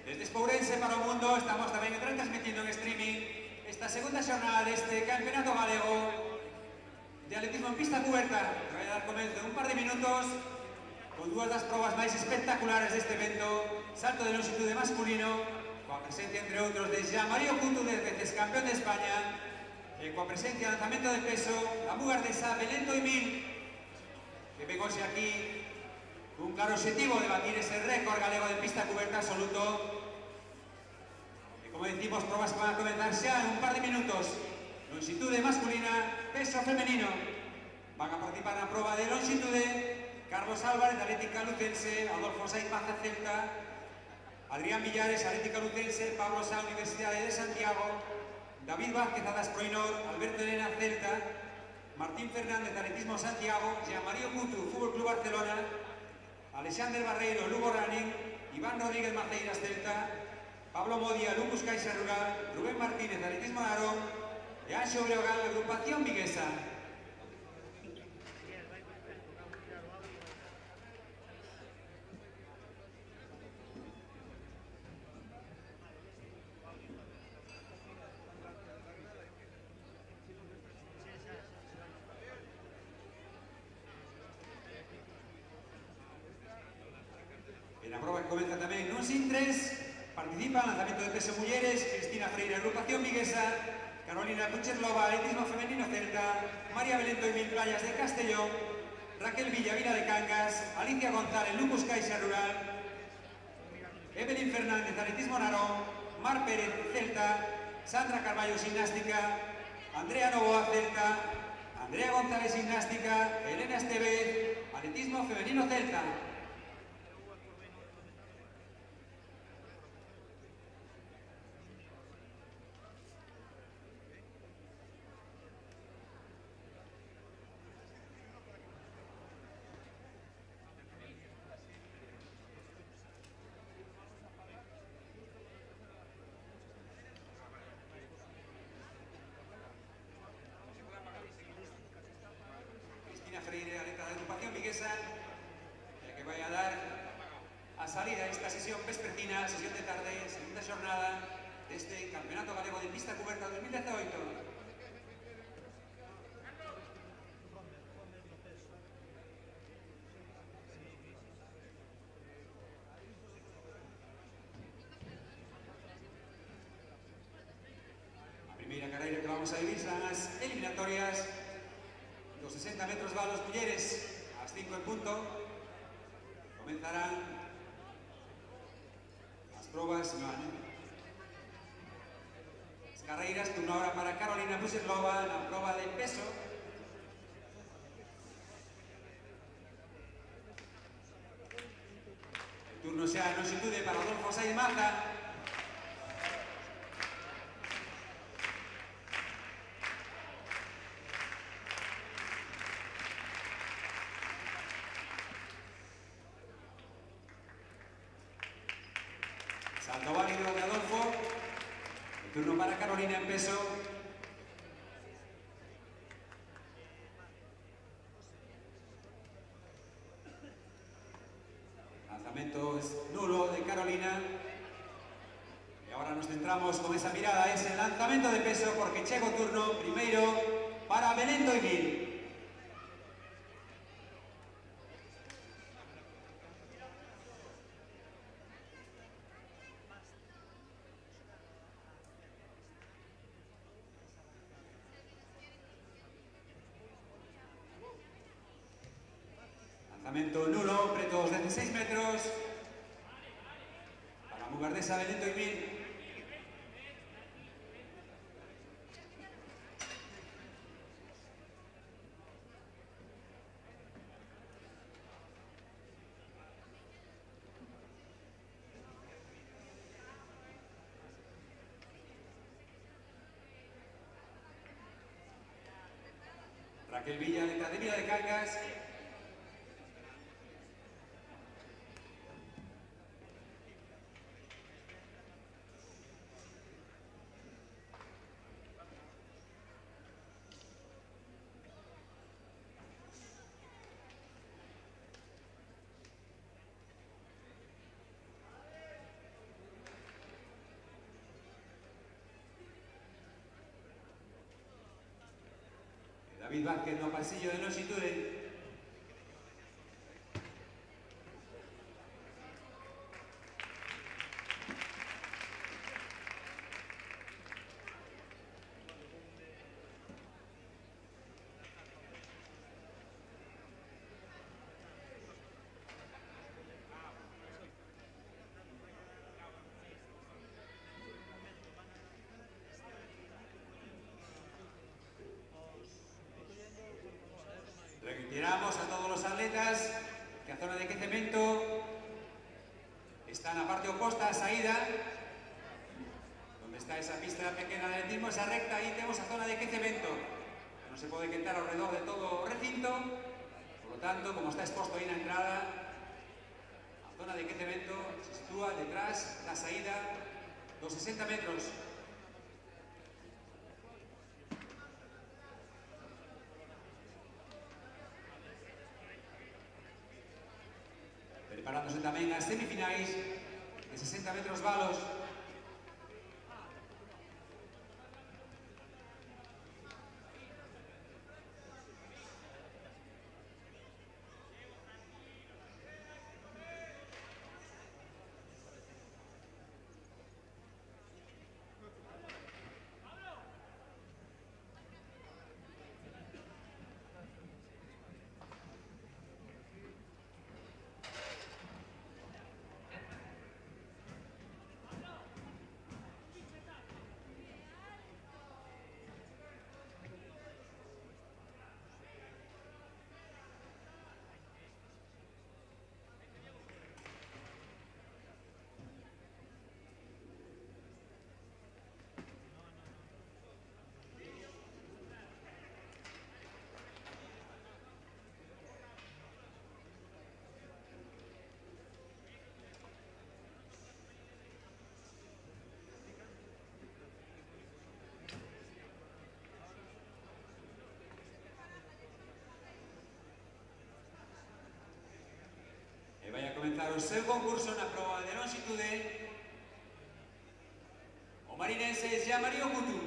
desde Espourense para o mundo estamos tamén transmitindo en streaming esta segunda xornada deste campeonato galego de atletismo en pista cuberta. Vai a dar comenzo en un par de minutos con dúas das probas máis espectaculares deste evento, salto de longitude masculino, coa presencia, entre outros, de Jean-Marie Coutu, 10 veces campeón de España, e coa presencia de lanzamento de peso, a mugardesa Belén Toimil, que ven hoxe aquí un claro objetivo de batir ese récord galego de pista cuberta absoluto. E como decimos, probas que van a comenzar xa en un par de minutos. Longitude masculina, peso femenino. Van a participar na proba de longitude Carlos Álvarez, Atlética Lucense, Adolfo Saiz Maza, Celta, Adrián Villares, Atlética Lucense, Pablo Sá, Universidade de Santiago, David Vázquez, Adas Proinor, Alberto Elena, Celta, Martín Fernández, Atletismo Santiago, Jean-Marie Coutu, Fútbol Club Barcelona, Alexander Barreiro, Lugo Running, Iván Rodríguez Maceiras, Celta, Pablo Modia, Lucas Caixa Rural, Rubén Martínez, Atletismo Narón e Anxo Breogán, Agrupación Viguesa. En la proba que comeza tamén nun sin 3, participan lanzamento de peso mulleres, Cristina Freire, Agrupación Viguesa, Carolina Kucherlova, Atletismo Femenino Celta, María Belén Toimil, Playas de Castellón, Raquel Villa, Vila de Cangas, Alicia González, Lucas Caixa Rural, Evelyn Fernández, Atletismo Narón, Mar Pérez, Celta, Sandra Carballo, Gimnástica, Andrea Novoa, Celta, Andrea González, Gimnástica, Elena Estevez, Atletismo Femenino Celta. Freire, atleta da Agrupación Viguesa, que vai a dar a salida a esta sesión vespertina, sesión de tarde, segunda xornada deste Campeonato Galego de Pista Cuberta 2018. A primeira carreira que vamos a vivir serán as eliminatorias dos 60 metros valos mulleres, ás 5 en punto. Comenzarán as probas, as carreiras, turno ahora para Carolina Kucherlova na proba de peso. El turno xa en longitude para Adolfo Saiz Maza. Salto válido de Adolfo. El turno para Carolina en peso. Lanzamiento es nulo de Carolina. Y ahora nos centramos con esa mirada, es el lanzamiento de peso, porque chega o turno primeiro para Belén Toimil. Lanzamiento nulo, preto os 16 metros para a mugardesa Belén Toimil. Raquel Villa, de Vila de Cangas. David Vázquez no pasillo de longitude. Retiramos a todos los atletas que a zona de aquecimiento está en la parte opuesta a saída, donde está esa pista pequeña de atletismo, esa recta, ahí tenemos a zona de aquecimiento. No se puede quitar alrededor de todo o recinto, por lo tanto, como está expuesto ahí en la entrada, a zona de aquecimiento se sitúa detrás la saída, los 60 metros. Preparándose tamén as semifinais de 60 metros valos. Vai a comenzar o seu concurso na proba de longitude o marinense Jean-Marie Coutu.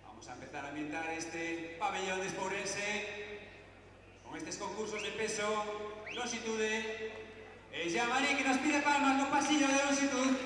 Vamos a empezar a ambientar este pabellón de Espourense con estos concursos de peso, longitude. Jean-Marie que nos pide palmas no pasillo de longitud.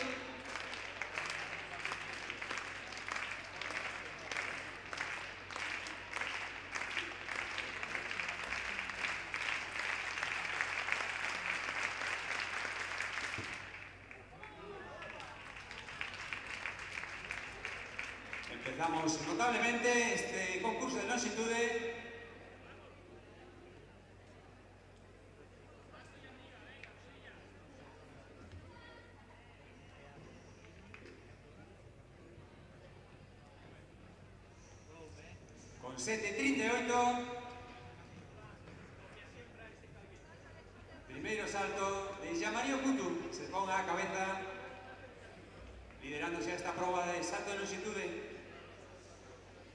Empezamos notablemente este concurso de longitude. Con 7.38, primeiro salto de Jean-Marie Coutu, se pone a cabeza, liderándose a esta prueba de salto de longitude.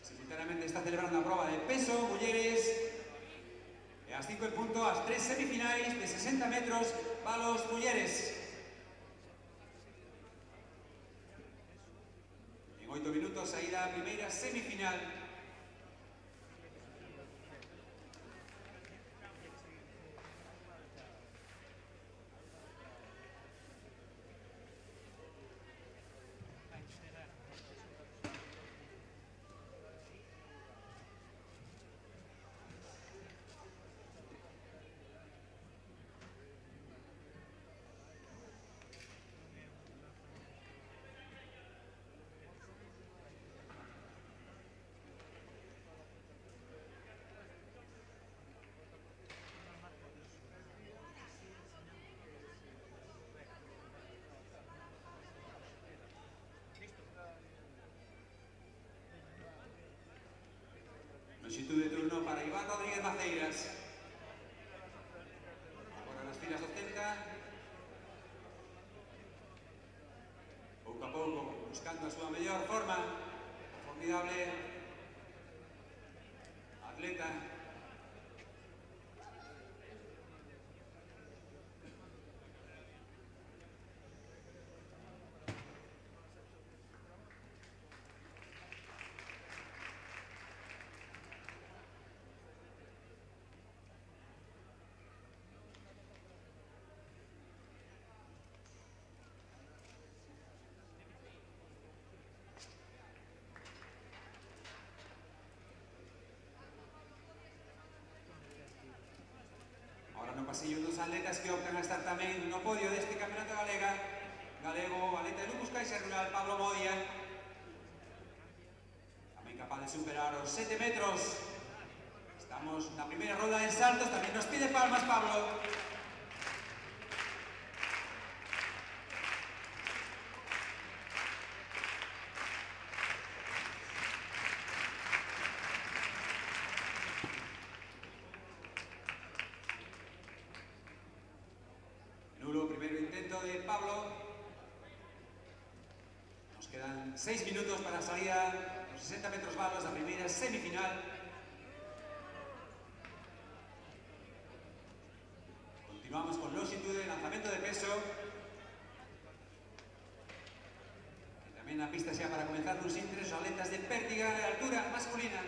Simultáneamente está celebrando a prueba de peso, mulleres, e as 5 en punto, as 3 semifinais de 60 metros, valos mulleres. En 8 minutos saída a primeira semifinal. Longitud de turno para Iván Rodríguez Maceiras. Agora nas filas do Celta. Pouco a pouco, buscando a súa mellor forma. Formidable atleta. Pasillo dos atletas que optan a estar tamén no podio deste campeonato galego, atleta de Lucus Caixa Rural, Pablo Modia, tamén capaz de superar os 7 metros. Estamos na primeira rolda de saltos, tamén nos pide palmas Pablo. De Pablo. Nos quedan 6 minutos para a salida dos 60 metros valos da primeira semifinal. Continuamos con longitude, lanzamento de peso. E tamén na pista xa para comenzar nos intereses atletas de pértiga de altura masculina.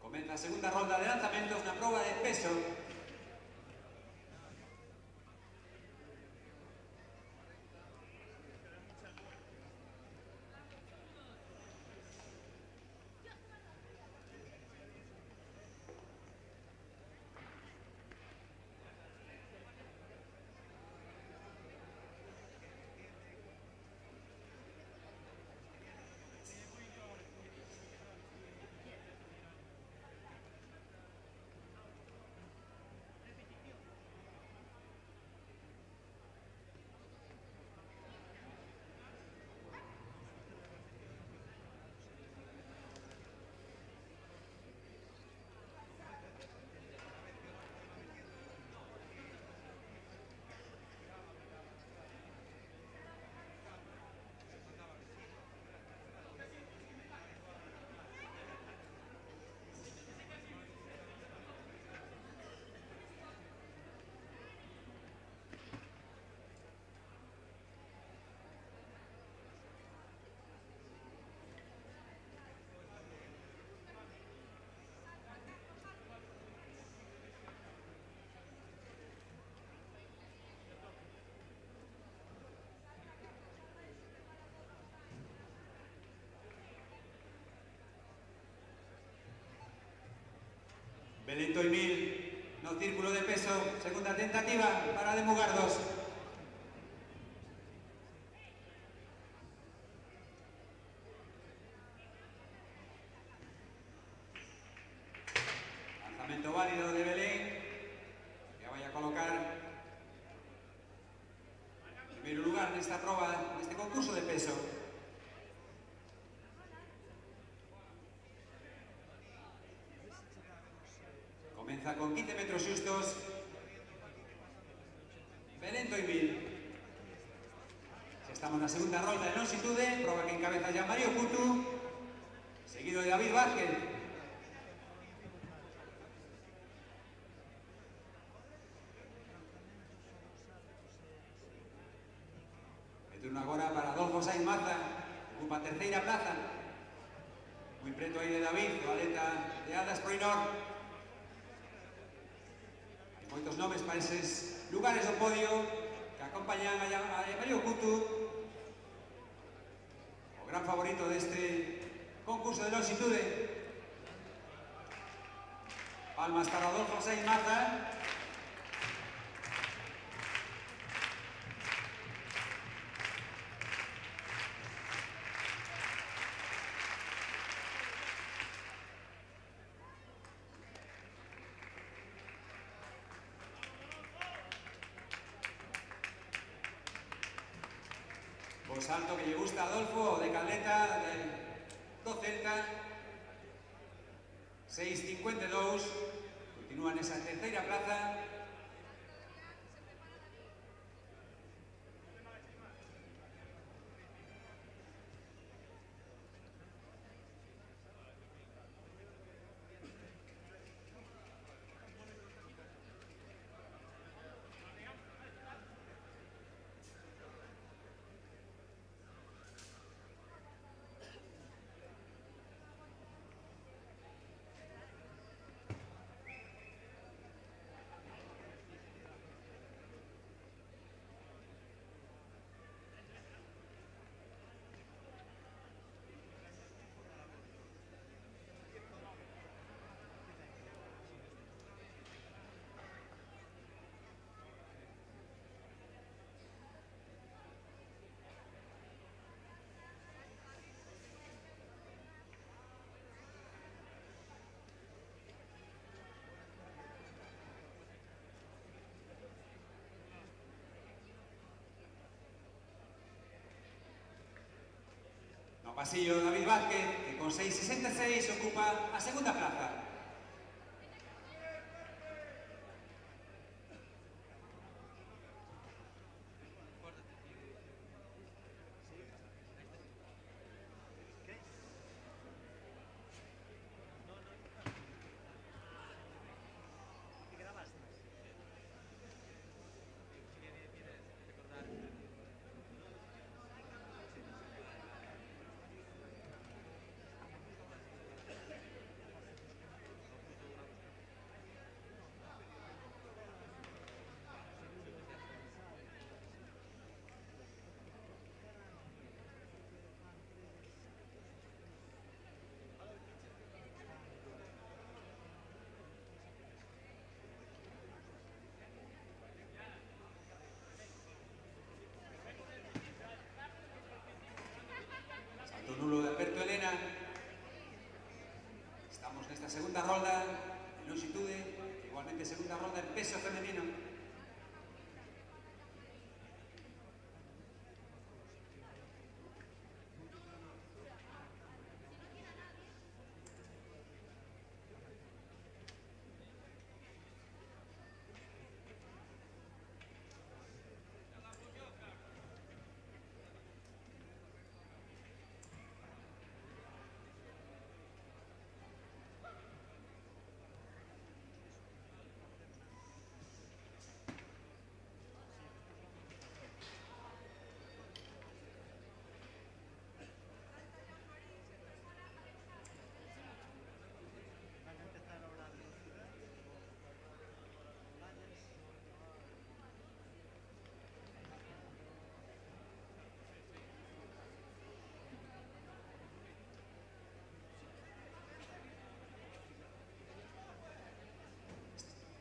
Comeza a segunda ronda de lanzamentos na proba de peso. Belén Toimil no círculo de peso, segunda tentativa para de Mugardos. Lanzamento válido de Belén, que vaya a colocar en primeiro lugar nesta proba, neste concurso de peso. Comeza con 15 metros xustos. Belén Toimil. Estamos na segunda rolda de longitude, proba que encabeza ya Mario Cutu, seguido de David Vázquez. De turno agora para Adolfo Sainz Maza, ocupa a terceira plaza. Moi preto aí de David, o atleta de Aldas Proinor. Moitos nomes para eses lugares do podio que acompañan a Mario Cutu, o gran favorito deste concurso de longitude. Palmas para Adolfo Sainz Maza. O salto que lle gusta a Adolfo, de Caleta, do Celta. 6.52, continúa nesa terceira plaza. Pasillo David Vázquez, que con 6.66 ocupa a segunda plaza. Nulo de Alberto Elena. Estamos nesta segunda rolda en longitude, igualmente segunda rolda en peso femenino.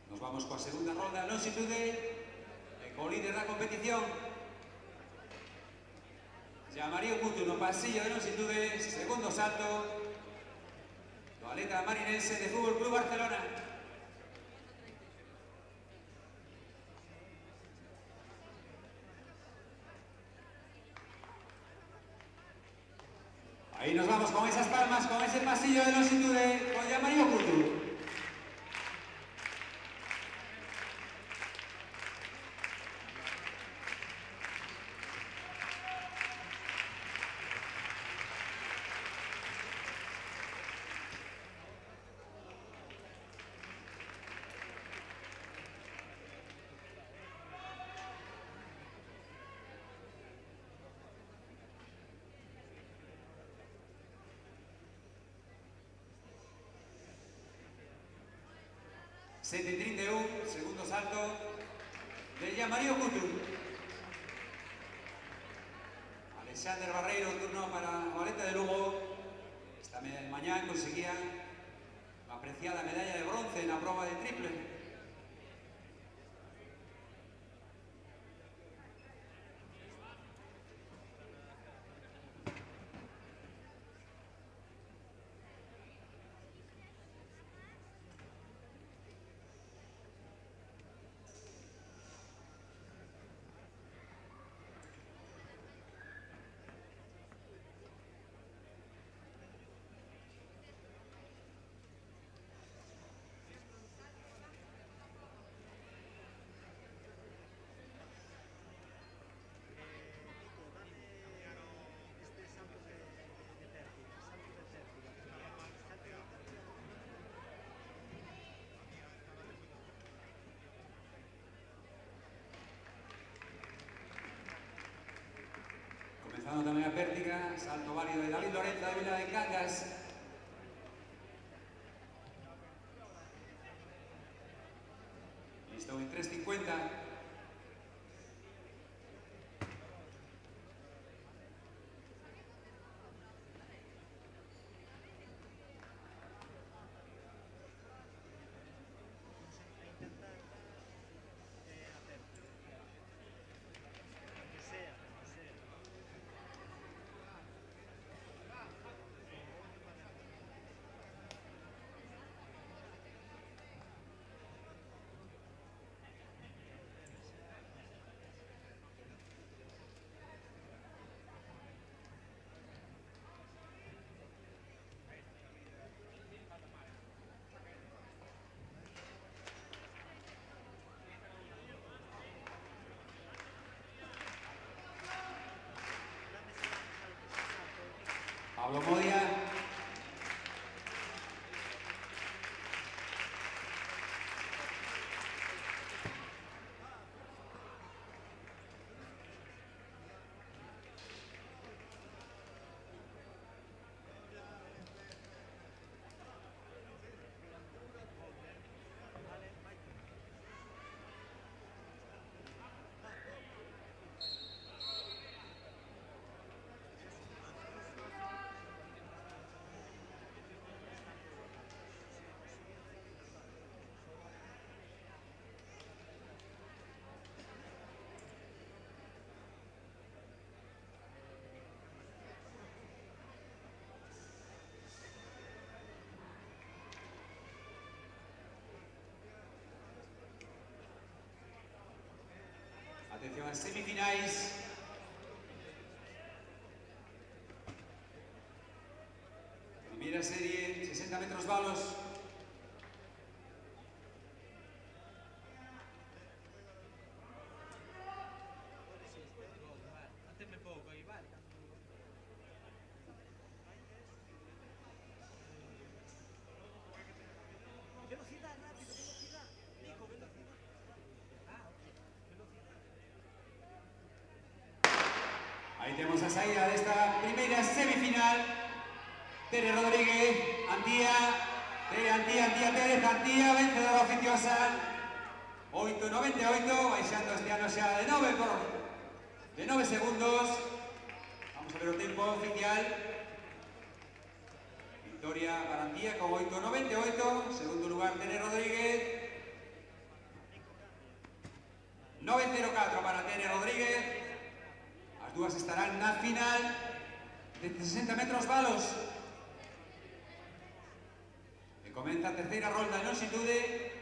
Nos vamos coa segunda rolda en longitude e co líder da competición. Mario Couto no pasillo de longitude, segundo salto do atleta marinense de Fútbol Club Barcelona. Ahí nos vamos con esas palmas, con ese pasillo de longitude, con Mario Couto. ...7.31, segundo salto de Mario Couto. Alexander Barreiro, turno para o atleta de Lugo. Esta mañá conseguía a apreciada medalla de bronce na proba de triple. Comenzando tamén a pértiga, salto válido de David Lorenzo de Vila de Cangas. Listo en 3.50. Pablo Modia. Atención a semifinais. Primera serie, 60 metros balos. Ahí tenemos la salida de esta primera semifinal. Tere Rodríguez, Antía, Antía, vencedora oficiosa. 8.98, baixando este ano xa de 9 segundos. Vamos a ver o tempo oficial. Victoria para Antía con 8.98, segundo lugar Tere Rodríguez. 9.04 para Tere Rodríguez. As dúas estarán na final de 60 metros balos. E comeza a terceira rolda en longitude.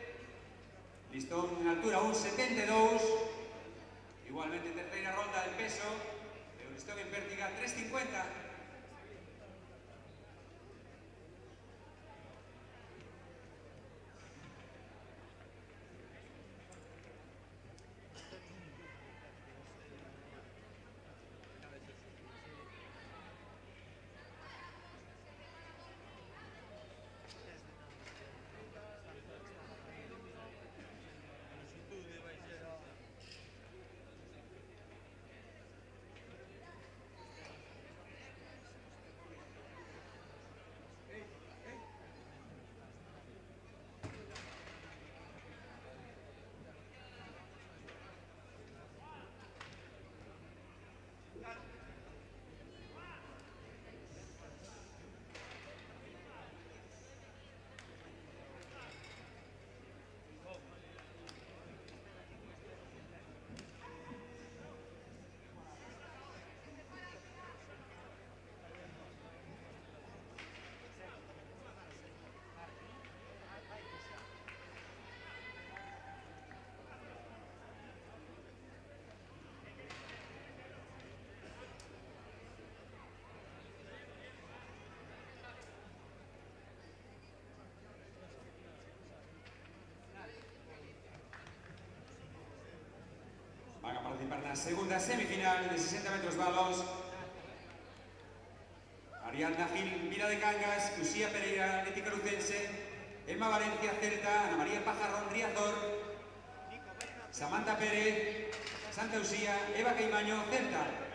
Listón en altura 1.72. Igualmente terceira rolda en peso. E o listón en vértiga 3.50. Van a participar en la segunda semifinal de 60 metros balos. Ariadna Gil, Vila de Cangas, Lucía Pereira, Leti Carucense, Emma Valencia, Celta, Ana María Pajarrón, Riazor, Samantha Pérez, Santa Lucía, Eva Caimaño, Celta.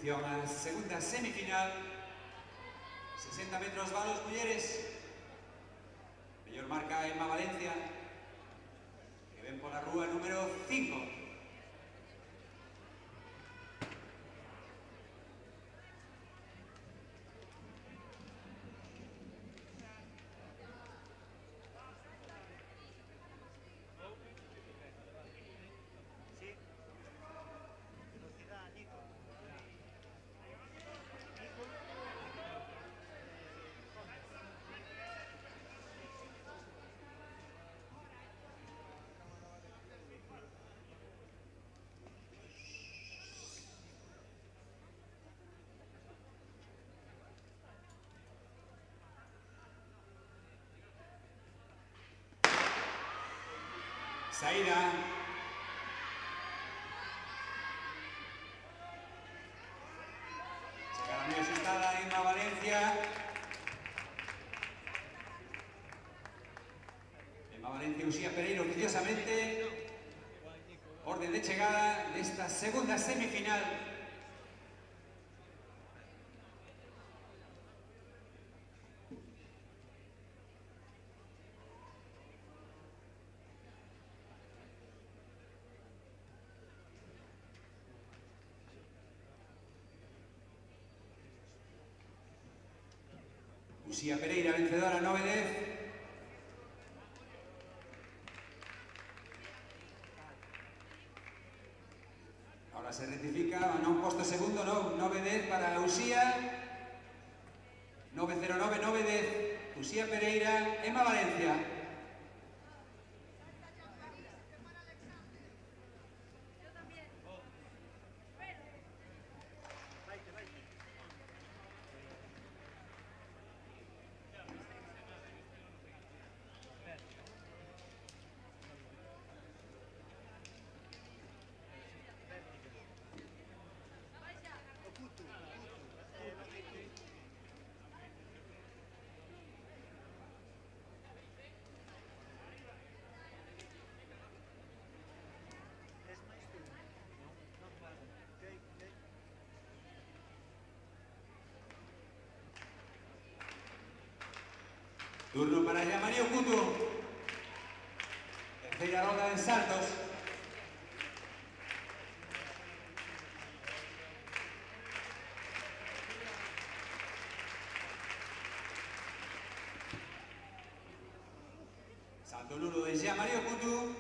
Atención a la segunda semifinal. 60 metros balos mulleres. Mellor marca Emma Valencia, que ven por la rúa número 5. Saída. Se queda muy asustada Emma Valencia. Emma Valencia Uxía Pereiro oficiosamente. Orden de chegada de esta segunda semifinal. Uxía Pereira, vencedora 9-10. Ahora se rectifica, a un posto segundo, 9-10 para Uxía. 9-0-9, 9-10. Uxía Pereira, Emma Valencia. Turno para Mario Cutu. Tercera ronda de saltos. Salto nulo de Mario Cutu.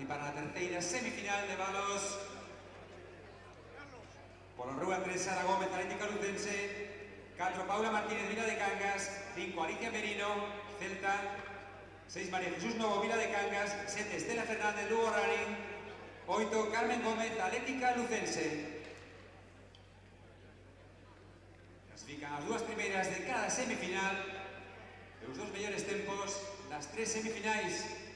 Para la terceira semifinal de balos por la rúa 3 Sara Gómez, Atlética Lucense, 4 Paula Martínez, Vila de Cangas, 5 Alicia Merino, Celta, 6 María Jesús Novo, Vila de Cangas, 7 Estela Fernández, Lugo Running, 8 Carmen Gómez, Atlética Lucense. Clasifican as dúas primeiras de cada semifinal e os dos mellores tempos das 3 semifinais.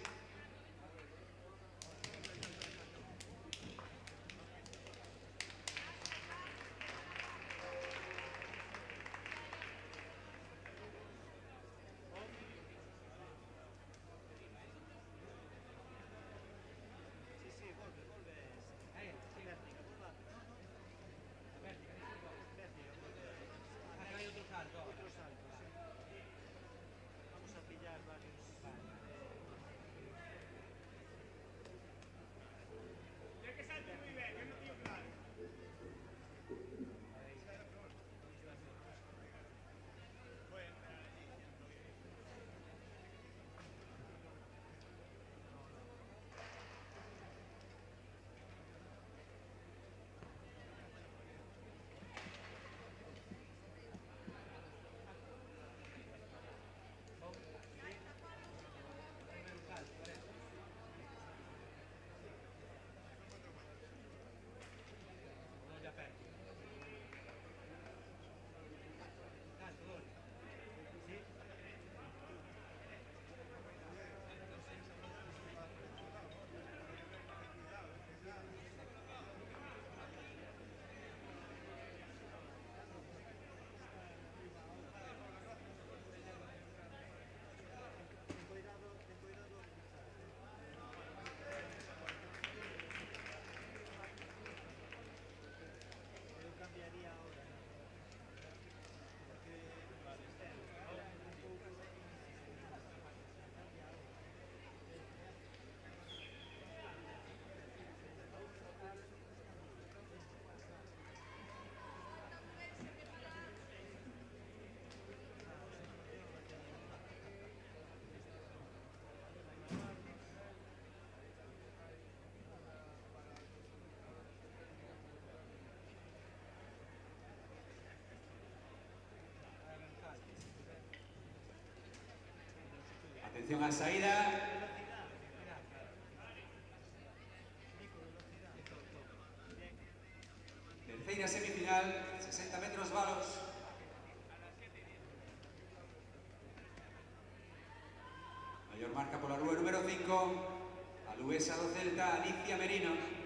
Atención a saída. Terceira semifinal, 60 metros valos. Maior marca pola rúa número 5, a luesa do Celta, Alicia Merino.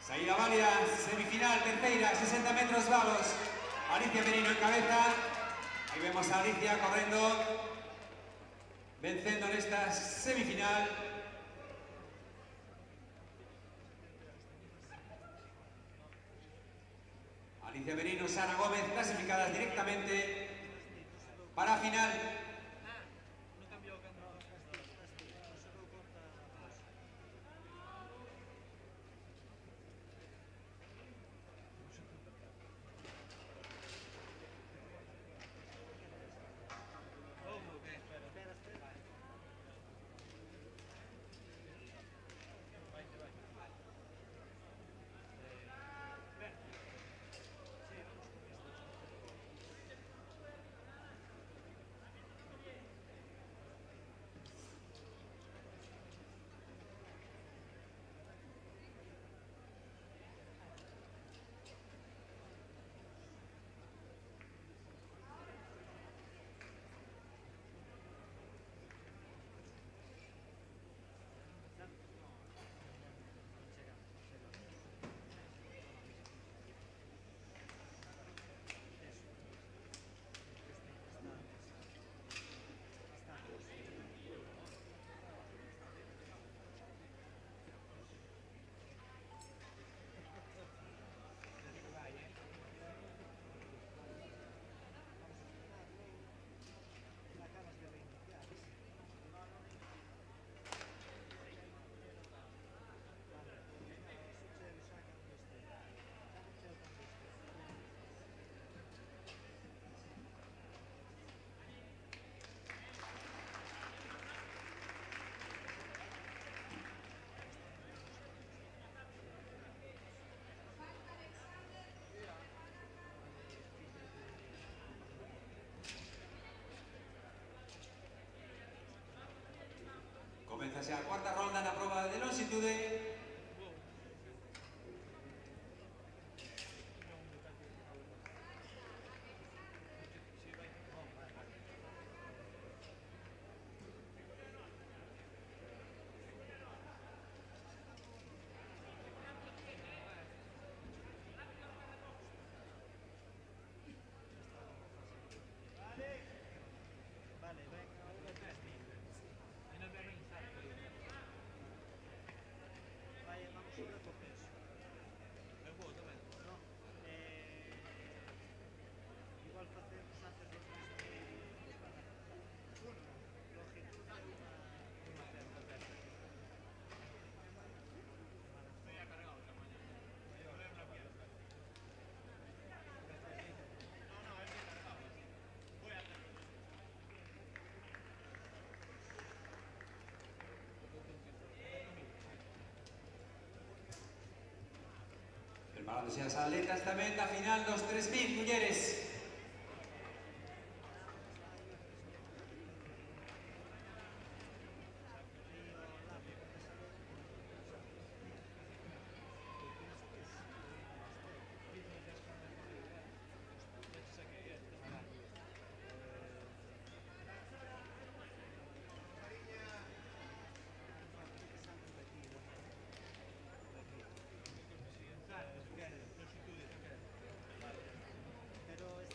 Saída válida, semifinal, terceira, 60 metros valos. Alicia Merino en cabeza. Ahí vemos a Alicia correndo, vencendo nesta semifinal. Alicia Merino, Sara Gómez, clasificadas directamente para a final. Comezase a cuarta ronda na prova de longitude. Preparándose as atletas tamén da final dos 3000 mulleres. Pero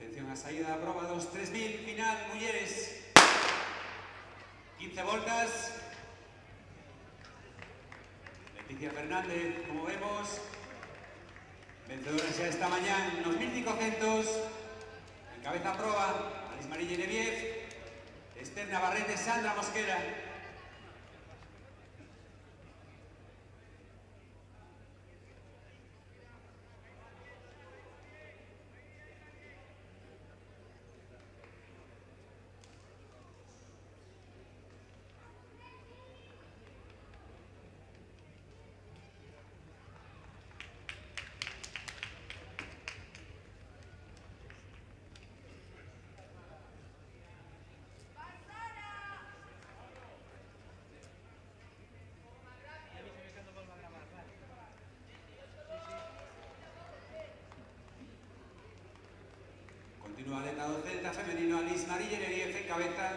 Atención a saída, aprobados 3000, final, mujeres. 15 voltas. Leticia Fernández, como vemos, vencedora ya esta mañana en los 1500. En cabeza proa, Alice Marie Genevieve, Esther Navarrete, Sandra Mosquera. Continúa alentado Celta femenino, Alice Marie Genevieve en cabeza.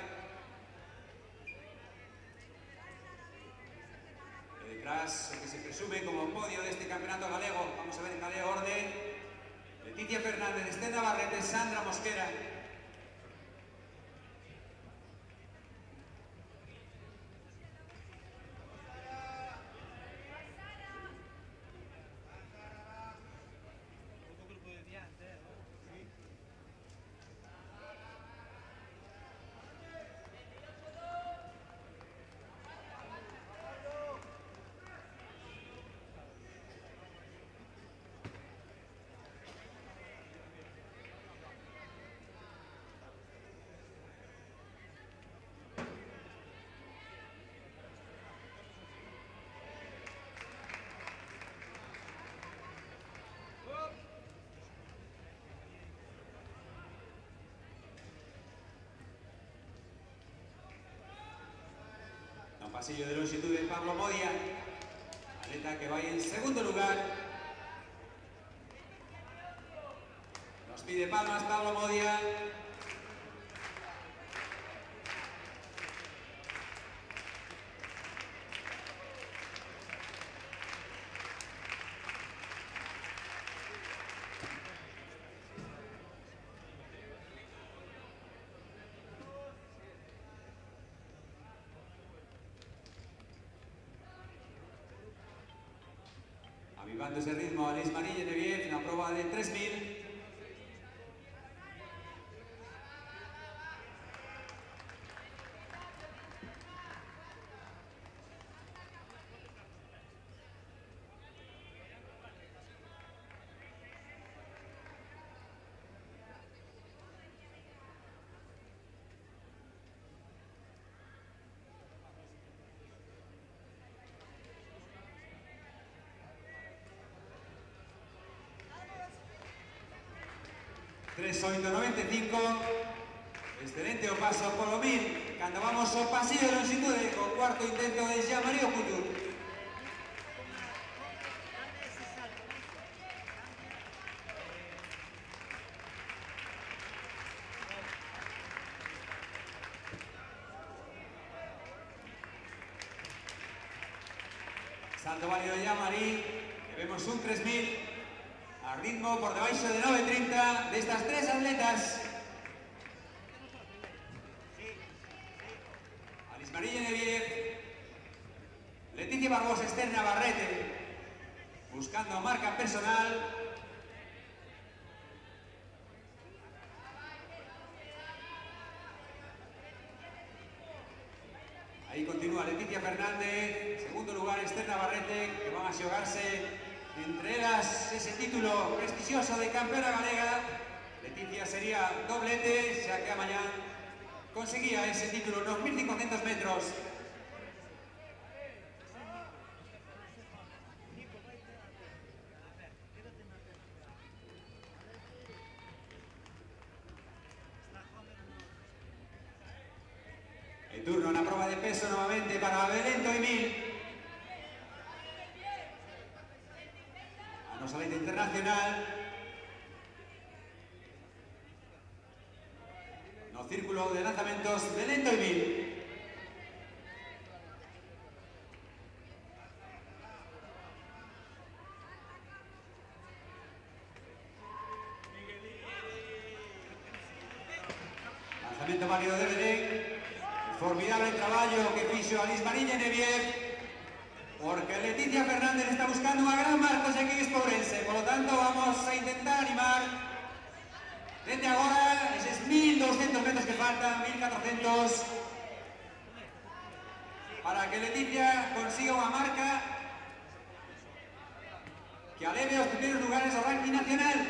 Detrás, lo que se presume como podio de este campeonato galego. Vamos a ver en qué orden. Leticia Fernández, Esther Navarrete, Sandra Mosquera. Pasillo de longitud de Pablo Modia, atleta que va en segundo lugar. Nos pide palmas Pablo Modia. Avivando ese ritmo, Alice Marie Genevieve, una prueba de 3000. $3.95, excelente o paso por lo 1000, cuando vamos ao pasillo de longitude con cuarto intento de Jean-Marie Couture. Salto válido de Jean-Marie, vemos un 3000. A ritmo por debaixo de 9.30 de estas tres atletas. Alice Marie Genevieve, Leticia Barbosa, Esther Navarrete, buscando marca personal. Ahí continúa Leticia Fernández, segundo lugar Esther Navarrete, que van a xogarse entre ellas ese título prestigioso de campeona galega. Leticia sería doblete, ya que mañana conseguía ese título en los 1500 metros. El turno en la prueba de peso nuevamente para Belén Toimil. Salida internacional. No círculo de lanzamientos de Belén Toimil. lanzamiento válido de Belén. Formidable trabajo que hizo Alice Mariña Neviev, porque Leticia Fernández está buscando una gran marca aquí en Ourense. Por lo tanto, vamos a intentar animar desde ahora esos 1.200 metros que faltan, 1.400, para que Leticia consiga una marca que aleve los primeros lugares del ranking nacional.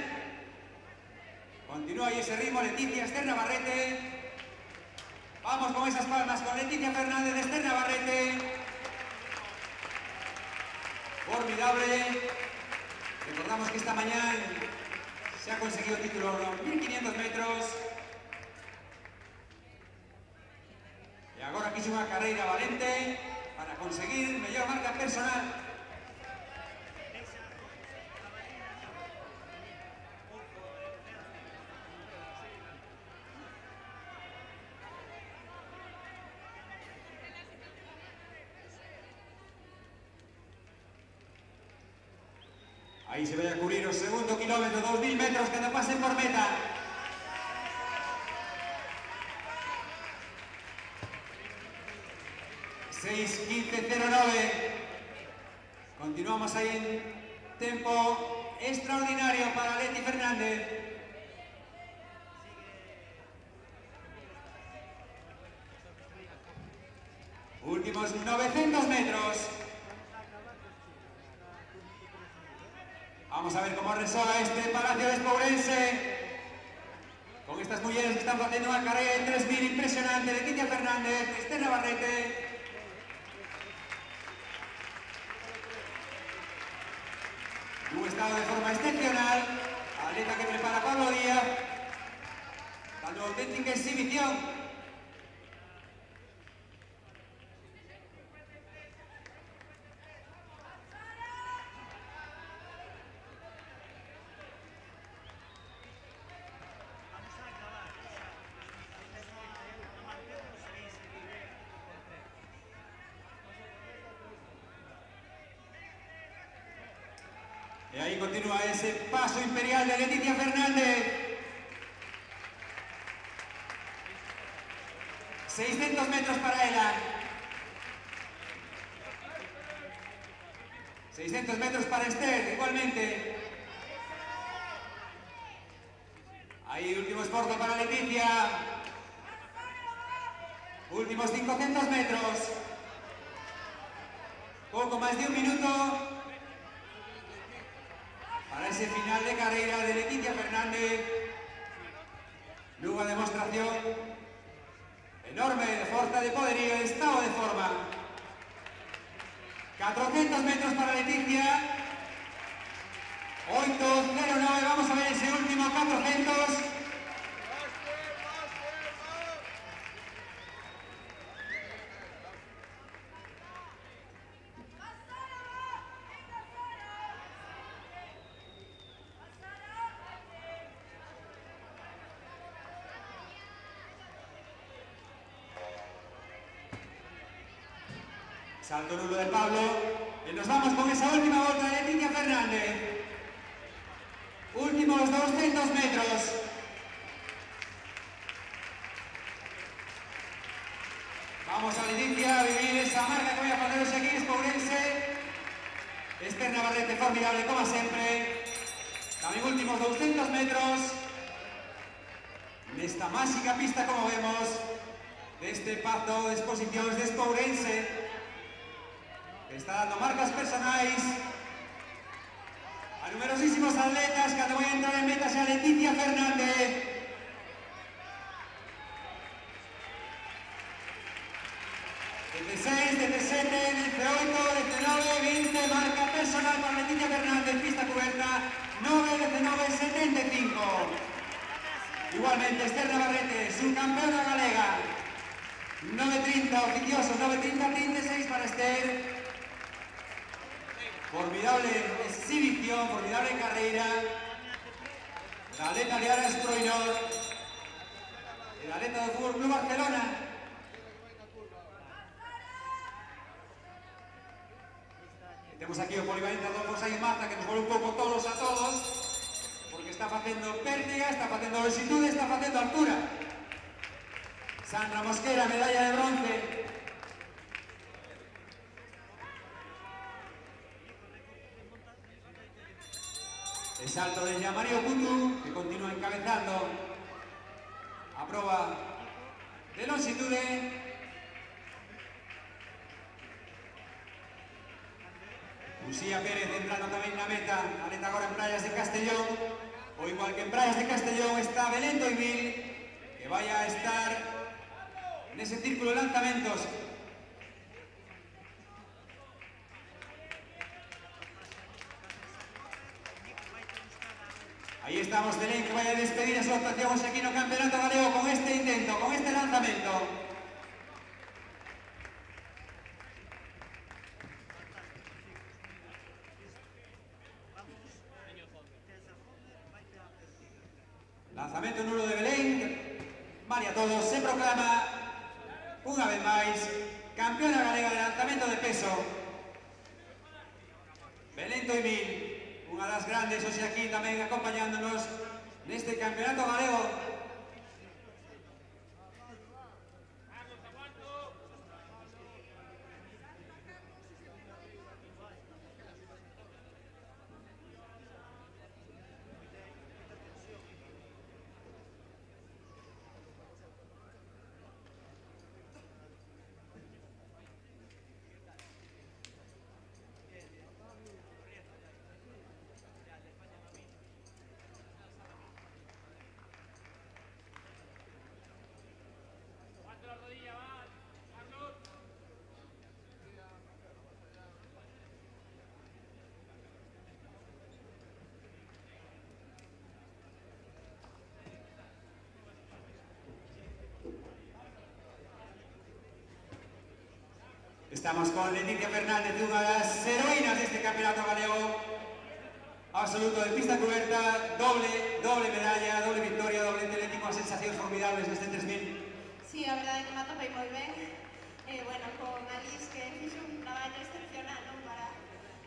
Continúa ahí ese ritmo Leticia, Esther Navarrete. Vamos con esas palmas con Leticia Fernández, Esther Navarrete. Formidable. Recordamos que esta mañana se ha conseguido el título de 1.500 metros. Y ahora quiso una carrera valente para conseguir mejor marca personal. Ahí se vaya a cubrir el segundo kilómetro, 2.000 metros que no pasen por meta. (6:15:09). Continuamos ahí en tiempo extraordinario para Leti Fernández. Últimos 900 metros. Vamos a ver cómo resola este Palacio de Ourense con estas mujeres que están haciendo una carrera de 3.000 impresionante. Leticia Fernández, Esther Navarrete. Un estado de forma excepcional. Atleta que prepara Pablo Díaz, dando auténtica exhibición. Y ahí continúa ese paso imperial de Leticia Fernández. 600 metros para ella. 600 metros para Esther, igualmente. Ahí último esfuerzo para Leticia. Últimos 500 metros. Poco más de un minuto para ese final de carrera de Leticia Fernández. Luego demostración enorme de fuerza, de poderío, de estado de forma. 400 metros para Leticia. 8:09, vamos a ver ese último 400. Salto nulo de Pablo. Y nos vamos con esa última vuelta de Leticia Fernández. Últimos 200 metros. Vamos a Leticia a vivir esa marca que voy a poneros aquí en Ourense. Esther Navarrete, formidable como siempre. También últimos 200 metros. En esta mágica pista, como vemos, de este pazo de exposiciones de Ourense. Está dando marcas personales a numerosísimos atletas que voy a entrar en meta sea Leticia Fernández. (16, 17, 18, 19, 20, marca personal para Leticia Fernández, pista cubierta, 9, 19, 75. Igualmente Esther Navarrete, subcampeona galega, 9:30, oficioso, 9:30, 36 para Esther. Formidable exhibición, formidable carrera. La atleta de Ara Estroinor, el atleta del Fútbol Club Barcelona. Tenemos aquí el polivalente Adolfo Sainz Mazza, que nos vuelve un poco todos a todos, porque está haciendo pértiga, está haciendo lesitud, está haciendo altura. Sandra Mosquera, medalla de bronce. El salto de Yamario Kutu, que continúa encabezando. A proba de longitude. Lucía Pérez entrando tamén na meta, aleta agora en Praias de Castellón, o igual que en Praias de Castellón está Belén Toimil, que vai a estar nese círculo de lanzamentos. Aí estamos, Belén, que vai a despedir a súa actuación aquí no Campeonato Galego con este intento, con este lanzamento. Lanzamento nulo de Belén, vale a todos, se proclama unha vez máis campeona galega de lanzamento de peso. Belén Toimil, unha das grandes, hoxe aquí tamén acompañándonos neste campeonato galego. Estamos con Leticia Fernández, unha das heroínas deste campeonato galego absoluto de pista cuberta, doble medalla, doble victoria, doble atlético, as sensacións formidables neste 3000. Sí, a verdade que me atopei moi ben. Bueno, con Alice que fixo un traballo excepcional, non?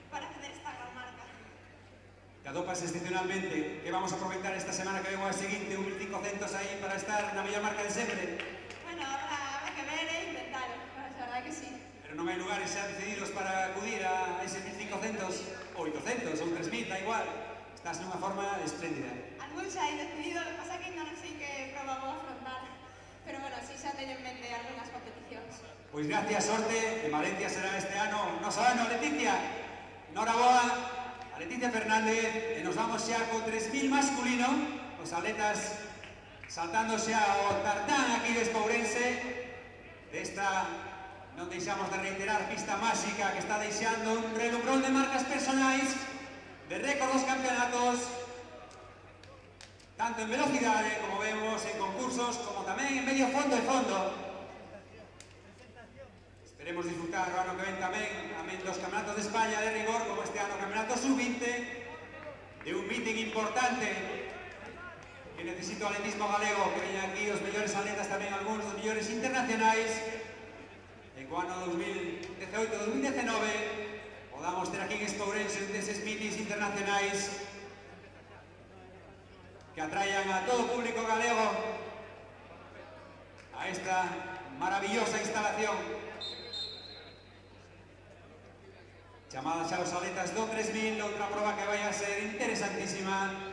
Para facer esta gran marca. Te atopas excepcionalmente, que vamos a aproveitar esta semana que vengo a seguinte, un 1500 aí para estar na mellor marca de sempre. Bueno, habrá que ver e intentar, a verdade que sí. Pero non hai lugares xa decididos para acudir a ese 1500, ou 800, ou 3000, da igual. Estás nunha forma espléndida. Algún xa hai decidido, lo que pasa que non sei que proba vou afrontar. Pero bueno, sí xa teño en mente algunhas competicións. Pois gracias, sorte, en Valencia será este ano, noso ano, Leticia. Noraboa a Leticia Fernández, e nos vamos xa co 3000 masculino, os atletas saltando xa o tartán aquí de Espourense, desta, non deixamos de reiterar, pista máxica que está deixando un relumbrón de marcas personais, de récord dos campeonatos, tanto en velocidade, como vemos, en concursos, como tamén en medio fondo e fondo. Esperemos disfrutar o ano que ven tamén dos campeonatos de España de rigor, como este ano campeonato sub-20, de un meeting importante que necesito o atletismo galego, que veñan aquí os mellores atletas, tamén algúns dos mellores internacionais, e co ano 2018-2019 podamos ter aquí en Espourense deses meetings internacionais que atraian a todo o público galego a esta maravillosa instalación. Chamadas xa os atletas do 3000, outra proba que vai a ser interesantísima.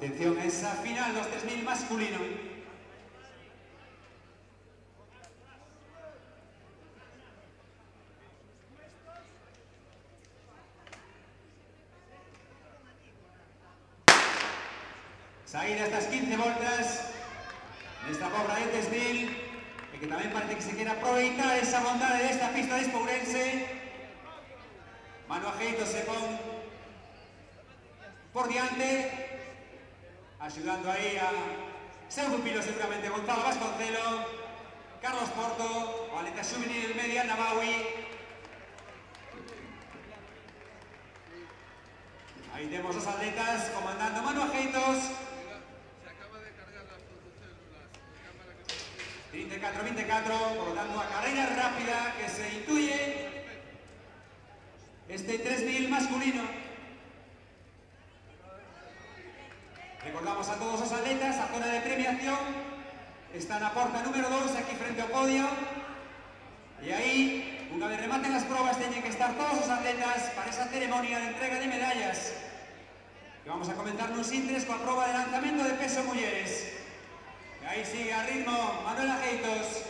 Atención a esa final dos 3000 masculino. Saída estas 15 voltas nesta pobra de Tesbil, e que tamén parece que se quere aproveitar esa bondade desta pista de Espourense. Manu Ajeito se pon por diante, axudando aí a seu pupilo seguramente Gonzalo Vasconcelo, Carlos Porto, o atleta juvenil Medial Nabawi. Aí temos os atletas comandando Manu Ajeitos. 34-24, por lo tanto a carreira rápida que se intuye este 3000 masculino. Recordamos a todos os atletas, a zona de premiación está na porta número 2 aquí frente ao podio, e aí, unha vez rematen as probas, teñen que estar todos os atletas para esa ceremonia de entrega de medallas que vamos a comenzar nuns intres coa proba de lanzamento de peso mulleres. E aí sigue a ritmo Manuel Ajeitos,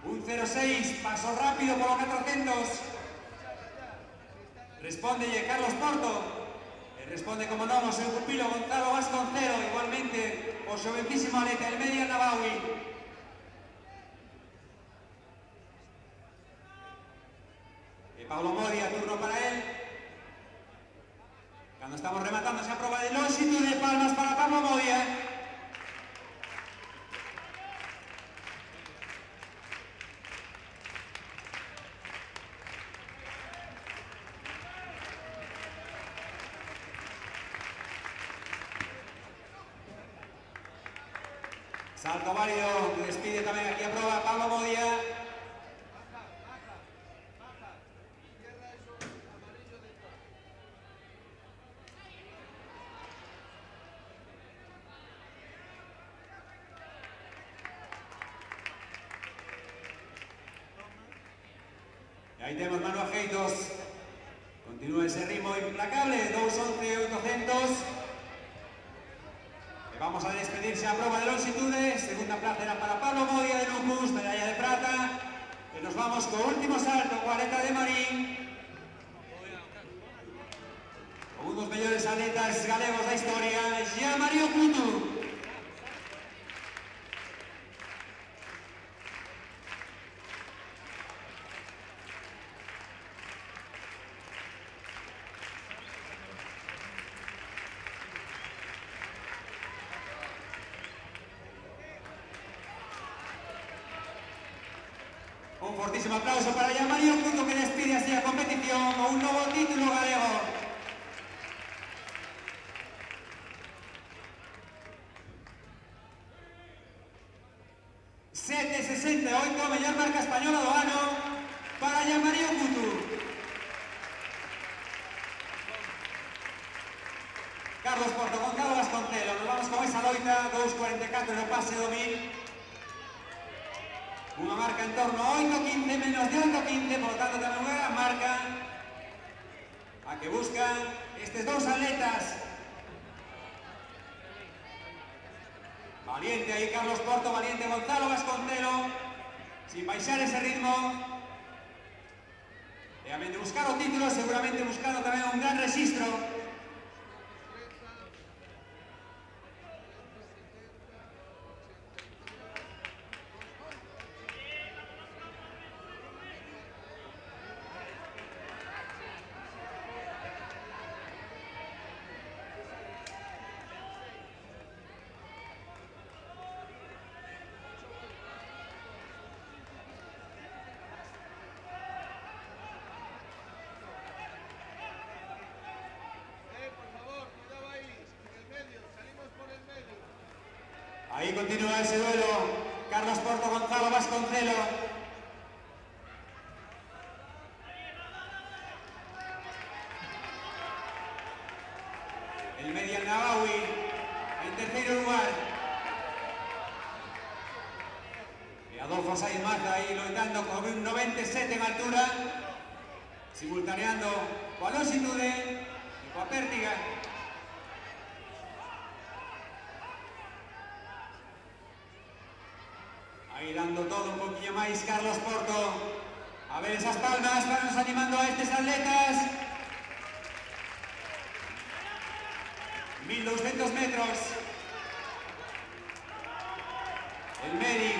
un 0.6, paso rápido polo 400. Respóndelle Carlos Porto, e responde como non o seu pupilo Gonzalo Vasconcelo, igualmente o xovencísimo atleta el Medial Nabawi. E Pablo Modia, turno para él. Cando estamos rematando esa proba de longitude, palmas para Pablo Modia. Salto válido, que despide tamén aquí a proba Pablo Modia. E aí temos Manu Ajeitos, continúa ese ritmo implacable, 2.11.800. Vamos a despedirse a prova de longitude, segunda plaza era para Pablo Modia de Lucus, medalla de prata, e nos vamos co último salto, 40 de Marín, un dos mellores atletas galegos da historia, Jean Mario Coutu. Un fortísimo aplauso para Jean Mario Coutu, que despide así a competición con un novo título galego. ...7.68, mellor marca española do ano para Jean Mario Coutu. Carlos Porto, Gonzalo Vasconcelo, nos vamos con esa loita, 2.44 no pase do 1000. Unha marca en torno a 8.15, menos de 8.15, por lo tanto tamén unha gran marca a que buscan estes dous atletas. Valiente aí Carlos Porto, valiente Gonzalo Vasconcelo, sin baixar ese ritmo. E a de buscar o título, seguramente buscando tamén un gran rexistro. Ahí continúa ese duelo, Carlos Porto, Gonzalo Vasconcelo. El Medial Nabawi en terceiro lugar. Y Adolfo Saiz Maza ahí loitando con un 97 en altura, simultaneando coa longitude e coa pértiga. Ahí dando todo un poquillo máis Carlos Porto. A ver esas palmas, vanos animando a estes atletas. 1.700 1200 metros. El Medi,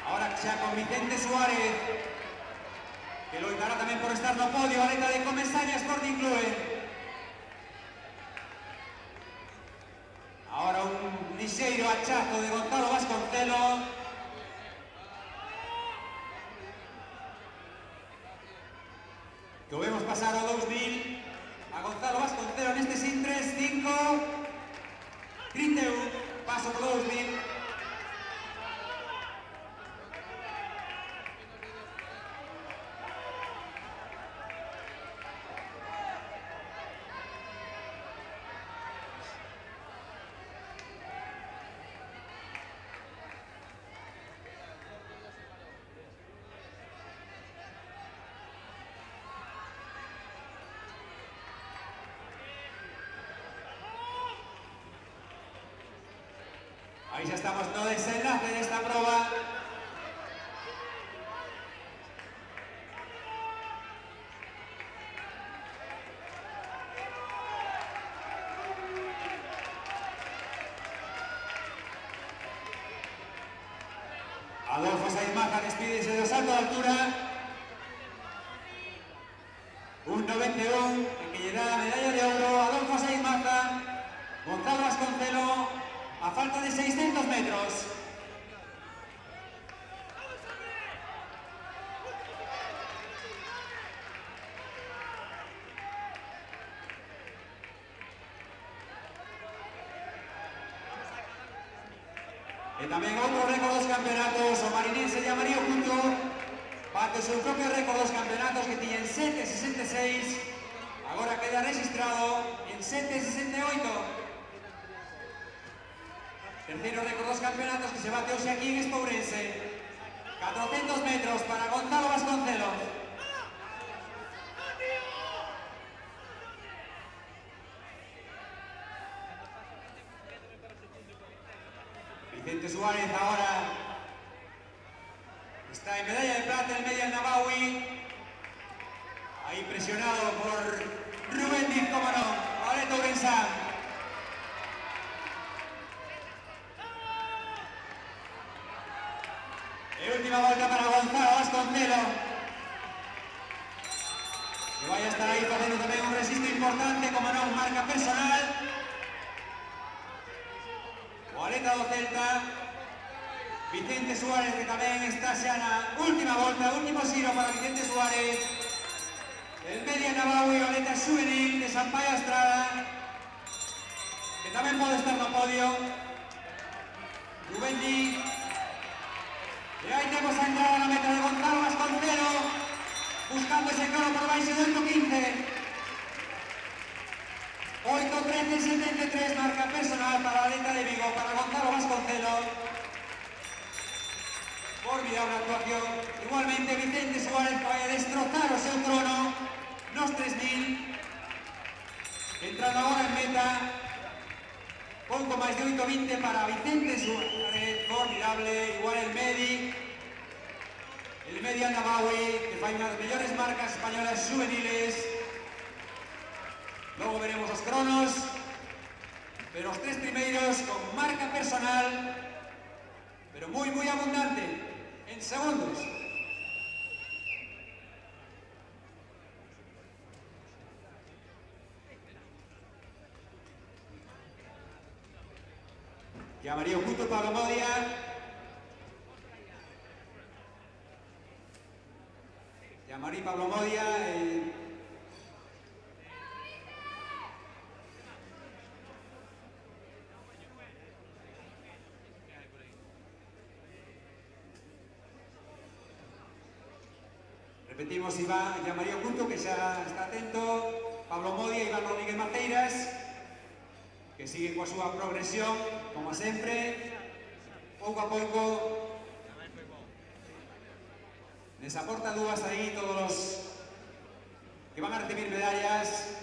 ahora xa con Vicente Suárez, que loitará tamén por estar no podio, atleta de Comesaña Sporting Clube. Ahora un lixeiro hachazo de Gonzalo Vasconcelo. Que o vemos pasar ao 2000 a Gonzalo Vasconcelo neste sin 3-5 31, paso por 2000. Aí xa estamos no desenlace desta proba. Adolfo Saiz Maza despídese do salto de altura. Un 91 en que lle dá a medalla de ouro Adolfo Saiz Maza. Gonzalo Vasconcelo a falta de 600 metros. E tamén outro récord dos campeonatos, o marinense de Amarillo Junto bate o seu propio récord dos campeonatos que tiñen 7.66, agora queda registrado en 7.68. Terceiro récord dos campeonatos que se bate hoxe aquí en Espourense. 400 metros para Gonzalo Vasconcelo. Vicente Suárez ahora está en medalla de plata el media Nabawi. Ahí presionado por Rubén Díaz, como no, Areto Ourensán. Última volta para Gonzalo Vasconcelo, que vai a estar aí facendo tamén un resisto importante, como non, marca personal. O atleta do Celta, Vicente Suárez, que tamén está xa na última volta, último xiro para Vicente Suárez. El media Nabawi, o atleta juvenil de Sampaio Estrada, que tamén pode estar no podio. Rubén Díaz. E aí temos a entrada na meta de Gonzalo Vasconcelo, buscando ese crono por baixo do 8.15. 8.13.73, marca personal para a atleta de Vigo, para Gonzalo Vasconcelo. Formidable actuación. Igualmente Vicente Suárez, que vai a destrozar o seu crono nos 3.000. Entrando agora en meta, pouco máis de 8.20 para Vicente Suárez, formidable, igual el media Nabawi, que fai unhas mellores marcas españolas juveniles. Logo veremos os cronos, pero os tres primeiros con marca personal, pero moi abundante, en segundos. Llamaría oculto Pablo Modia. Llamaría Pablo Modia. Repetimos, Iván, llamaría oculto, que xa está atento. Pablo Modia, Iván Rodríguez Maceiras, que sigue coa súa progresión, como sempre, pouco a pouco. Nesa porta dúas aí todos os que van a recibir medallas.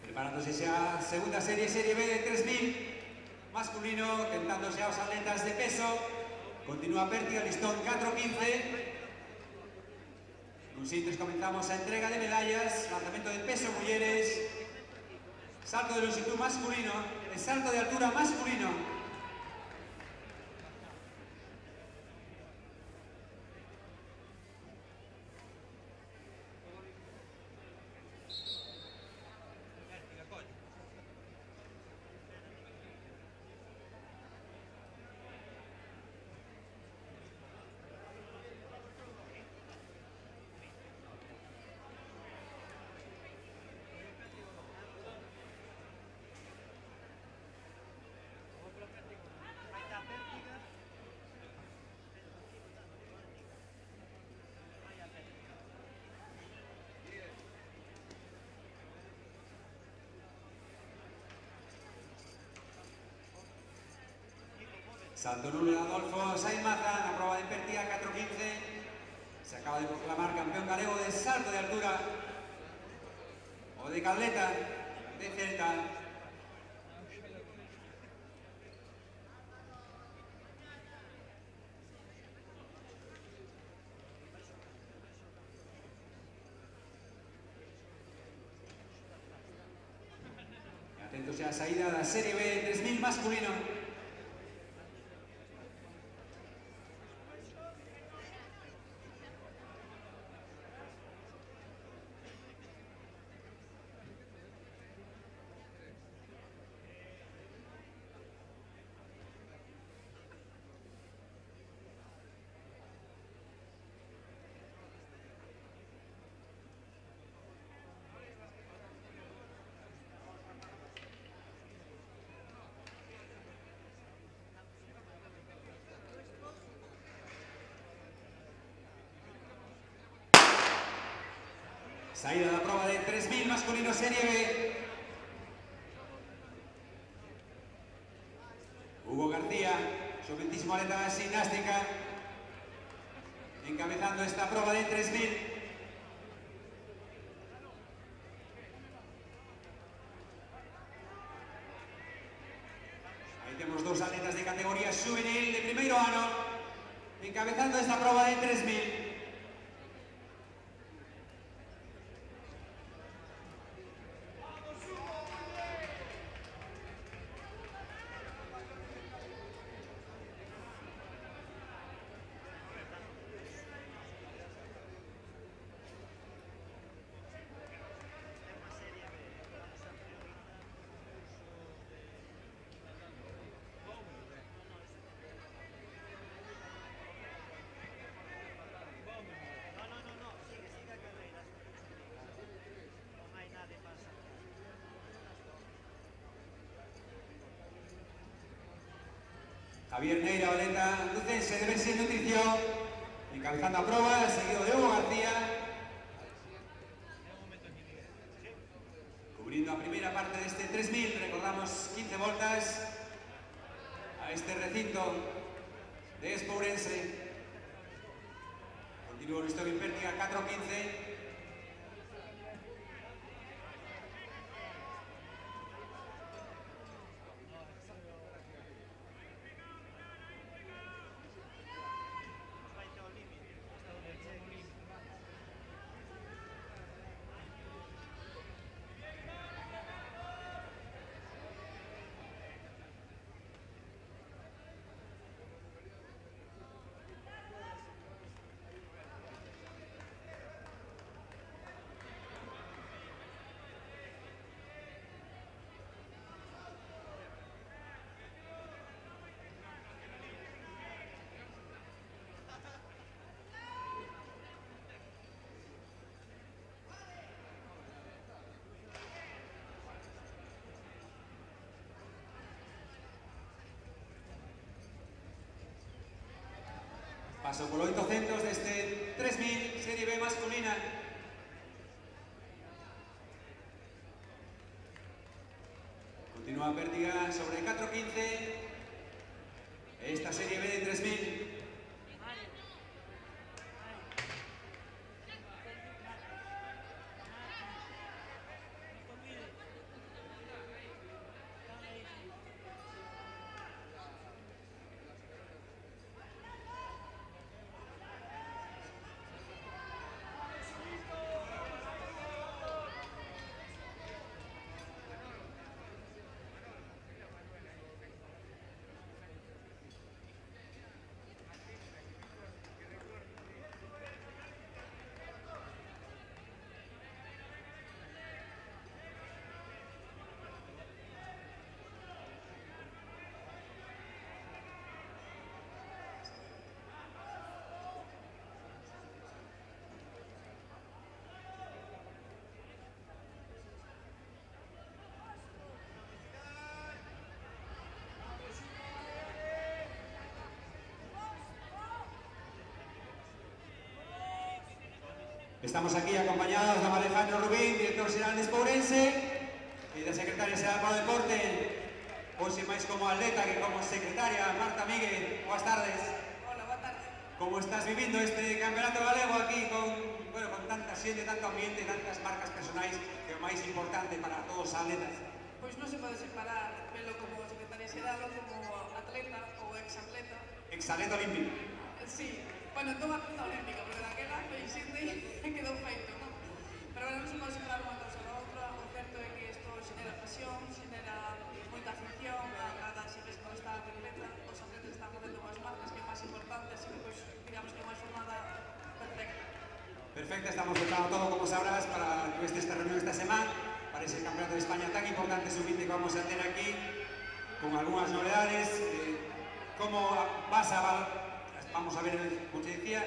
Preparándose esa segunda serie, serie B de 3000 masculino, tentándose a los atletas de peso. Continúa Pértiga, listón 4-15. Nos intres comenzamos a entrega de medallas, lanzamiento de peso mujeres, salto de longitud masculino, el salto de altura masculino. Salto nulo de Adolfo Sainz Mazan, la prueba de Pértiga 4-15. Se acaba de proclamar campeón galego de salto de altura o de cableta de Celta. Y atentos a la salida de la serie B 3000 masculino. Salida de la prueba de 3000 masculino serie B. Hugo García, subentísimo atleta de gimnástica, encabezando esta prueba de 3000. Ahí tenemos dos atletas de categoría juvenil de primeiro ano, encabezando esta prueba de 3000. Javier Neira, atleta lucense de Versi Nutrición, encabezando a prueba, seguido de Hugo García. Cubriendo la primera parte de este 3000, recordamos 15 voltas a este recinto de Espourense. Continúa Luis Tobin Pértiga, 4-15. Paso por 800 de este 3000 serie B masculina. Continúa Pértiga sobre 4-15. Esta serie B de 3000. Estamos aquí acompañados de Alejandro Rubín, director xeral de Espourense, e da secretaria xeral para o deporte, hoxe máis como atleta que como secretaria, Marta Míguez. Boas tardes. Hola, boa tarde. Como estás vivindo este campeonato galego aquí con tanta xente, tanto ambiente, tantas marcas personais, que é o máis importante para todos os atletas? Pois non se pode separar pelo como secretaria xeral ou como atleta ou ex-atleta. Ex-atleta olímpico. Sí, bueno, entón atleta olímpica, porque daquela foi Sydney e quedou feito, non? Pero bueno, non se pode separar unha cousa da outra. O certo é que isto xenera pasión, xenera moita afición, a cada xeves non está a atleta, os atletas están facendo unhas marcas que é máis importante, así que, pois, digamos que é unha xornada perfecta. Perfecto, estamos preparando todo, como sabrás, para esta reunión esta semana, para ese campeonato de España tan importante sub-20 que vamos a tener aquí, con algunas novedades, como vamos a ver, como te decía,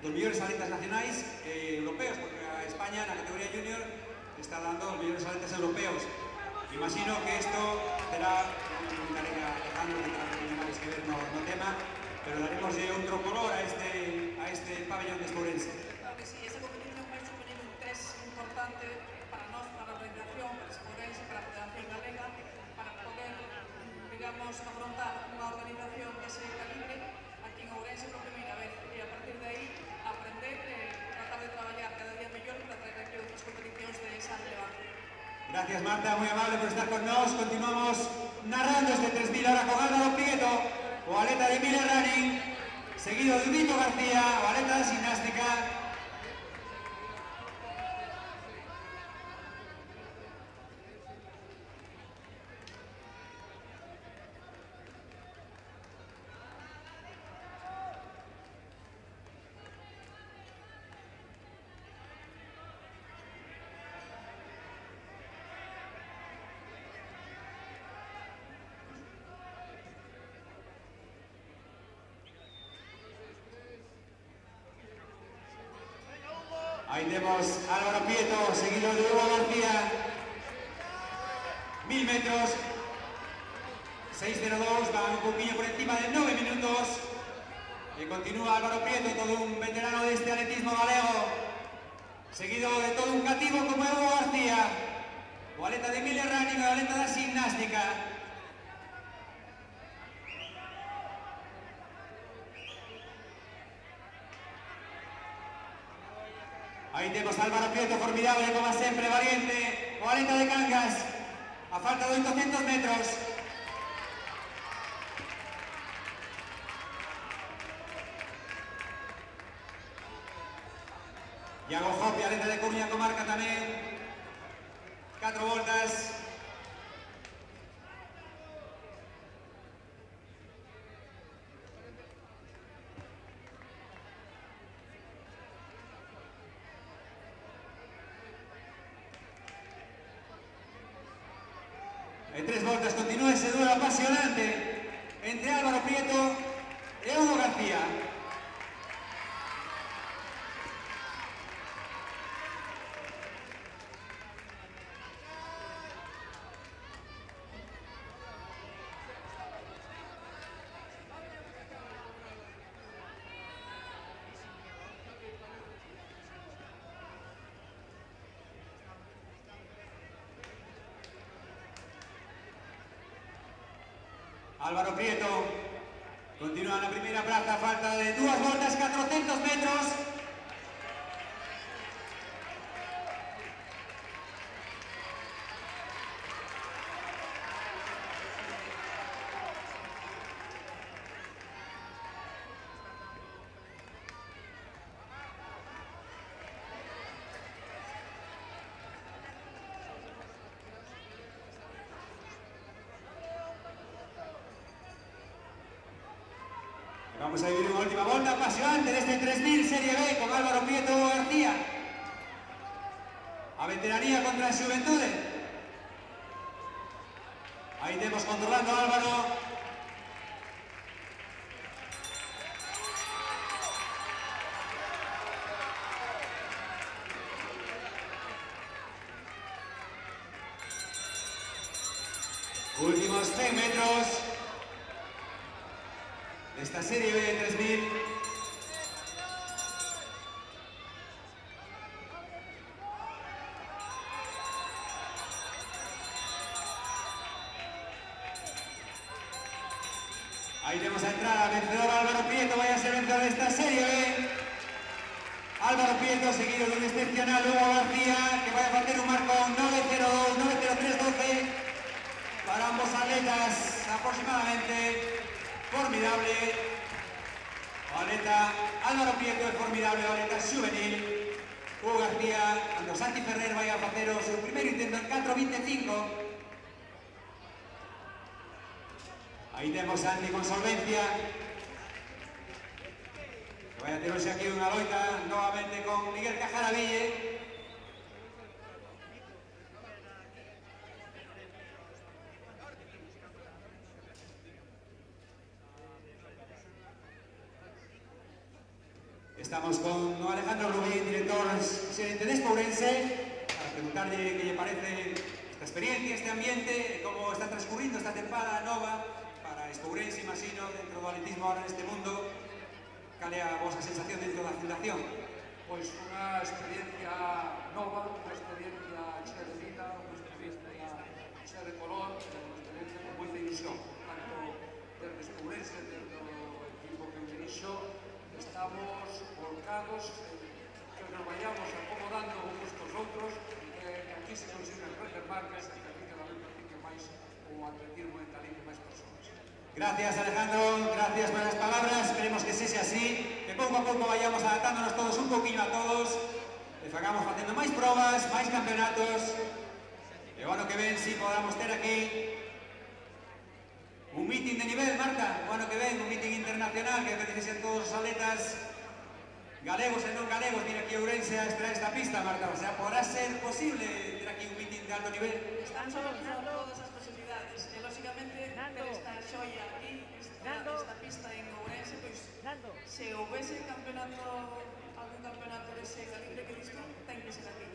los mejores atletas nacionales europeos, porque a España en la categoría junior está dando los mejores atletas europeos. Imagino que esto será, preguntaré a Alejandro, que tiene más que ver no tema, pero daremos otro color a este pabellón de Espourense. Claro que sí, esa competición vai supoñer un tres importante para nós, para a organización, para Espourense, para a Federación Galega, para poder, digamos, afrontar unha organización que se calibre aquí en Ourense por primeira vez e a partir de aí aprender e tratar de traballar cada día mellor para traer aquí outras competicións de esa relevancia. Gracias, Marta, muy amable por estar con nosotros. Continuamos narrando este 3000 ahora con Álvaro Prieto, o atleta de Miller Running, seguido de Vito García, o atleta de gimnástica. Ahí tenemos a Álvaro Prieto, seguido de Hugo García. 1000 metros. 6:02, va un poquillo por encima de 9 minutos. Y continúa Álvaro Prieto, todo un veterano de este atletismo galego. Seguido de todo un cativo como Hugo García, o atleta de Miller Running, o atleta de gimnástica. Ahí tenemos a Álvaro Prieto, formidable como siempre, valiente, o atleta de Cangas, a falta de 800 metros. Iago Jopi, atleta de Coruña Comarca tamén, 4 voltas. En 3 voltas continúa ese duelo apasionante entre Álvaro Prieto e Hugo García. Álvaro Prieto continúa en la primera plaza a falta de 2 voltas, 400 metros. Vamos a vivir una última volta apasionante de este 3000 Serie B con Álvaro Prieto García. A veteranía contra a xuventude. Ahí tenemos controlando a Álvaro. Últimos 100 metros. Esta Serie B de 3000. Ahí tenemos a entrada, vencedor Álvaro Prieto, vaya a ser vencedor de esta serie B. Álvaro Prieto, seguido de un excepcional Hugo García, que vaya a bater un marco 9.02, 9.03.12 para ambos atletas aproximadamente. Formidable. Atleta Álvaro Prieto es formidable, atleta juvenil. Hugo García, cuando Santi Ferrer vaya a hacer su primer intento en 4.25. Ahí tenemos a Santi con solvencia. Vaya a tirarse aquí una loita nuevamente con Miguel Cajaraville. Estamos con Alejandro Rubín, director gerente de Espourense, para preguntarle qué le parece esta experiencia, este ambiente, cómo está transcurriendo esta temporada nova para Espourense, imagino, dentro do atletismo ahora neste mundo. Cal é a vosa sensación dentro da fundación? Pois unha experiencia nova, unha experiencia chea de vida, unha experiencia chea de color, unha experiencia con moita ilusión. Tanto desde Espourense, desde o equipo que eu dirixo, estamos volcados que nos vayamos acomodando uns cos outros, que aquí se consiguen grandes marcas e que aquí cada vez practique máis o atletismo en Galicia máis persoas. Gracias, Alejandro, gracias por las palabras, esperemos que sea así, que pouco a pouco vayamos adaptándonos todos un poquinho a todos, que fagamos facendo máis probas, máis campeonatos, e o ano que ven si podamos ter aquí un meeting de nivel, Marta, o ano que ven, un meeting internacional que beneficie a todos os atletas galegos e non galegos, vir aquí a Ourense a extraer esta pista, Marta, o sea, podrá ser posible ter aquí un meeting de alto nivel? Están solucionando todas as posibilidades e, lógicamente, ter esta xoia aquí, esta pista en Ourense, pois, se houvese algún campeonato dese calibre que disto, ten que ser aquí.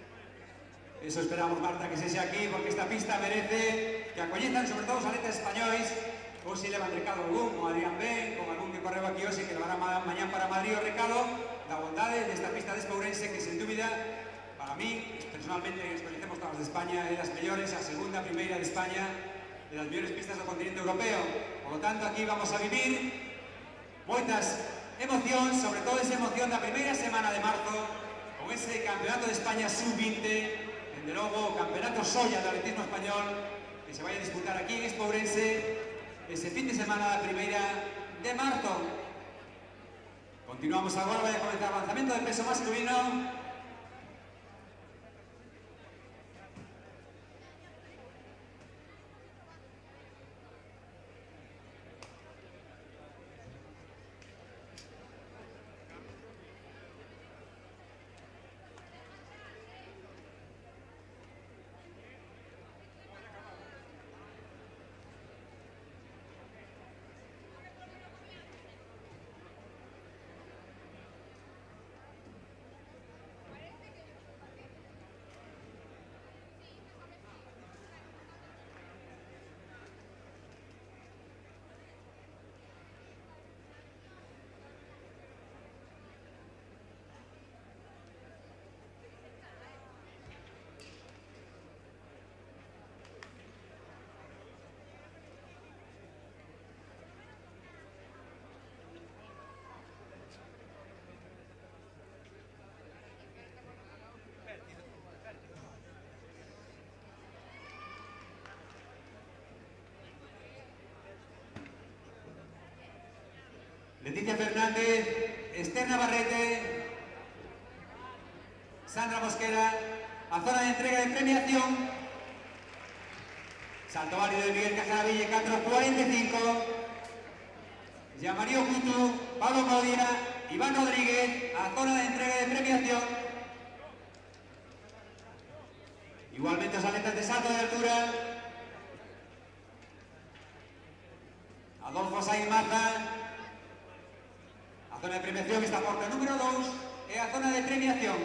Eso esperamos, Marta, que sexa aquí, porque esta pista merece que a coñezan, sobre todo os atletas españois. Hoxe levan recado algún, con Adrián Ben, con algún que correu aquí hoxe, que levará mañán para Madrid o recado da bondade desta pista de Espourense, que, sen dúbida, para mí, personalmente, que coñecemos todas de España, é das mellores, a segunda, primeira de España, de las mellores pistas do continente europeo. Por lo tanto, aquí vamos a vivir moitas emocións, sobre todo esa emoción da primeira semana de marzo, con ese Campeonato de España Sub-20, dende logo o Campeonato Solla do atletismo español, que se vai a disputar aquí en Espourense ese fin de semana da primeira de marzo. Continuamos agora, vai a comenzar o lanzamento de peso masculino. Leticia Fernández, Esther Navarrete, Sandra Mosquera, a zona de entrega de premiación. Salto válido de Miguel Cajaraville, 4.45. Yamario Cutu, Pablo Modia, Iván Rodríguez, a zona de entrega de premiación. Igualmente los atletas de salto de altura. Adolfo Sainz Maza. A zona de premiación está a porta número 2 e a zona de premiación.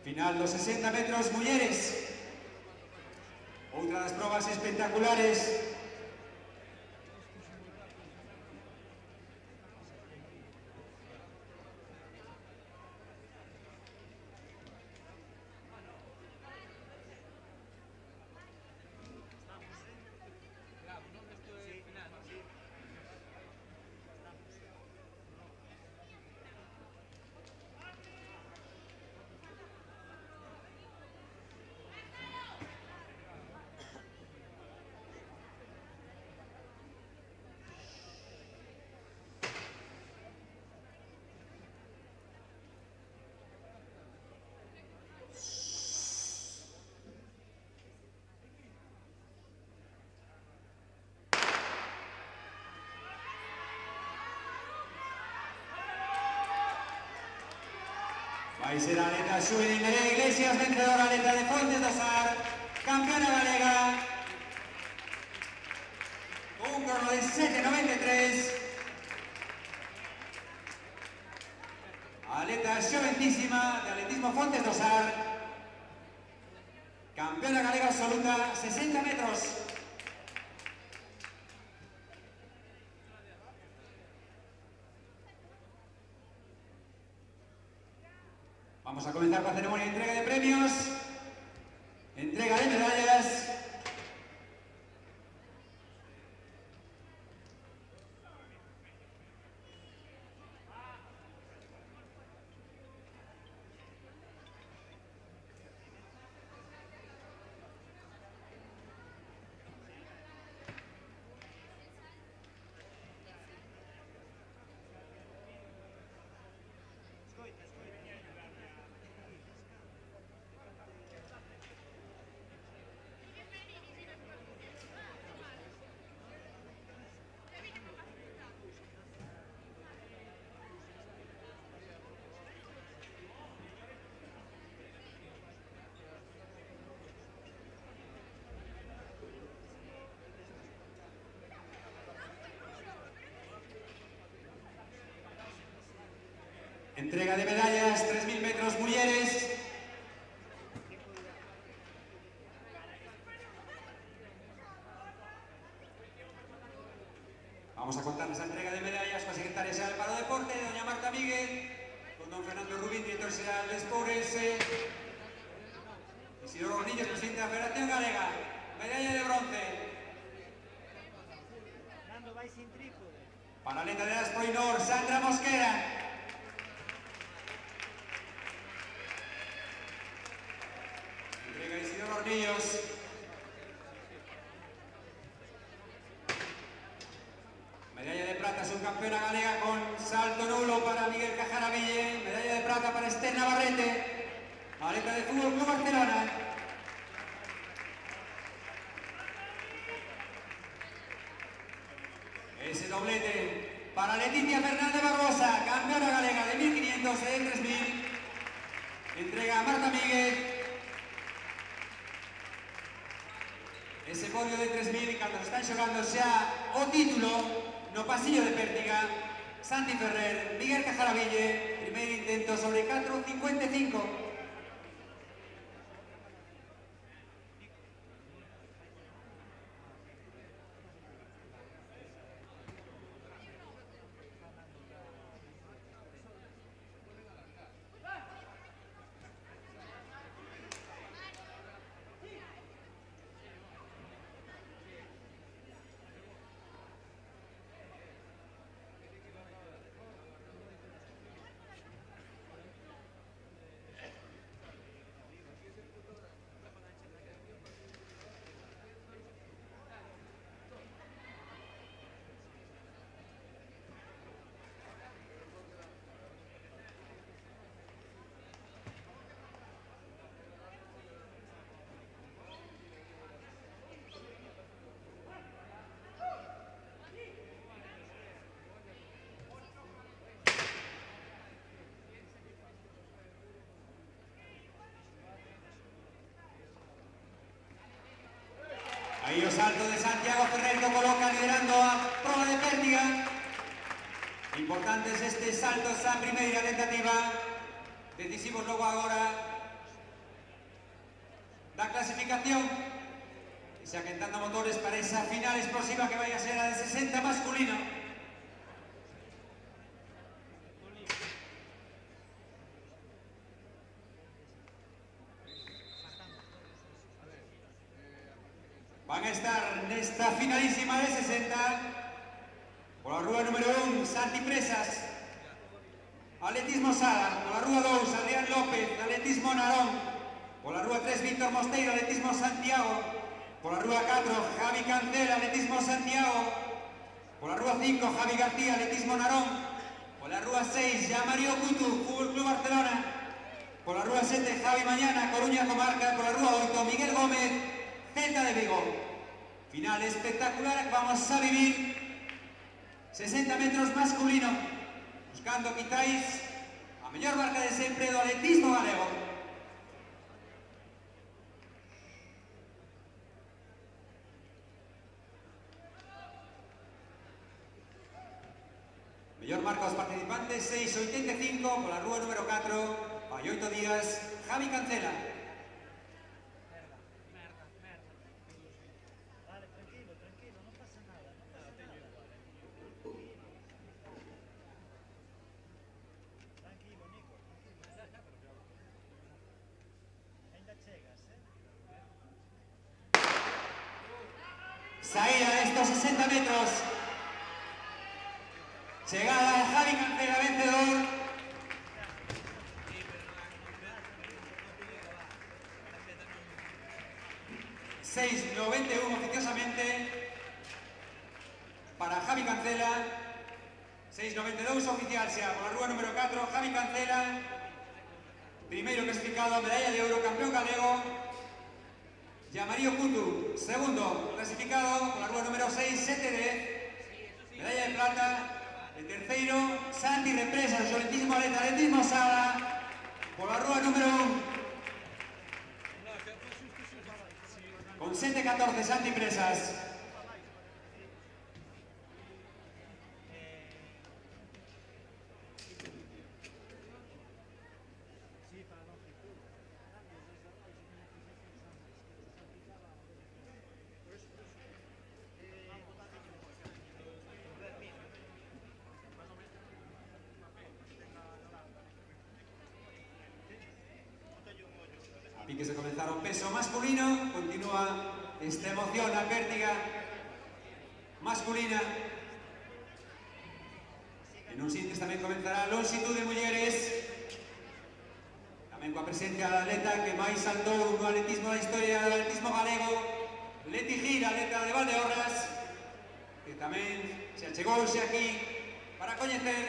Final dos 60 metros mulleres. Outra das probas espectaculares. Vai ser a atleta Xuvenil Nerea Iglesias, vencedora atleta de Fontes do Sar, campeona galega, con un crono de 7.93. Atleta xovencísima de atletismo Fontes do Sar, campeona galega absoluta, 60 metros. Vamos a comenzar con la ceremonia de entrega de premios, entrega de medallas. Entrega de medallas, 3.000 metros mulleres. Vamos a contarles la entrega de medallas con la secretaria xeral para o deporte, doña Marta Míguez, con don Fernando Rubín, director xeral de Espourense, Isidoro Gornillos, presidente da Federación Galega, medalla de bronce. Para a atleta de Asproinor, Sandra Mosquera. Gornillos. Medalla de plata, subcampeona galega con salto nulo para Miguel Cajaraville. Medalla de plata para Esther Navarrete, atleta de Fútbol Club Barcelona. Ese doblete para Leticia Fernández Barbosa, campeona galega de 1500 y de 3000. Entrega a Marta Míguez. Ese podio de 3.000 e cando están xogando xa o título no pasillo de Pértiga, Santi Ferrer, Miguel Cajaraville, primeiro intento sobre 4.55. Aí o salto de Santiago Ferreiro coloca liderando a proba de Pértiga. Importantes estes saltos a primeira tentativa. Decisivos logo agora da clasificación y se aquentando motores para esa final explosiva que vaya a ser la de 60 masculino. Van a estar nesta finalísima de 60 pola rúa número 1, Santi Presas, atletismo Sala, pola rúa 2, Adrián López, atletismo Narón, pola rúa 3, Víctor Mosteiro, atletismo Santiago, pola rúa 4, Javi Cancela, atletismo Santiago, pola rúa 5, Javi García, atletismo Narón, pola rúa 6, ya Mario Cutu, Fútbol Club Barcelona, pola rúa 7, Javi Mañana, Coruña Comarca, pola rúa 8, Miguel Gómez, Celta de Vigo. Final espectacular que vamos a vivir, 60 metros masculino, buscando quizáis a mellor marca de sempre do atletismo galego. Mellor marca aos participantes, 6.85 pola rúa número 4, fai 8 días, Javi Cancela. Saída de estos 60 metros. Llegada de Javi Cancela, vencedor. ...6.91 oficiosamente para Javi Cancela, 6.92 oficial sea por la rúa número 4, Javi Cancela, primeiro clasificado a medalla de oro, campeón galego. Mario Cutu, segundo clasificado por la rúa número 6, 7D, medalla de plata. El terceiro, Santi Represas, atletismo aleta, atletismo Sala, por la rúa número 1. Con 7.14, Santi Presas. Y que se comenzaron peso masculino, continúa esta emoción, la pértiga masculina. En un sitio tamén comenzará a longitud de mulleres, tamén coa presencia da atleta que máis saltou no atletismo da historia do atletismo galego, Leti Gil, atleta de Valdeorras, que tamén se achegouse aquí para coñecer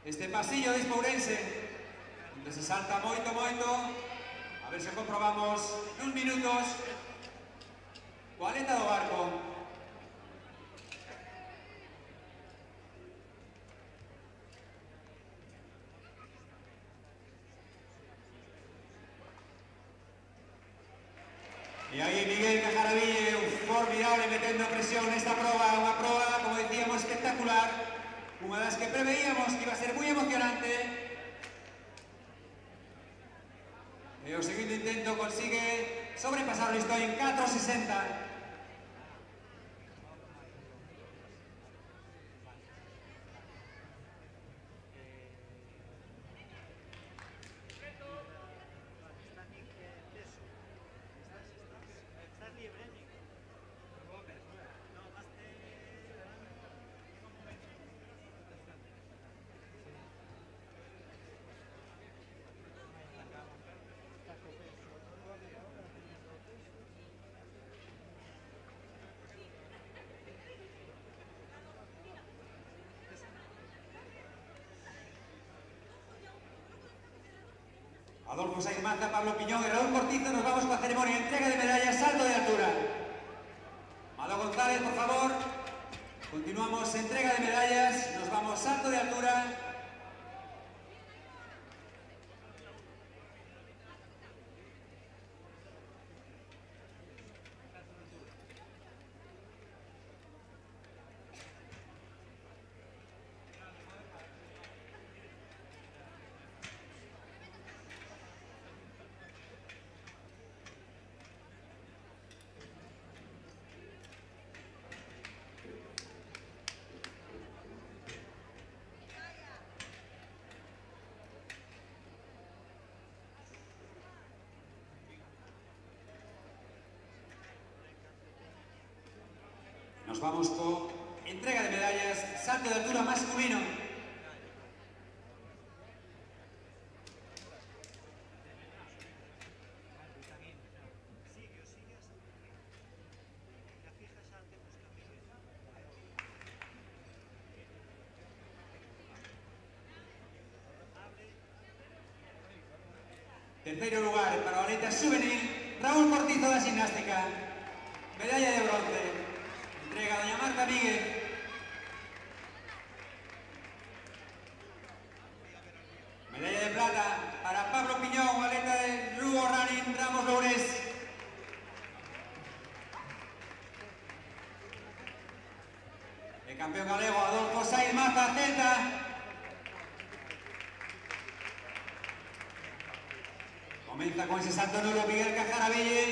este pasillo de Espourense, onde se salta moito, a ver se comprobamos nuns minutos coa aleta do barco. E aí Miguel Cajaraville, formidable, metendo presión nesta proba, unha proba, como decíamos, espectacular, unha das que preveíamos que iba a ser moi emocionante. E o segundo intento consigue sobrepasar o listón en 4.60. Adolfo Sainz Maza, Pablo Piñón y Raúl Cortizo, nos vamos con la ceremonia, entrega de medallas, salto de altura. Malo González, por favor. Continuamos, entrega de medallas, nos vamos, salto de altura. Nos vamos con entrega de medallas, salto de altura masculino. Terceiro lugar para o atleta juvenil Raúl Cortizo da gimnástica. Medalla de bronce. Entrega a doña Marta Míguez. Medalla de plata para Pablo Piñón, atleta de Rugo Running Ramos Loures. El campeón galego Adolfo Saiz Maza, Celta. Comienza con ese salto nulo Miguel Cajaraville.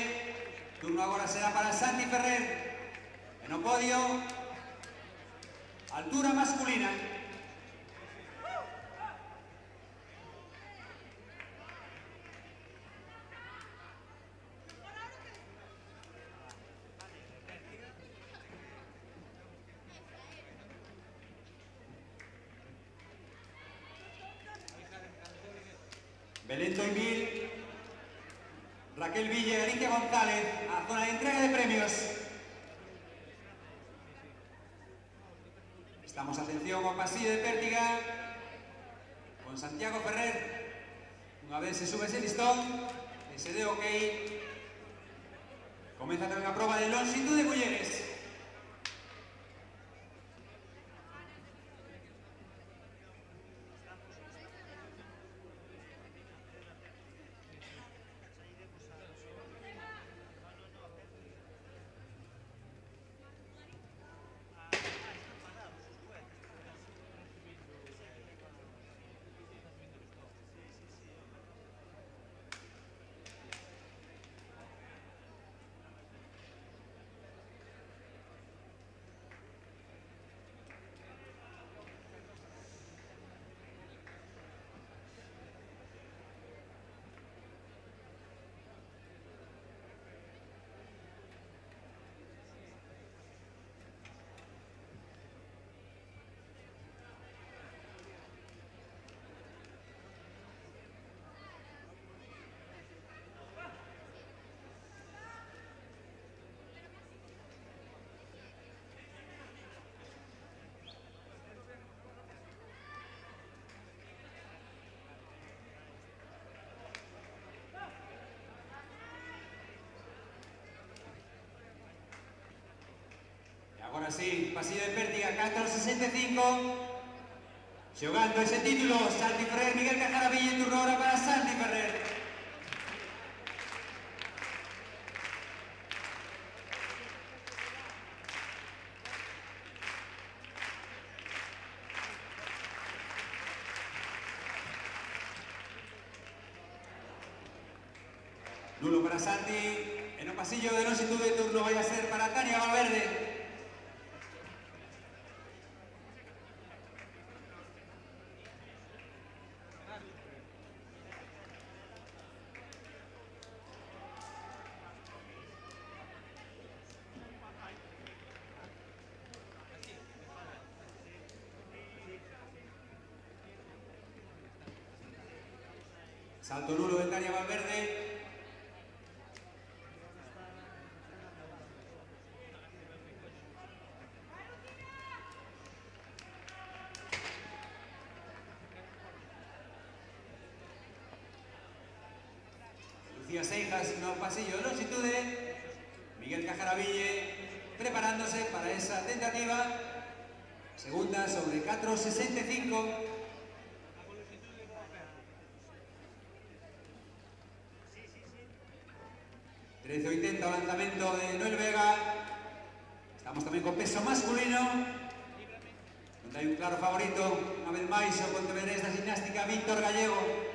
Turno agora será para Santi Ferrer. En o podio, altura masculina. Belén Toimil, Raquel Ville, Alicia González, a zona de entrega de premios. Estamos, atención, ao pasillo de pértiga con Santiago Ferrer. Unha vez se sube ese listón e se dé ok, comeza tamén a proba de lonxitud de mulleres. Agora sí, pasillo de pértiga, 4.65. Xogando ese título, Santi Ferrer, Miguel Cajaraville, turno ahora para Santi Ferrer. Nulo para Santi. En o pasillo de lonxitud de turno vai a ser para Tania Valverde. Salto nulo de Tania Valverde. Lucía Seijas no pasillo de longitude. Miguel Cajaraville preparándose para esa tentativa. Segunda sobre 4.65. 13.80 o lanzamento de Noel Vega. Estamos tamén con peso masculino, onde hai un claro favorito, unha vez máis, o pontevedrés da gimnástica Víctor Gallego.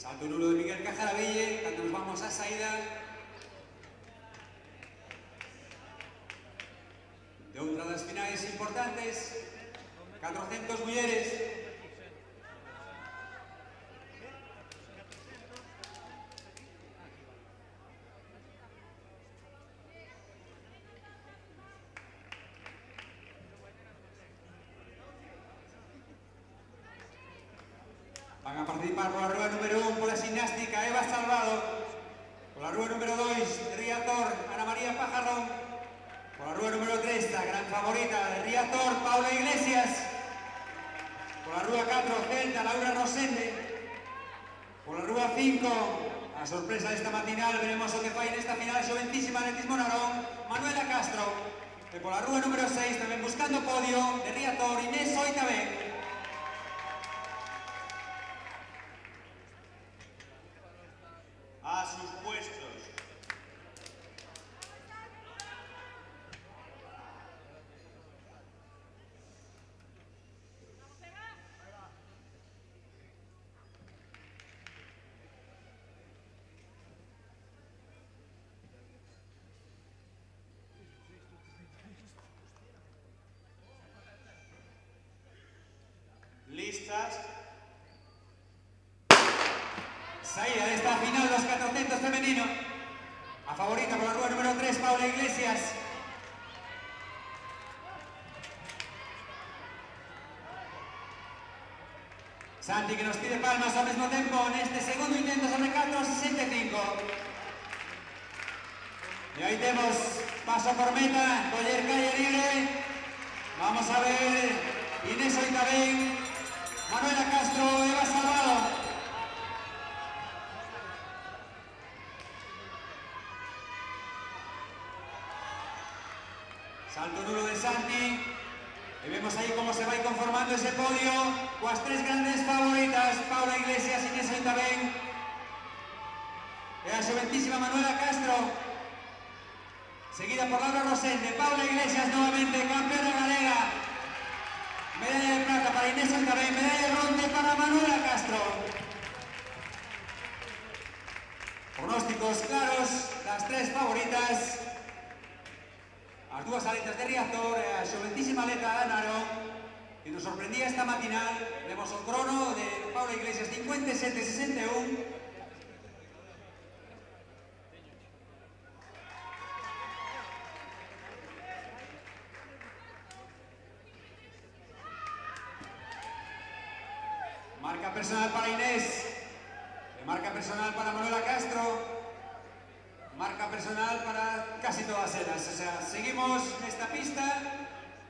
Salto nulo de Miguel Cajaraville, cando nos vamos á saída de outra das finais importantes, 400 mulleres. Van a participar pola rúa número 1 pola ximnástica Eva Salvado, pola rúa número 2 de Riazor Ana María Pajarrón, pola rúa número 3 a gran favorita de Riazor Paula Iglesias, pola rúa 4 Celta Laura Rosende, pola rúa 5 a sorpresa desta matinal veremos o que fai nesta final xoventísima atletismo Narón Manuela Castro, e pola rúa número 6 tamén buscando podio de Riazor Inés Oitabén. A sus puestos. Listas. Saída de esta final los 400 femenino. A favorita por la rúa número 3, Paula Iglesias. Santi que nos pide palmas ao mesmo tempo neste segundo intento sobre 4.65. E aí temos paso por meta, coller calle libre. Vamos a ver Inés Oitabén, Manuela Castro, Eva Salvado. Salto nulo de Santi, e vemos aí como se vai conformando ese podio coas tres grandes favoritas, Paula Iglesias, Inés Oitabén e a xoventísima Manuela Castro, seguida por Laura Rosende. Paula Iglesias novamente campeona galega, medalla de plata para Inés Oitabén, medalla de bronce para Manuela Castro. Pronósticos claros das tres favoritas. As dúas aletas de Riazor e a xoventísima aleta Narón, que nos sorprendía esta matinal. Vemos o crono de Paula Iglesias 57.61. Marca personal para Inés, e marca personal para Manuela Castro. Marca personal para casi todas elas, o sea, seguimos nesta pista.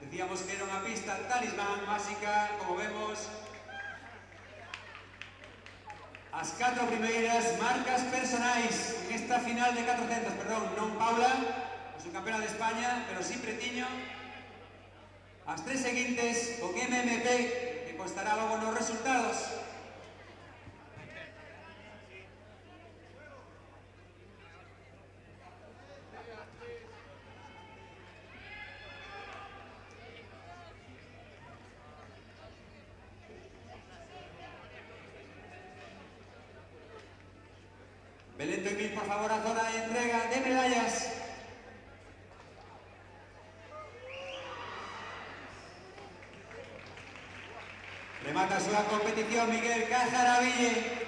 Decíamos que era unha pista talismán básica, como vemos. As 4 primeiras marcas personais en esta final de 400, perdón, non Paula, o subcampeona de España, pero sí Pretiño. As 3 seguintes con MMP, que constará logo nos resultados. Belén Toimil, por favor, a zona de entrega de medallas. Remata a súa competición Miguel Cajaraville.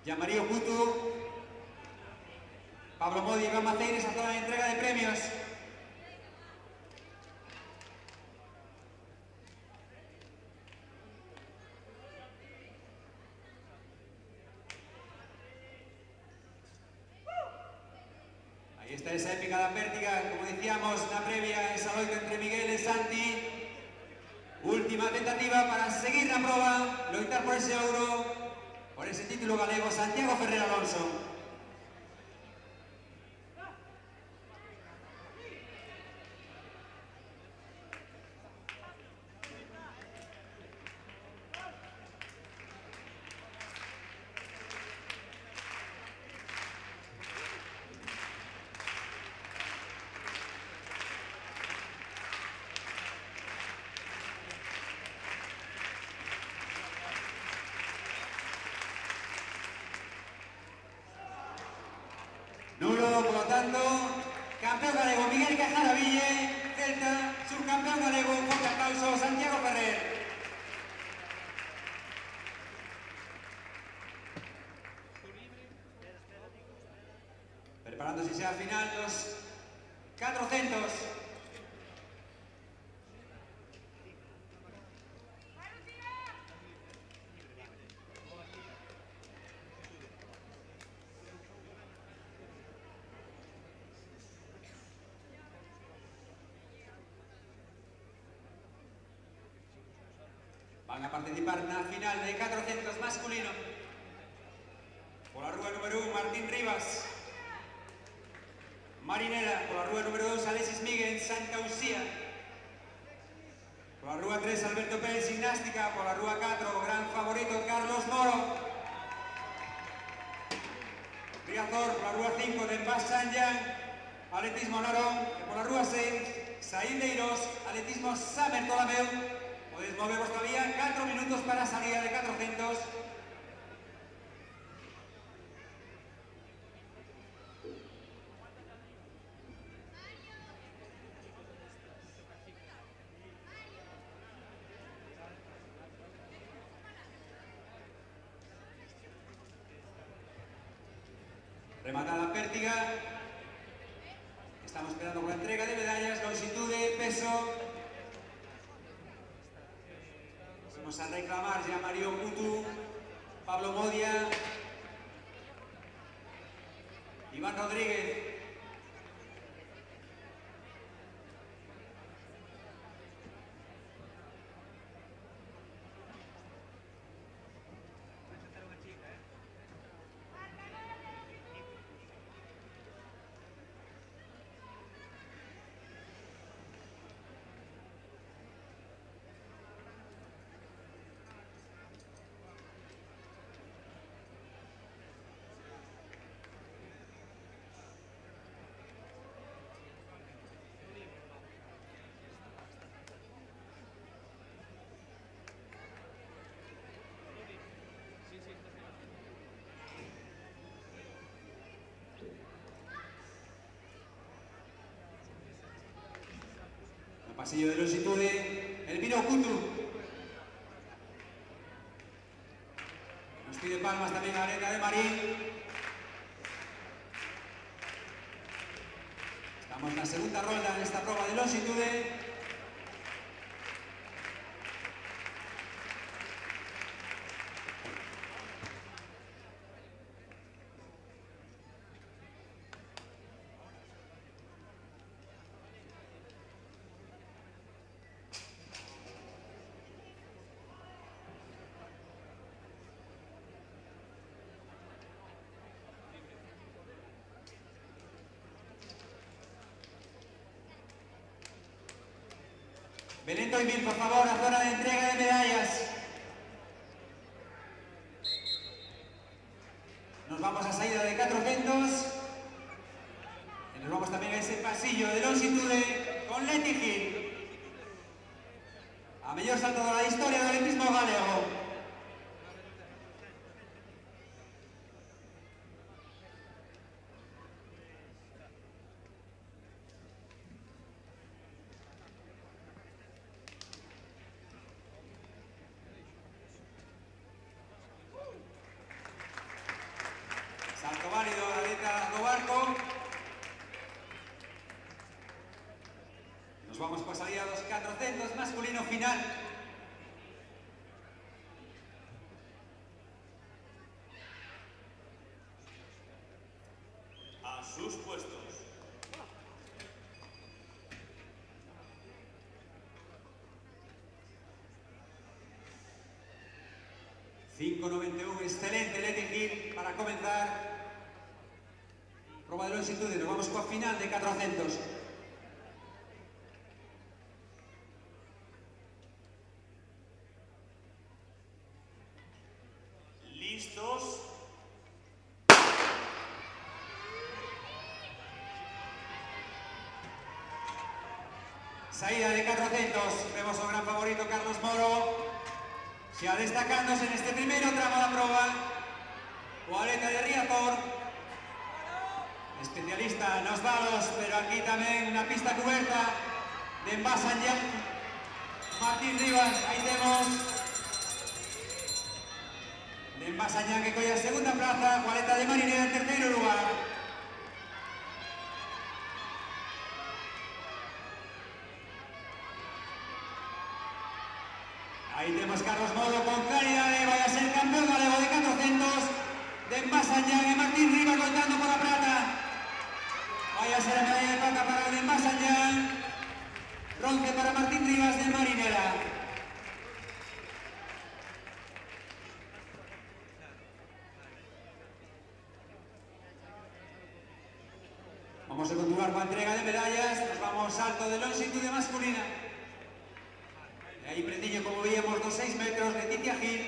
Yamario Kutu, Pablo Modi y Iván Maceines a toda la entrega de premios. Ahí está esa épica da Pértiga, como decíamos, la previa, esa loita entre Miguel y Santi. Última tentativa para seguir la prueba, loitar por ese ouro, por ese título galego, Santiago Ferrer Alonso. Nulo, por lo tanto, campeón galego Miguel Cajada Ville, Celta, subcampeón galego, un fuerte aplauso, Santiago Ferrer. Preparándose ya al final los 400. Van a participar en la final de 400 masculino. Por la rúa número 1, Martín Rivas. Marinera, por la rúa número 2, Alexis Miguel, Santa Ucía. Por la rúa 3, Alberto Pérez, Gimnástica. Por la rúa 4, gran favorito, Carlos Moro. Riazor, por la rúa 5, Denpaz Sanyang, Atletismo Narón. Y por la rúa 6, Saín Deiros, Atletismo Samer Tolameu. Podéis moveros todavía 4 minutos para salida de 400. Rematada Pértiga. Estamos esperando por la entrega de medallas, longitud de peso. Vamos a reclamar ya Mario Kutu, Pablo Modia, Iván Rodríguez. Pasillo de longitud de Elvino Kutu. Nos pide palmas también a Arena de Marín. Estamos en la segunda ronda en esta prueba de longitud. Belén Toimil, por favor, a zona de entrega de medallas. Nos vamos a salida de 400. Y nos vamos también a ese pasillo de longitud con Leti Gil. A mellor salto de la historia del atletismo galego. Nos vamos coa salida dos 400 masculino final. A sus puestos. 5.91, excelente Letting Hill para comenzar. Proba de longitud, nos vamos coa final de 400. Listos. Saída de 400, vemos ao gran favorito Carlos Moro, xa destacándose neste primeiro tramo da proba, o atleta de Riazor, especialista nos valos, pero aquí tamén na pista cuberta de Envasanyang, Martín Rivas, aí temos de Envasanyang que colla a segunda plaza, o atleta de Marinera en terceiro lugar. Aí temos Carlos Moro con claridade, vai a ser campeón galego de 400 de Envasanyang e Martín Rivas loitando por a prata. Vai a ser a medalla de plata para o de Envasanyang, bronce para Martín Rivas de Marinera. Vamos a continuar coa entrega de medallas, nos vamos salto de longitude masculina. E aí prendiño, como veíamos, dos 6 metros, Leticia Gil.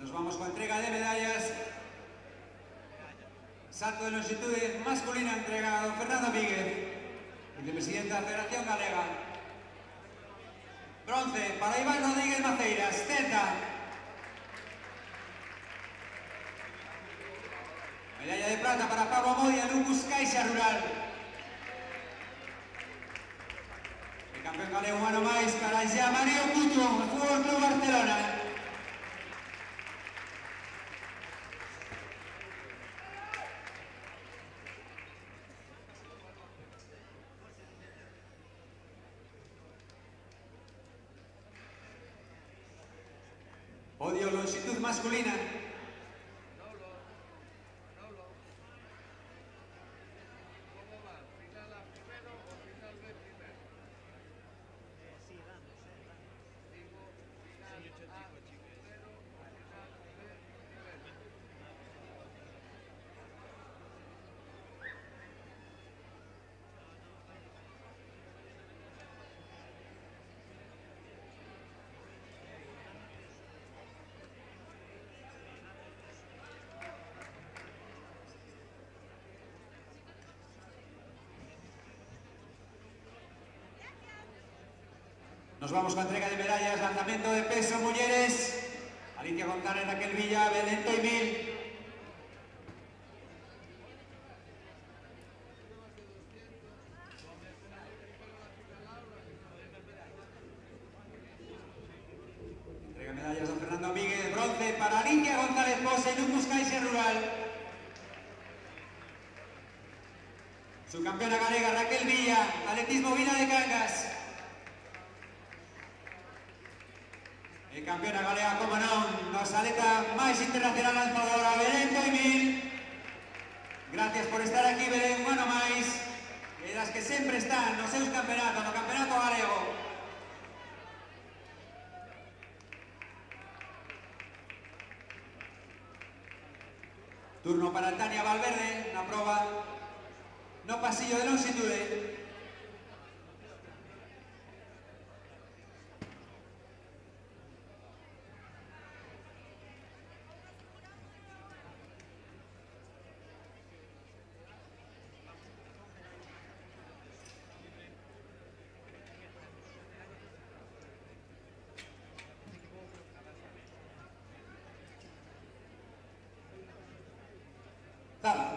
Nos vamos coa entrega de medallas. Salto de longitude masculina entrega a don Fernando Míguez, vicepresidente da Federación Galega. Bronce para Iván Rodríguez Maceiras, Celta. Medalla de plata para Pablo Modia, Lucus Caixa Rural. El campeón galego un ano máis para xa Mario Cuto, o Fútbol Club Barcelona. Podio longitud masculina. Nos vamos con entrega de medallas, lanzamiento de peso, mujeres. Alicia González, Raquel Villa, Belén Toimil. Entrega medallas a Fernando Míguez, bronce para Alicia González Pose, Lucus Caixa Rural. Subcampeona galega Raquel Villa, atletismo Vila de Cangas. E campeona galega, como non, nos atleta máis internacional lanzadora, Belén Toimil. Gracias por estar aquí, Belén, un ano máis. E das que sempre están nos seus campeonatos, no campeonato galego. Turno para Tania Valverde, na proba no pasillo de longitude.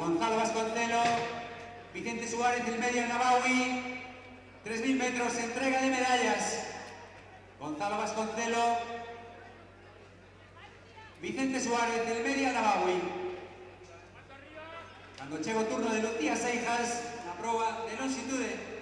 Gonzalo Vasconcelo, Vicente Suárez del medio Nabawi, 3.000 metros, entrega de medallas. Gonzalo Vasconcelo, Vicente Suárez del medio Nabawi. Cuando chega o turno de Lucía Seijas, na proba de longitude.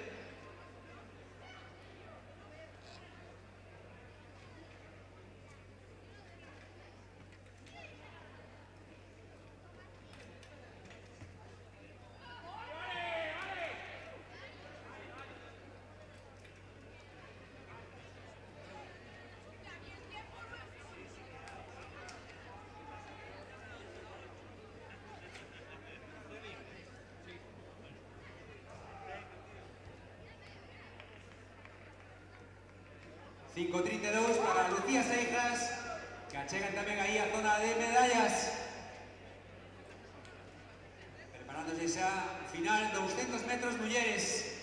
$5.32 para Lucía Seijas, que achegan tamén aí a zona de medallas. Preparándose xa final 200 metros mulleres.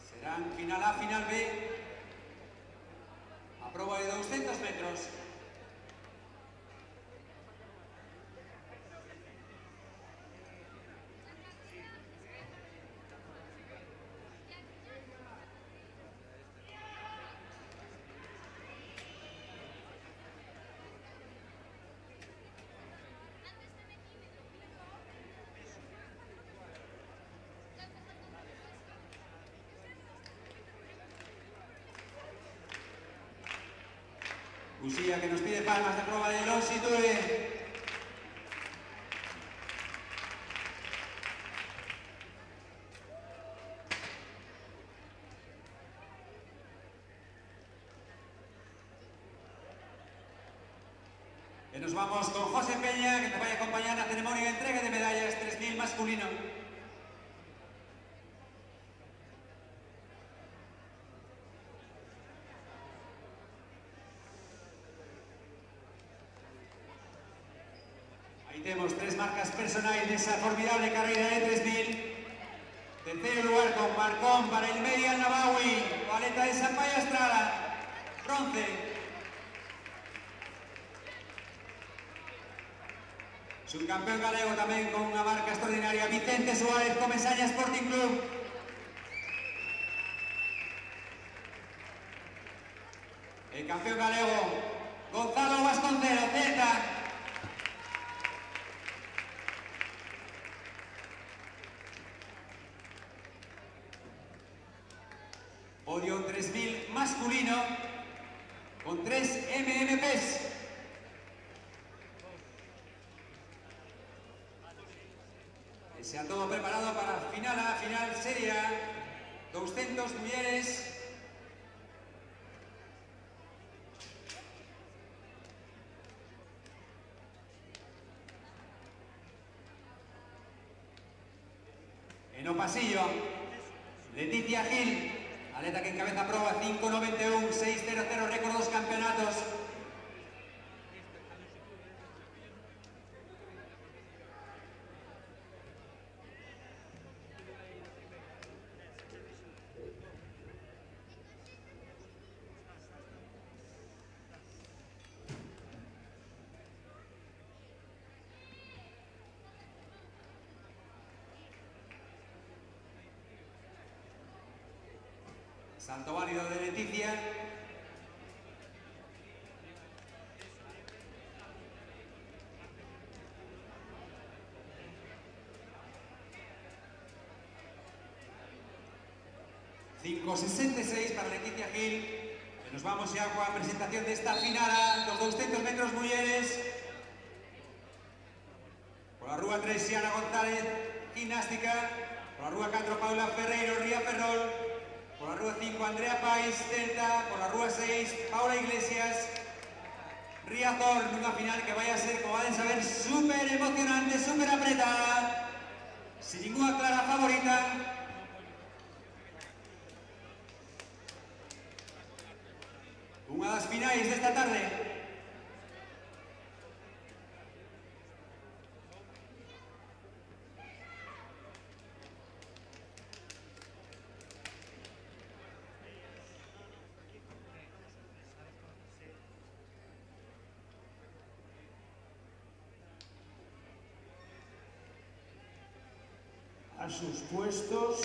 Serán final A, final B. A proba de 200 metros. Usía, que nos pide palmas de proba de longitude. Y nos vamos con José Peña, que nos va a acompañar en la ceremonia de entrega de medallas 3.000 masculino. Temos tres marcas personais desa formidable carreira de 3.000. Terceiro lugar con Marcón para el Medial Nabawi, o atleta de Sampaio Estrada, bronce. Subcampeón galego tamén con unha marca extraordinaria, Vicente Suárez, Comesaña Sporting Club. El campeón galego, Gonzalo Vasconcelo, Celta. Podio 3.000 masculino con 3 MMPs. Sea todo preparado para final A, final serie A, 200 mujeres. En o pasillo, Leticia Gil, atleta que encabeza proba 5.91, 6.00, récord dos campeonatos. Salto válido de Leticia. $5.66 para Leticia Gil. Y nos vamos ya con la presentación de esta final a los 200 metros mujeres. Por la rúa 3, Xiana González, gimnástica. Por la rúa 4, Paula Ferreiro, Ría Ferrol. Por la rúa 5, Andrea Pais, Celta. Por la rúa 6, Paula Iglesias, Riazor. Nunha final que vai a ser, como van a saber, súper emocionante, súper apretada, sin ninguna clara favorita. Unha das finais desta tarde. A sus puestos.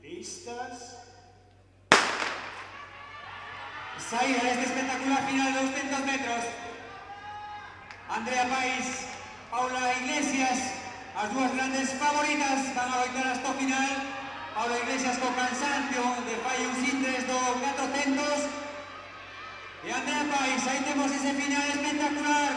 Listas. Saída de este espectacular final de 200 metros. Andrea Pais, Paula Iglesias, as dúas grandes favoritas van a loitar hasta o final. Paula Iglesias co cansancio de fai uns intres do 400. E Andrea Pais, aí temos ese final espectacular.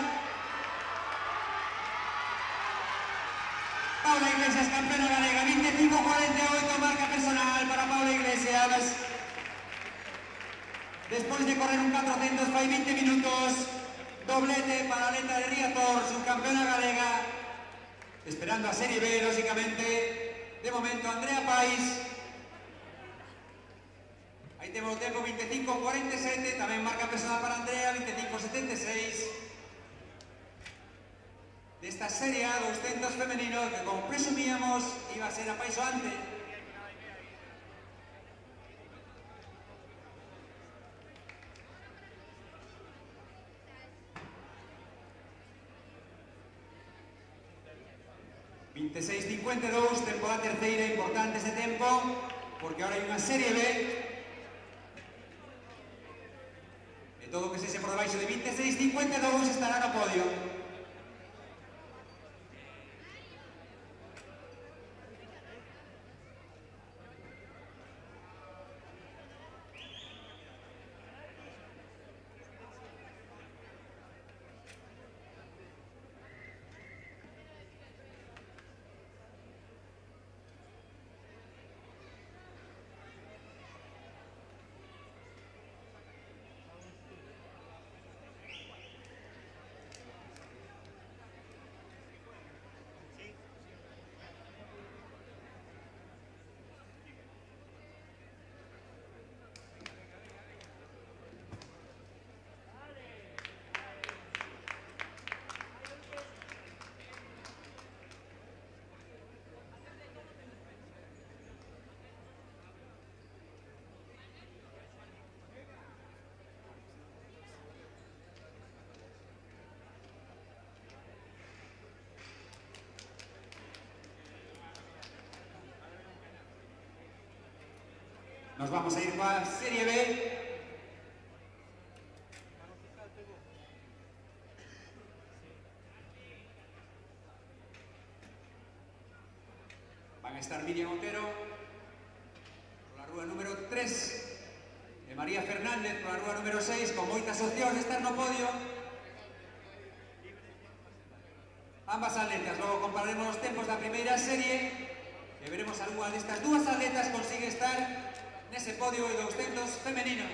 Paula Iglesias, campeona galega, 25:48, marca personal para Paula Iglesias. Despois de correr un 400, fai 20 minutos, doblete para Aleta de Riazor, subcampeona galega, esperando a Serie B, lógicamente. De momento, Andrea Pais. Aí temos o tempo 25:47, tamén marca personal para Andrea, 25:76. Desta serie A 200 femenino, que como presumíamos, iba a ser apaixoante. ...26:52, tempo da terceira, importante ese tempo, porque ahora hai unha serie B. E todo o que sexe por debaixo de 26:52 estará no podio. Nos vamos a ir coa Serie B. Van a estar Miriam Otero pola rúa número 3 e María Fernández pola rúa número 6, con moitas opcións de estar no podio. Ambas atletas, logo compararemos os tempos da primeira serie e veremos algunha destas dúas atletas consigue estar nese podio de 200 femenino.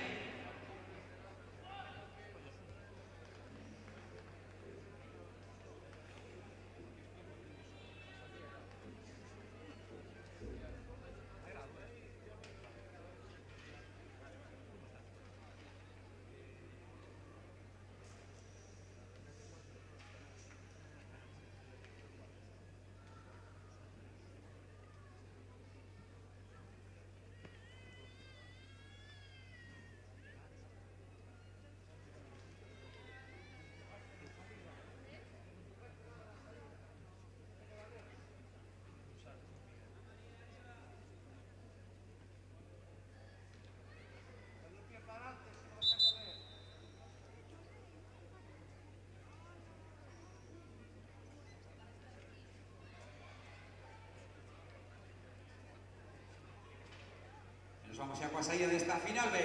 Vamos xa coa saída desta final B.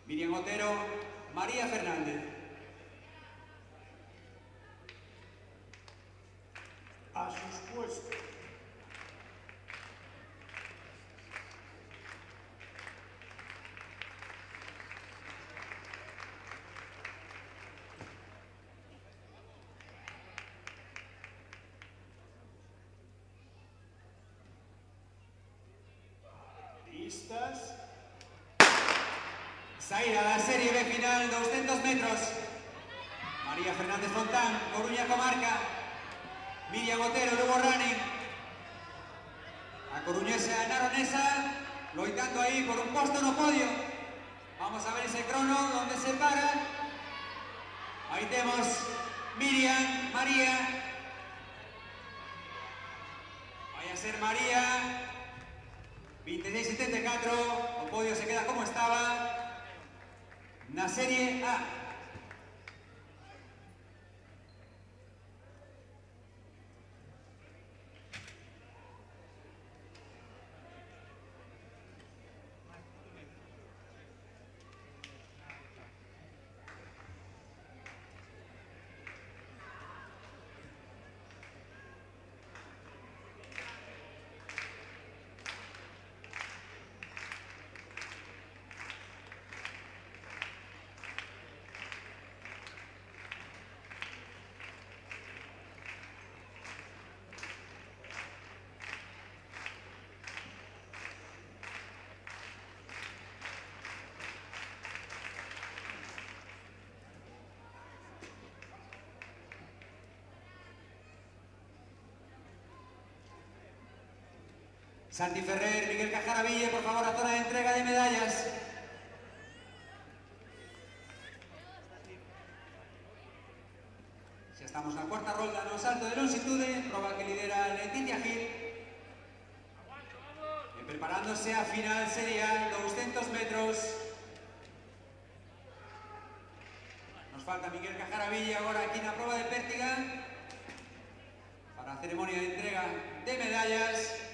Miriam Otero, María Fernández. A sus puestos. Saída da Serie B final, 200 metros. María Fernández Fontán, Coruña Comarca. Miriam Otero, Lugo Running. A coruñesa Naronesa, loitando aí por un posto no podio. Vamos a ver ese crono, donde se para. Aí temos Miriam, María. Vai a ser María. 26.74, o podio se queda como estaba. Na Serie A. Santi Ferrer, Miguel Cajaraville, por favor, a zona de entrega de medallas. Xa estamos na cuarta rolda no salto de longitude, proba que lidera Leticia Gil. E preparándose a final serial, 200 metros. Nos falta Miguel Cajaraville agora aquí na proba de pértiga para a ceremonia de entrega de medallas.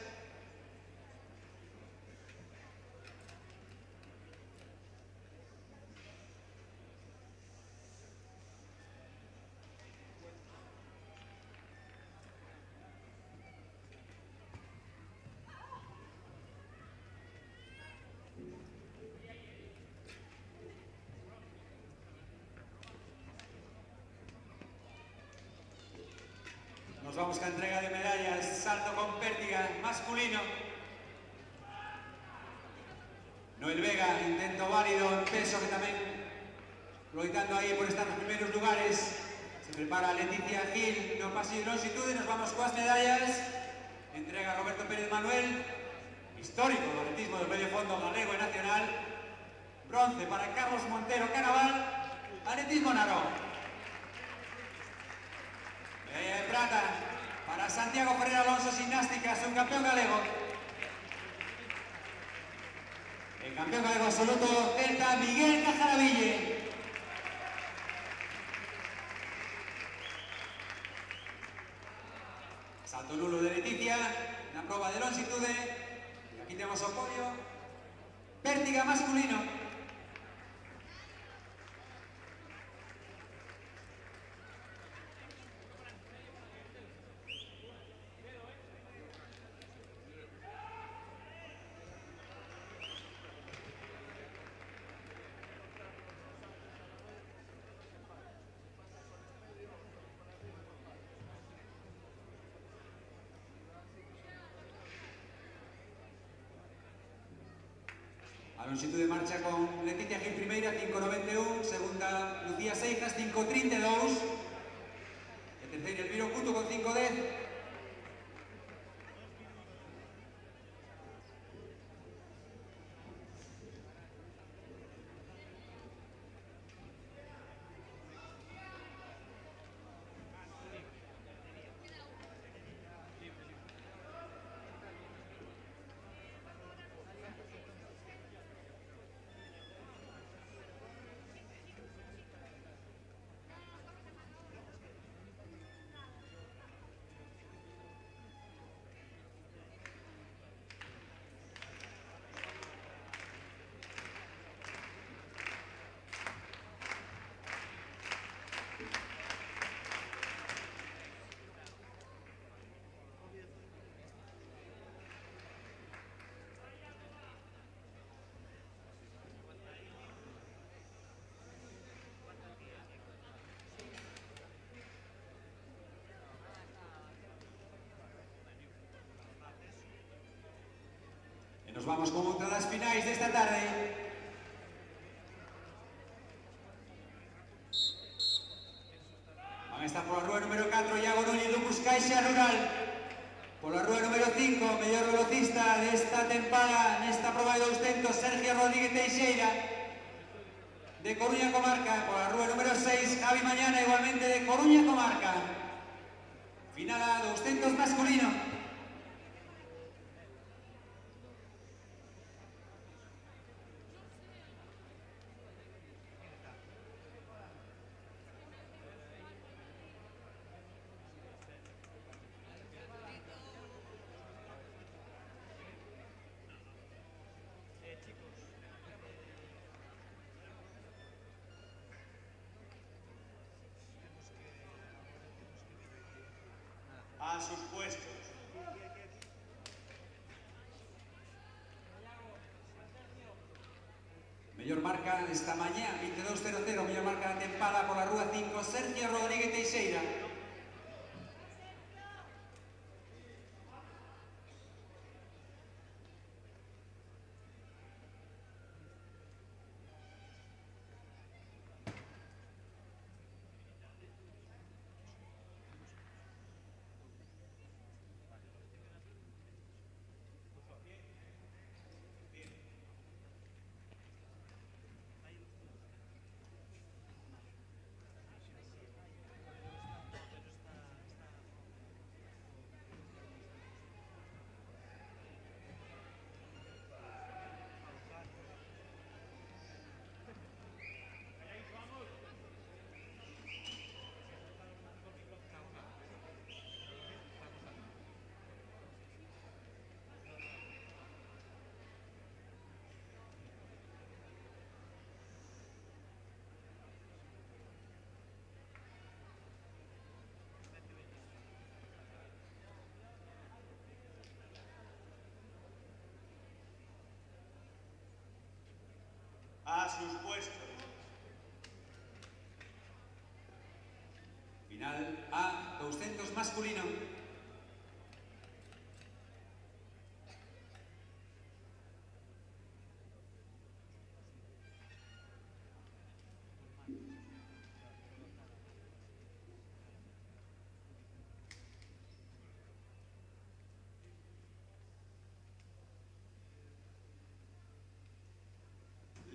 Nos vamos a entrega de medallas, salto con pértiga masculino. Noel Vega, intento válido, peso que tamén loitando aí por estar nos primeiros lugares. Se prepara Leticia Gil no pasillo de longitude, nos vamos coas medallas. Entrega Roberto Pérez Manuel, histórico do atletismo del medio fondo galego e nacional. Bronce para Carlos Montero Canaval, atletismo Narón. Medalla de plata para Santiago Ferrer Alonso, gimnástica, subcampeón galego. El campeón galego absoluto, celta, Miguel Cajaraville. Salto nulo de Leticia, na proba de longitude. Y aquí tenemos o podio. Pértiga masculino. A longitude marcha con Leticia Gil primeira, 5.91, segunda Lucía Seijas, 5.32, e terceira Elviro Cuto con 5.10. Nos vamos con outra das finais desta tarde. a estar por la rúa número 4, Iago Núñez, Lucas Caixa Rural. Por la rúa número 5, mellor velocista desta tempada nesta proba de 200, Sergio Rodríguez Teixeira, de Coruña Comarca. Por la rúa número 6, Javi Mañana, igualmente de Coruña Comarca. Final a 200 masculino. A sus puestos. Mellor marca esta mañá, 22.00, mellor marca da tempada por la rúa 5, Sergio Rodríguez Teixeira. A sus puestos. Final a 200 masculino.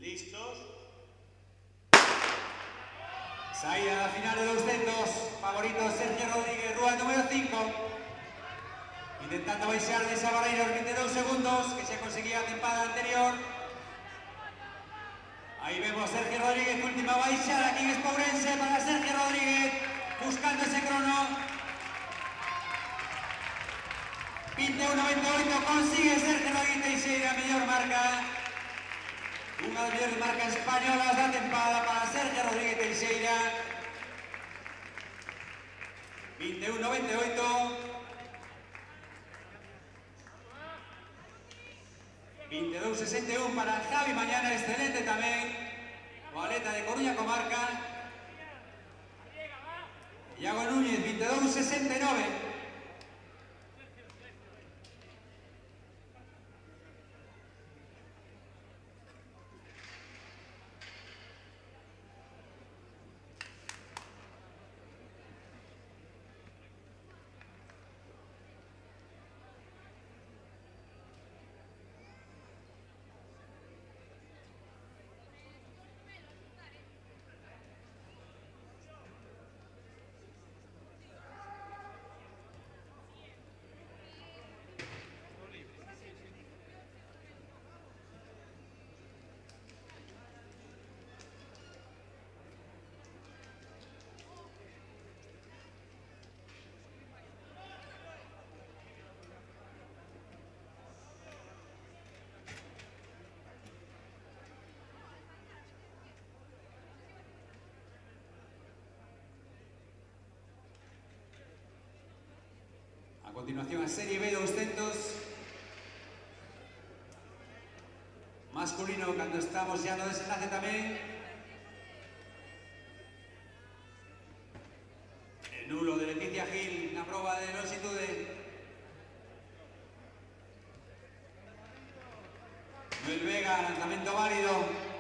¿Listos? Saída da final de 200, favorito Sergio Rodríguez, rúa número 5. Intentando baixar desa barreira os 22 segundos que xa conseguía a tempada anterior. Aí vemos Sergio Rodríguez, última baixada aquí en Espourense para Sergio Rodríguez, buscando ese crono. 21.98, consigue Sergio Rodríguez Teixeira, mellor marca. Unha das mellores marcas españolas da tempada para Sergio Rodríguez Teixeira. 21.98. 22.61 para Javi Mañana, excelente tamén. O atleta de Coruña Comarca. Iago Núñez, 22.69. A continuación a Serie B 200. Masculino, cando estamos ya no desenlace tamén. El nulo de Leticia Gil na proba de longitude. Noel Vega, lanzamento válido.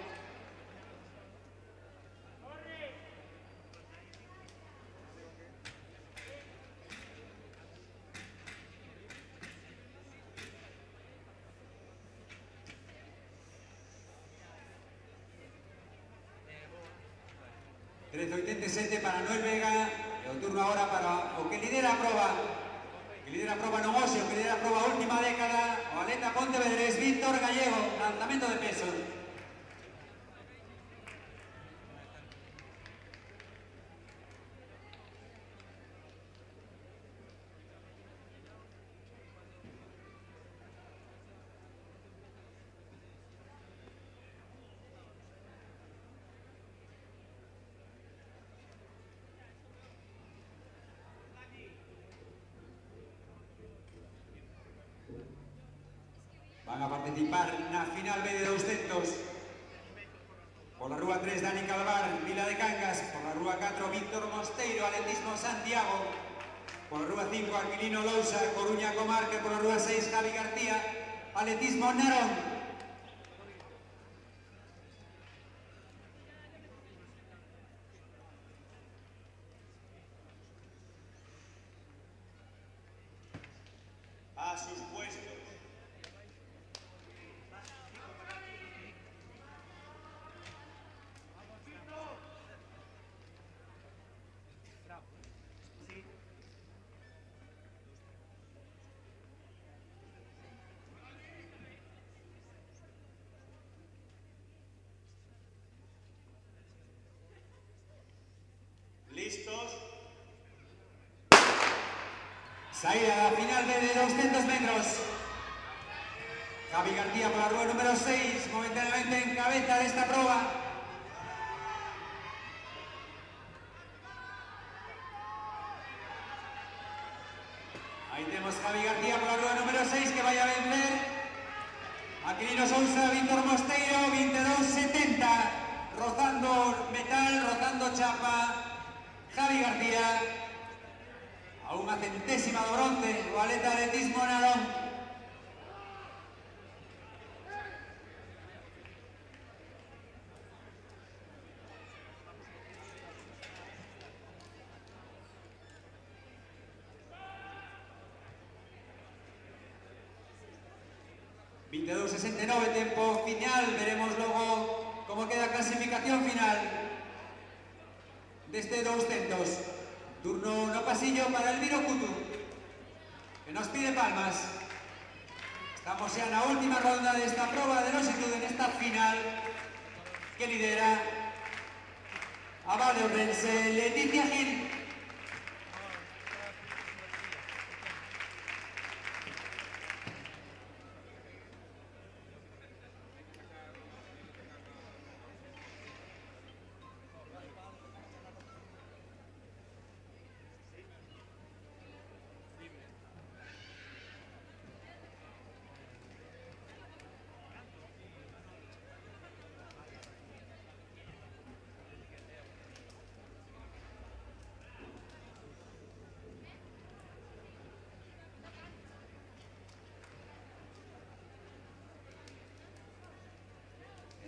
13,87 para Noel Vega. E o turno agora para o que lidera a proba. Que lidera a proba non Oxo, que lidera a proba a última década. O atleta pontevedrés Víctor Gallego. Lanzamento de peso. Van a participar na final B de 200. Por la Rúa 3, Dani Calvar, Vila de Cangas. Por la Rúa 4, Víctor Mosteiro, Atletismo Santiago. Por la Rúa 5, Aquilino Lousa, Coruña Comarca. Por la Rúa 6, Javi García, Atletismo Narón. A sus puestos. ¿Listos? Saída a final B de 200 metros. Javi García por la Rúa número 6, momentáneamente en cabeza de esta prueba. Ahí tenemos Javi García por la Rúa número 6 que vaya a vencer. Aquilino Sousa, Víctor Mosteiro, 22,70. Rozando metal, rozando chapa. Javi García. A unha centésima do bronce, o atleta Atletismo Narón. ...22,69 tempo final, veremos logo como queda a clasificación final deste 200. Turno no pasillo para Elviro Cutu, que nos pide palmas. Estamos xa na última ronda desta proba de longitud en esta final que lidera a valdeorrense Leticia Gil.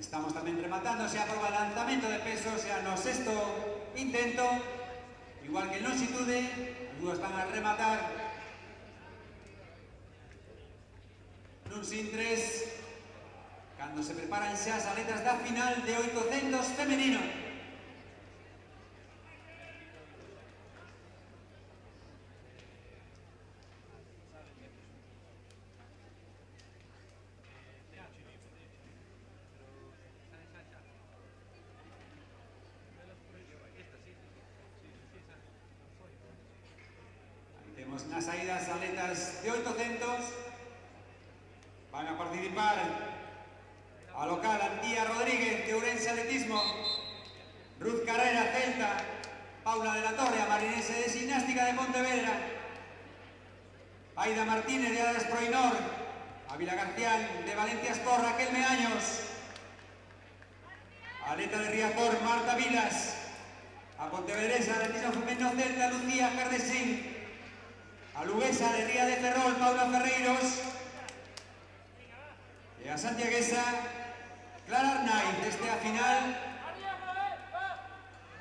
Estamos tamén rematando xa por o lanzamento de peso, xa no sexto intento, igual que en longitude, as dúas van a rematar nun sin 3, cando se preparan xa as atletas da final de 800 femenino. Nas saídas atletas de 800 van a participar a local Antía Rodríguez de Ourense Atletismo, Ruth Carrera Celta, Paula de la Torre a Marinense de Gimnástica de Pontevedra, Aida Martínez de Adas Proinor, a Vila Garcián de Valencia Sport Raquel Meaños, atleta de Riazor Marta Vilas, a Pontevedresa Atletismo Femenino Celta Lucía Cardesín, a Luguesa de Ría de Ferrol, Paula Ferreiros, e a santiaguesa Clara Arnaiz, desde a final,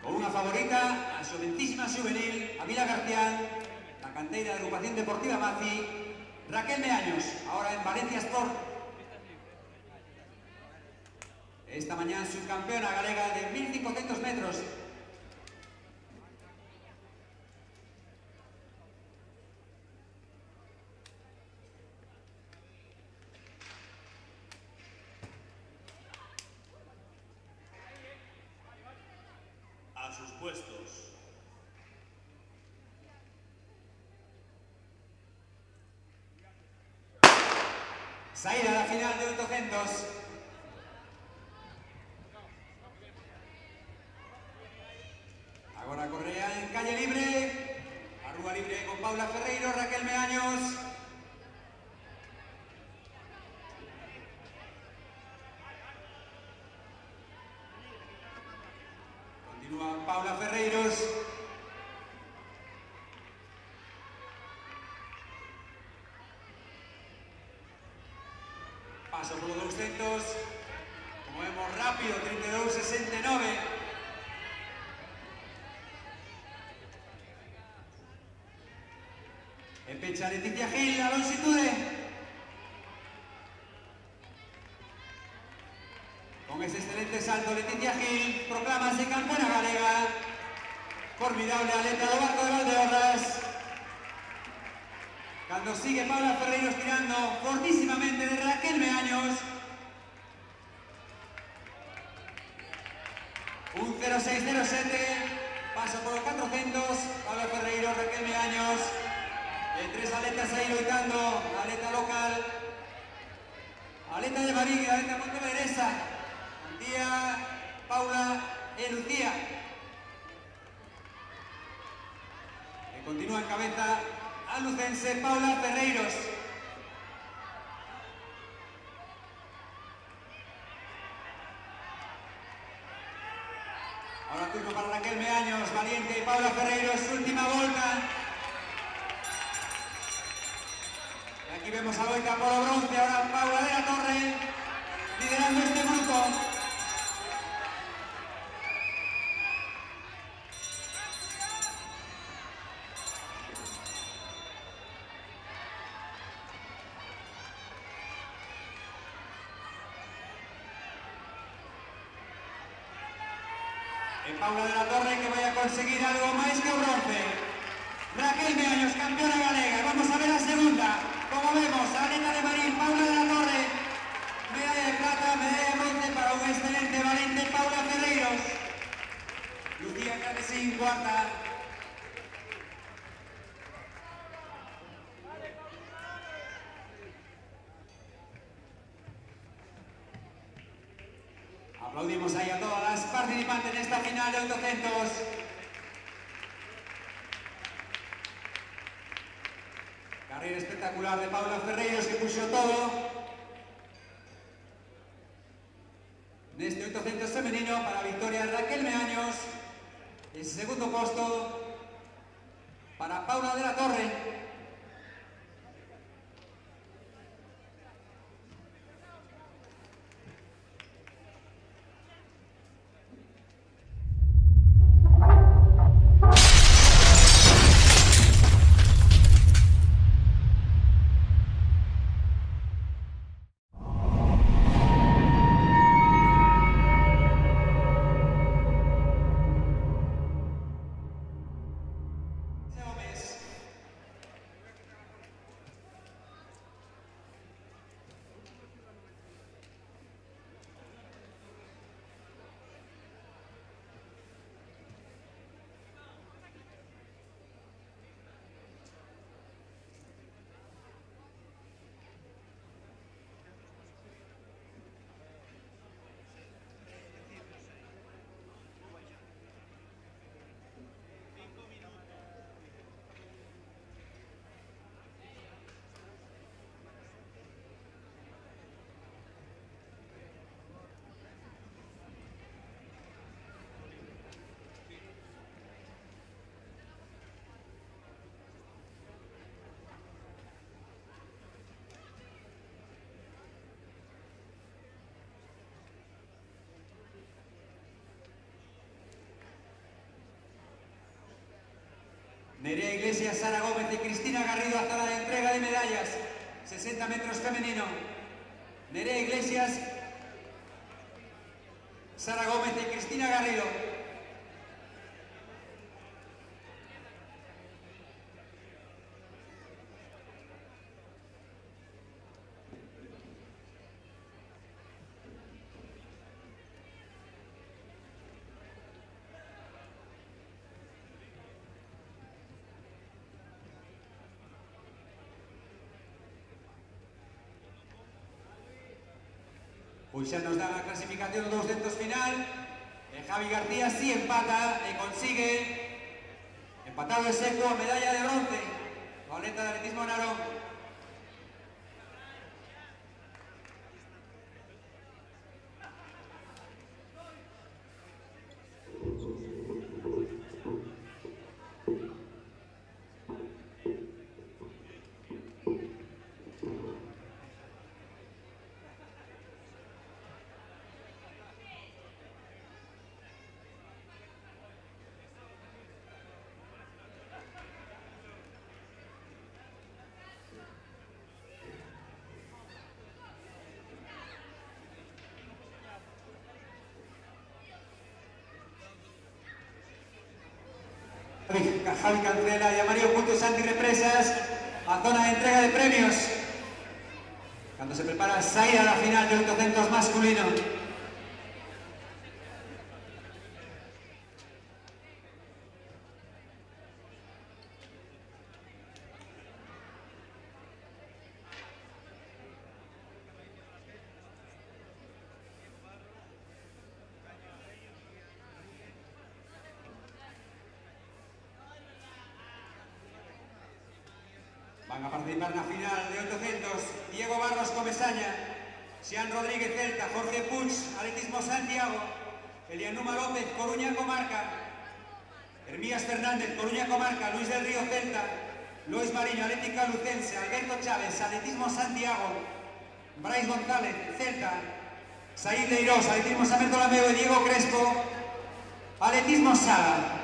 con unha favorita, a xovencísima juvenil, a Vila Garcián, na canteira de Agrupación Deportiva Maci, Raquel Meaños, ahora en Valencia Sport. Esta mañá subcampeona galega de 1500 metros, A sus puestos. Saída a la final de 800. Agora Correa en calle libre. A rúa libre con Paula Ferreiro, Raquel Meaños. Continúa Paula Ferreiros. Paso por los 200. Como vemos, rápido, 32.69. Empecha Leticia Gil, la longitude. Con ese excelente salto, Leticia Gil proclámase campeona galega. Formidable atleta do barco de Valdeorras. Cuando sigue Paula Ferreiros tirando fortísimamente de Raquel Meaños. Un 0607. Paso por los 400. Paula Ferreiros, Raquel Meaños. Tres atletas ahí loitando. Atleta local. Atleta de Marín y atleta pontevedresa. Antía, Paula y Lucía. Que continúa en cabeza a lucense Paula Ferreiros. Ahora turno para Raquel Meaños, valiente y Paula Ferreiros, última volta. Y aquí vemos a loita por o bronce, ahora Paula de la Torre, liderando este grupo. Paula de la Torre que vaya a conseguir algo más que un bronce. Raquel Meaños, campeona galega. Vamos a ver la segunda. Como vemos, atleta de Marín, Paula de la Torre. Medalla de plata, medalla de bronce para un excelente valiente Paula Ferreiros. Lucía Carlesín, cuarta. Aplaudimos ahí a todas las participantes de esta final de 800. Carrera espectacular de Paula Ferreiros que puso todo. De este 800 femenino para victoria Raquel Meaños. Y segundo puesto para Paula de la Torre. Nerea Iglesias, Sara Gómez y Cristina Garrido hasta la entrega de medallas. 60 metros femenino. Nerea Iglesias, Sara Gómez y Cristina Garrido. Pois xa nos dá a clasificación do 200 final. Javi García sí empata e consigue empatado e seco a medalla de bronce o atleta de atletismo Narón. Javi Cancela y a Mario Punto Santi Represas a zona de entrega de premios cuando se prepara a salir a la final del 800 masculino. Van a participar na final de 800 Diego Barros Comesaña, Xian Rodríguez Celta, Jorge Puig, Atletismo Santiago, Elianuma López, Coruña Comarca, Hermías Fernández, Coruña Comarca, Luis del Río Celta, Luis Mariño, Atlética Lucense, Alberto Chávez, Atletismo Santiago, Brais González, Celta, Saíd Leirós, Atletismo San Bartolomeu e Diego Crespo, Atletismo Saga.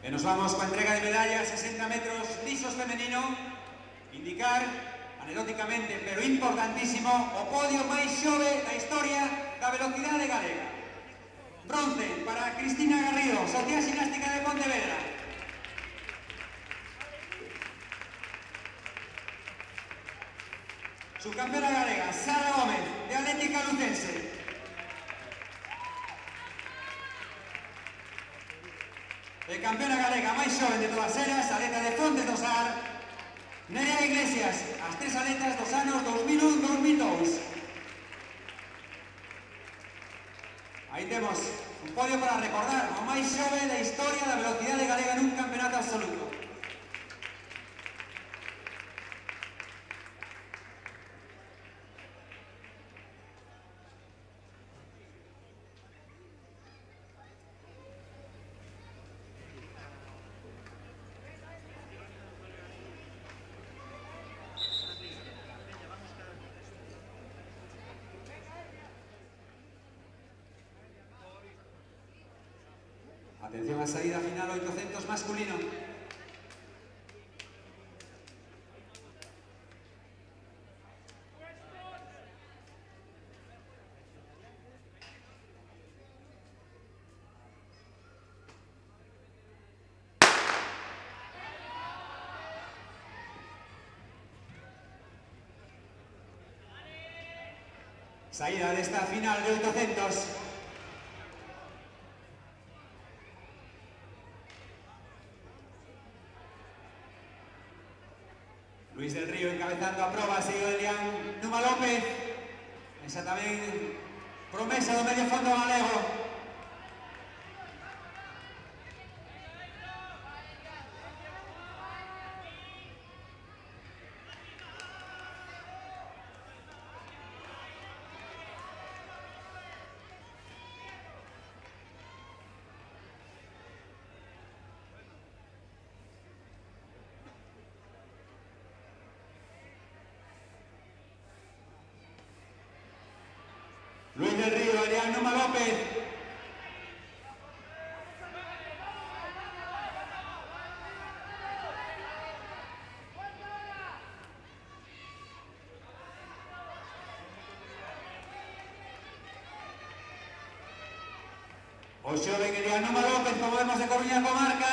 E nos vamos coa entrega de medallas 60 metros lisos femenino. Indicar, anecdóticamente, pero importantísimo, o podio máis xove da historia da velocidade galega. Bronce para Cristina Garrido, Sociedade Ximnástica de Pontevedra. Subcampeona galega, Sara Gómez, de Atlética Lucense. E campeona galega máis xoven de todas eras, atleta de Fontes do Sar, Nerea Iglesias, as tres atletas dos anos 2001-2002. Aí temos un podio para recordar o máis xove da historia da velocidade galega nun campeonato absoluto. Atención a saída final 800 masculino. Saída de esta final de 800. Luis del Río encabezando a proba, seguido de Elianuma López. Esa tamén promesa do medio fondo galego. Luis del Río, Elianuma López. O xoven Elianuma López, como vemos de Coruña Comarca.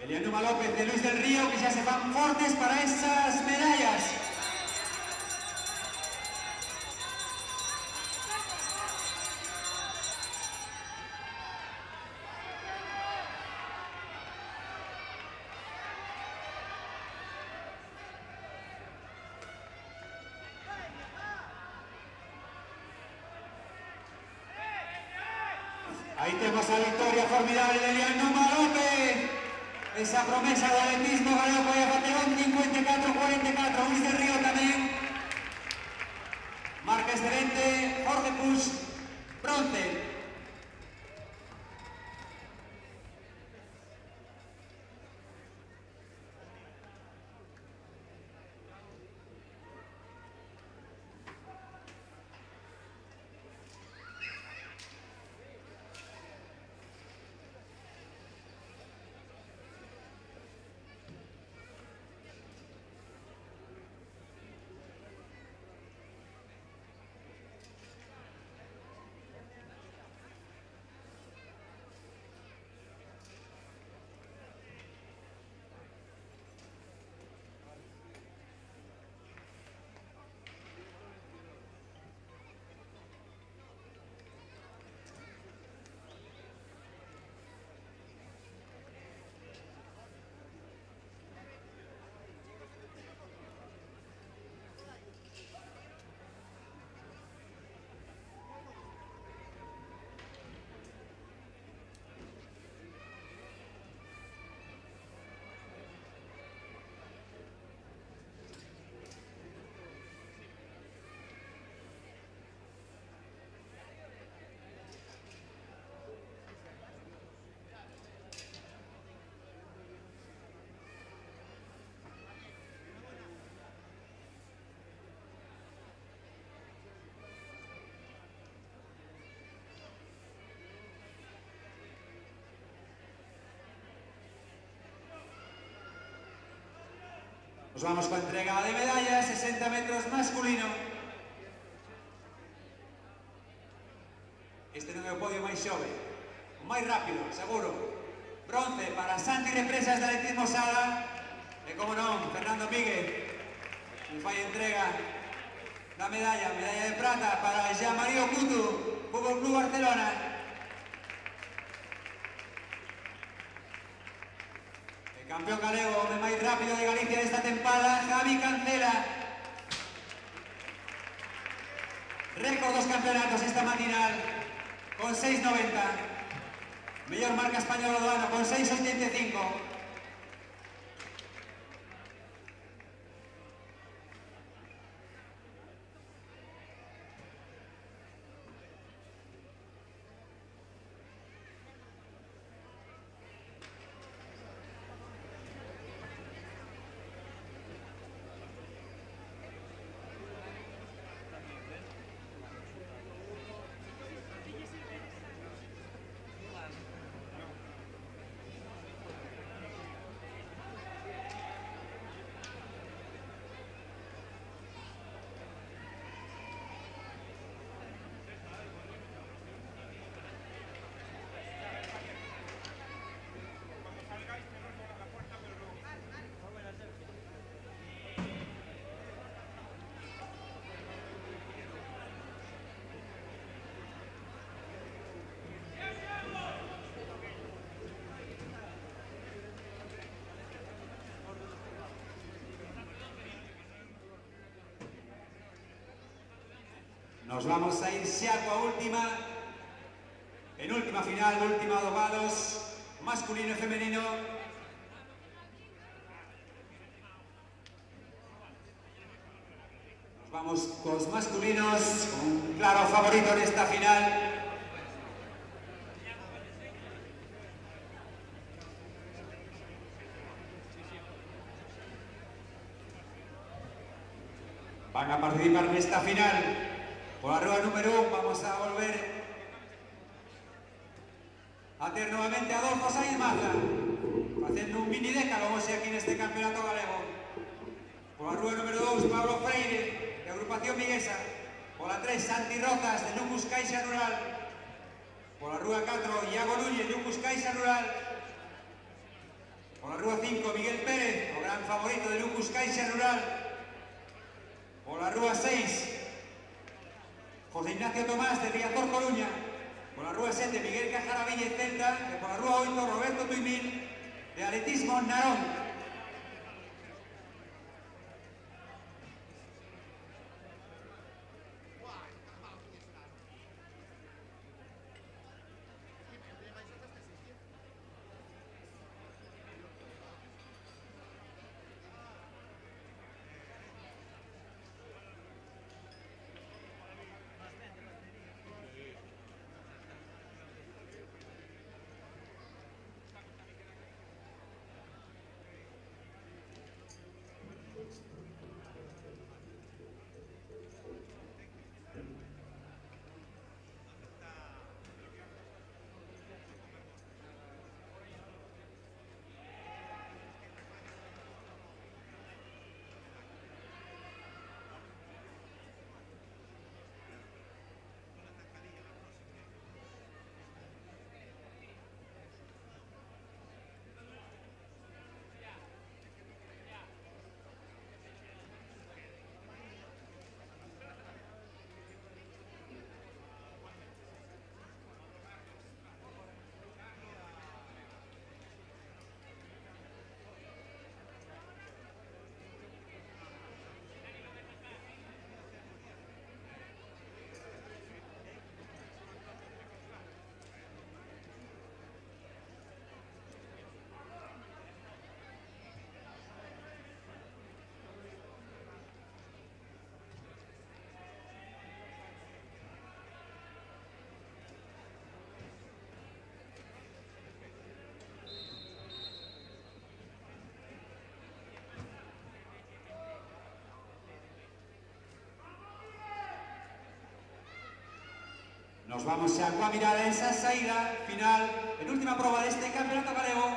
Elianuma López e Luis del Río, que xa se van fortes para esas medallas. Ahí tenemos a victoria formidable de Elianuma López. Esa promesa de atletismo galego que bateu un 54-44. Luis del Río tamén. Marca excelente. Jorge Puig, bronce. Nos vamos con entrega de medallas, 60 metros masculino. Este non é o podio máis xove, o máis rápido, seguro. Bronce para Santi Represas de atletismo sala. E como non, Fernando Miguel, que fai entrega da medalla de prata para Jean-Marie Coutu, Fútbol Club Barcelona. Campeón galego, o máis rápido de Galicia desta tempada, Javi Cancela. Récord dos campeonatos esta matinal, con 6.90. Mellor marca española do ano, con 6.85. Nos vamos a ir xa coa última, penúltima final, última dos valos, masculino e femenino. Nos vamos cos masculinos, con un claro favorito nesta final. Van a participar nesta final. Por la rueda número 1 vamos a volver a ter nuevamente a Adolfo Sainz Maza, facendo un mini décalo hoxe aquí neste campeonato galego. Por la rueda número 2, Pablo Freire, de Agrupación Viguesa. Por la 3, Santi Rozas, de Lucus Caixa Rural. Por la rueda 4, Iago Núñez, de Lucus Caixa Rural. Por la Rúa 5, Miguel Pérez, o gran favorito de Lucas Caixa Rural. Por la Rúa 6, José Ignacio Tomás de Riazor Coruña. Por la Rúa 7, Miguel Cajaravilla y Celta. Y por la Rúa 8, Roberto Tuimil de Atletismo Narón. Nos vamos xa coa mirada esa saída final, penúltima proba deste campeonato galego.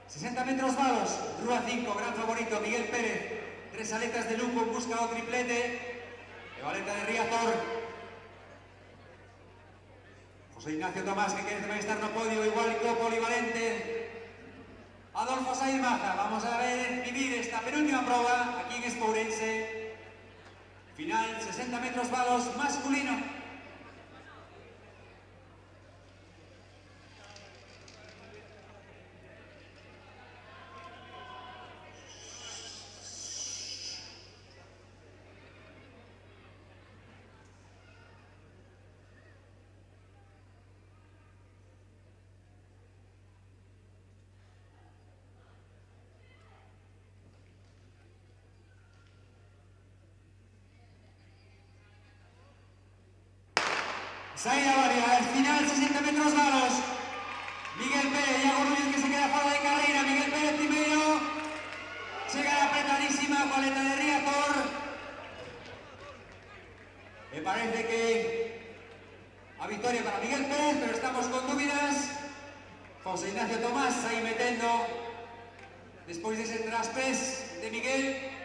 60 metros valos, Rúa 5, gran favorito, Miguel Pérez. 3 aletas de Lugo, busca o triplete. E valeta de Riazor. José Ignacio Tomás, que quere tamén estar no podio, igual que o polivalente. Adolfo Saiz Maza, vamos a ver vivir esta penúltima proba aquí en Espourense. Final, 60 metros valos, masculino. Saída varia, el final, 60 metros valos. Miguel Pérez, Iago Ruiz que se queda fora de carreira. Miguel Pérez primeiro. Chega apretadísima, paleta de Riazor. Me parece que a victoria para Miguel Pérez, pero estamos con dúbidas. José Ignacio Tomás aí metendo despois dese traspés de Miguel.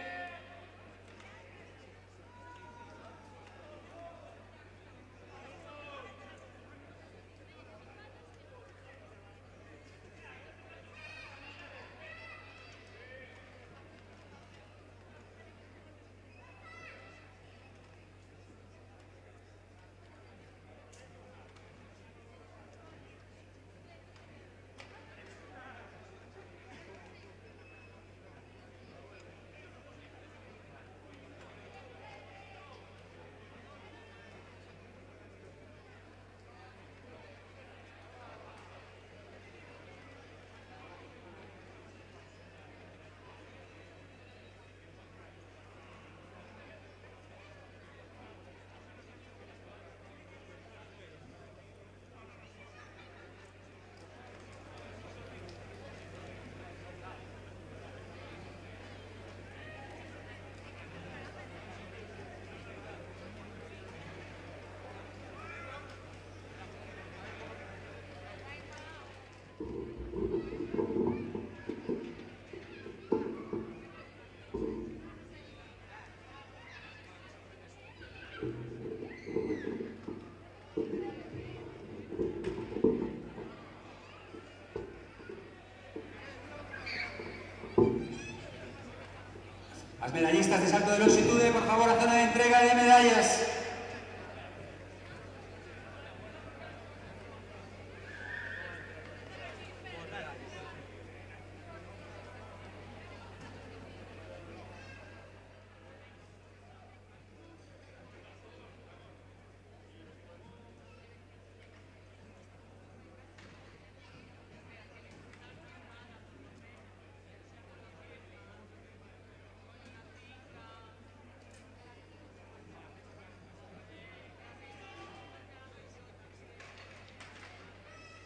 Las medallistas de salto de longitud, por favor, a zona de entrega de medallas.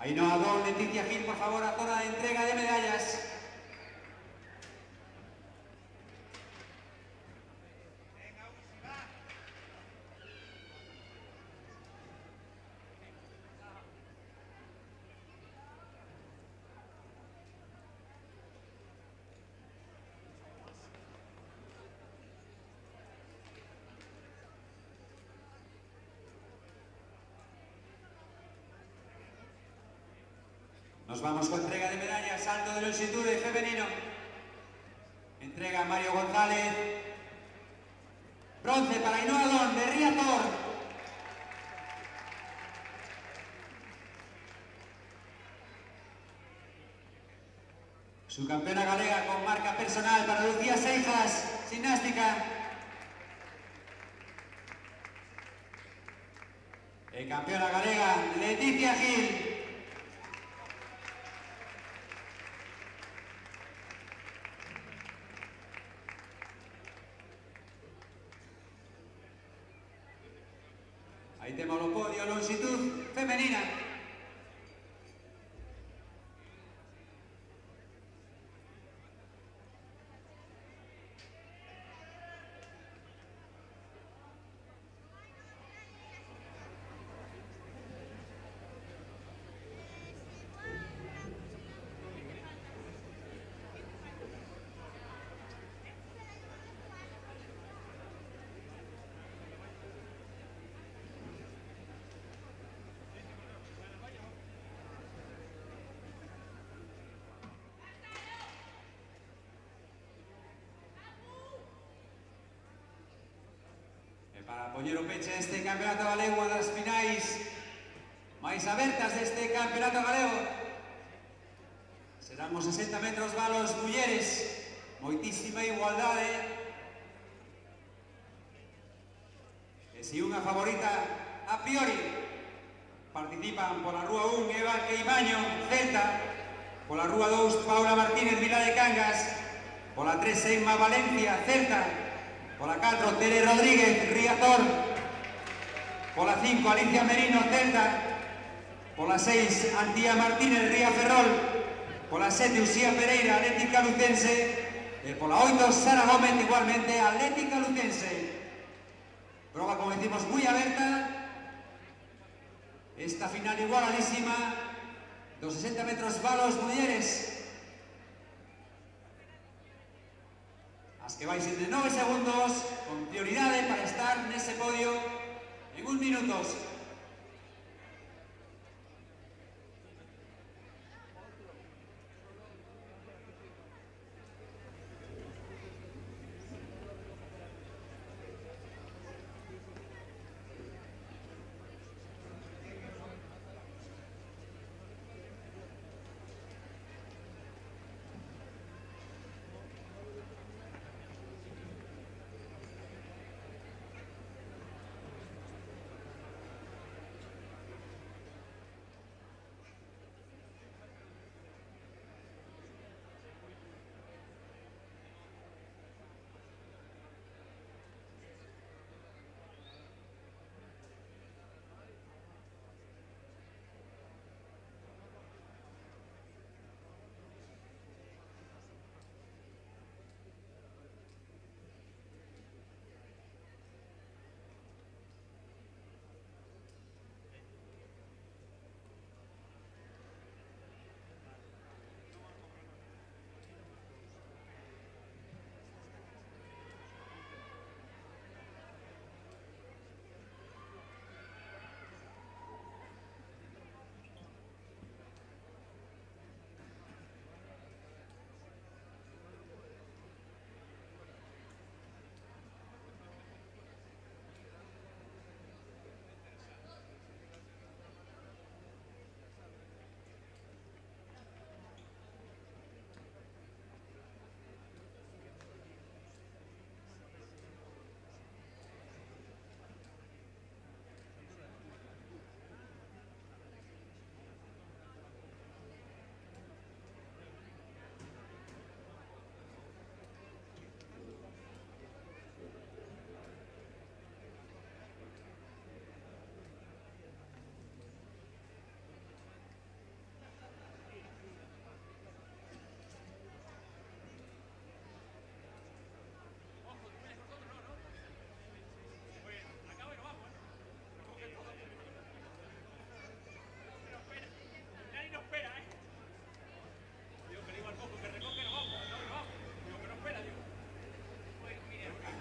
Ainhoa Don, Leticia Gil, por favor, a zona de entrega de medallas. Nos vamos con entrega de medallas, salto de longitud femenino. Entrega Mario González. Bronce para Ainhoa Don, de Riazor. Subcampeona galega con marca personal para Lucía Seijas, gimnástica. Campeona galega, Leticia Gil. Ahí tenemos los podios, longitud femenina. Para poñer o peche este campeonato galego, das finais máis abertas deste campeonato galego. Serán os 60 metros valos mulleres, moitísima igualdade. E si unha favorita a priori, participan pola Rúa 1 Eva Queimaño, Celta, pola Rúa 2 Paula Martínez, Vila de Cangas, pola 3 Emma Valencia, Celta, pola 4, Tere Rodríguez, Riazor. Pola 5, Alicia Merino, Celta. Pola 6, Antía Martínez, Ría Ferrol. Pola 7, Uxía Pereira, Atlética Lucense. E pola 8, Sara Gómez, igualmente, Atlética Lucense. Proba, como decimos, moi aberta. Esta final igualadísima dos 60 metros valos mulleres. As que vais de 9 segundos, con prioridade para estar nese podio en 1 minutos.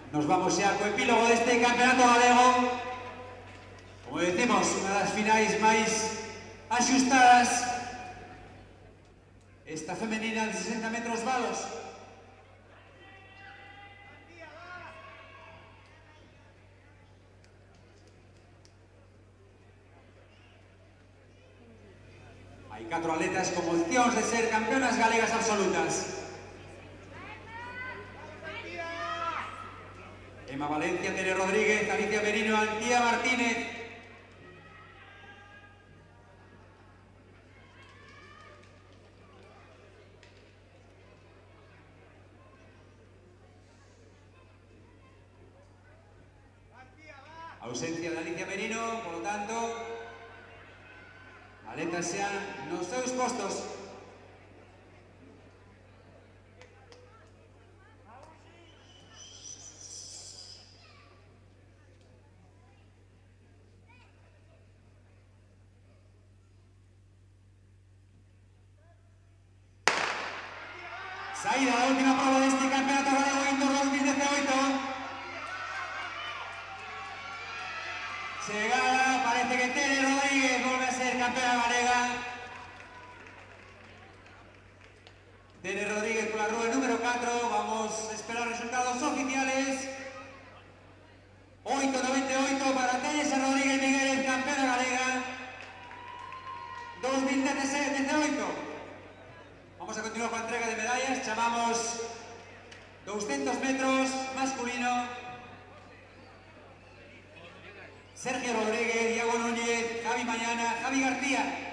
Nos vamos xa co epílogo deste campeonato galego. Como decimos, unha das finais máis axustadas. Esta femenina de 60 metros valos. Hai 4 atletas con opcións de ser campeonas galegas absolutas. Emma Valencia, Tere Rodríguez, Alicia Merino, Antía Martínez. Ausencia de Alicia Merino, por lo tanto, atletas xa nos seus postos. Saída da última prova deste campeonato galego Indoor 2018. Chegada, parece que Tere Rodríguez volve a ser campeona galega. Tere Rodríguez con la rúa número 4. Vamos a esperar resultados oficiales. 8.98 para Tere Rodríguez Miguel, campeona galega 2018. Vamos a continuar con la entrega de medallas. Chamamos 200 metros masculino. Sergio Rodríguez, Diego Núñez, Javi Mañana, Javi García.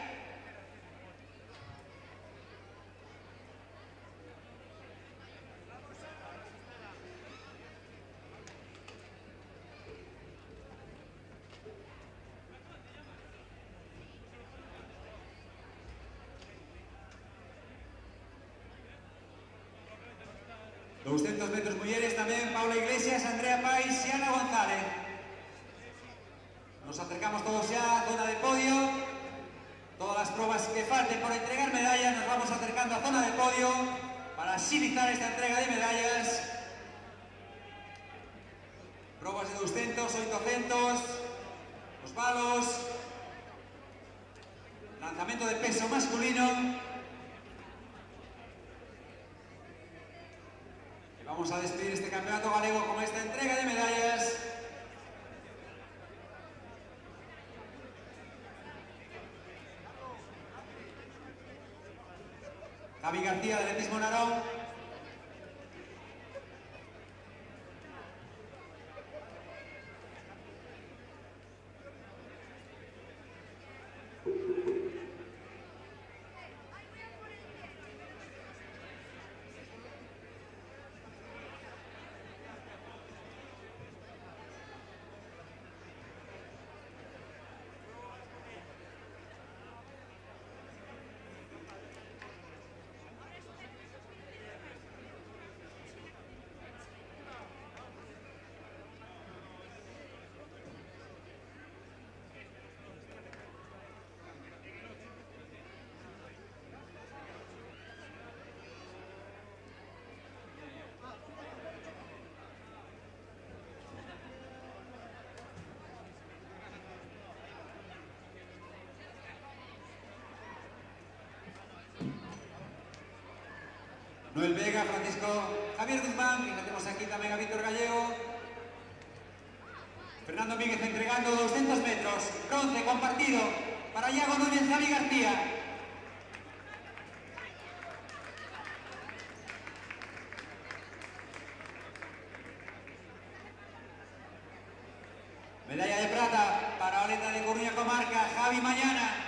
...200 metros mujeres también, Paula Iglesias, Andrea Pais y Ana González. Nos acercamos todos ya a zona de podio. Todas las pruebas que falten por entregar medallas, nos vamos acercando a zona de podio para agilizar esta entrega de medallas. Pruebas de 200, 800, los balos, lanzamiento de peso masculino. Y vamos a despedir este campeonato galego con esta entrega de medallas. Javi García, del mismo Narón. Noel Vega, Francisco Javier Guzmán, y tenemos aquí también a Víctor Gallego. Fernando Míguez entregando 200 metros, bronce compartido para Iago Núñez, Javi García. Medalla de plata para Oleta de Coruña Comarca, Javi Mañana.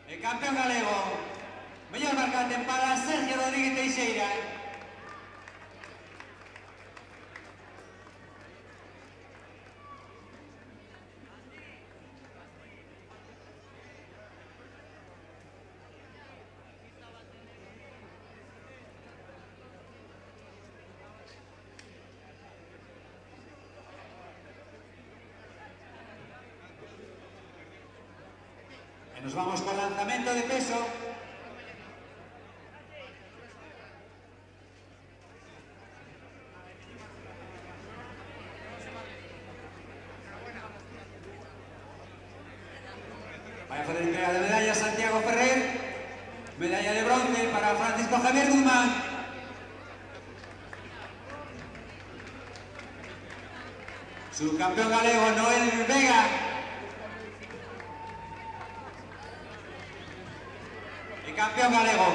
El campeón galego, mellor marcante para Sergio Rodríguez Teixeira. Nos vamos con lanzamiento de peso. Francisco Javier Guzmán. Subcampeón galego Noel Vega. Y campeón galego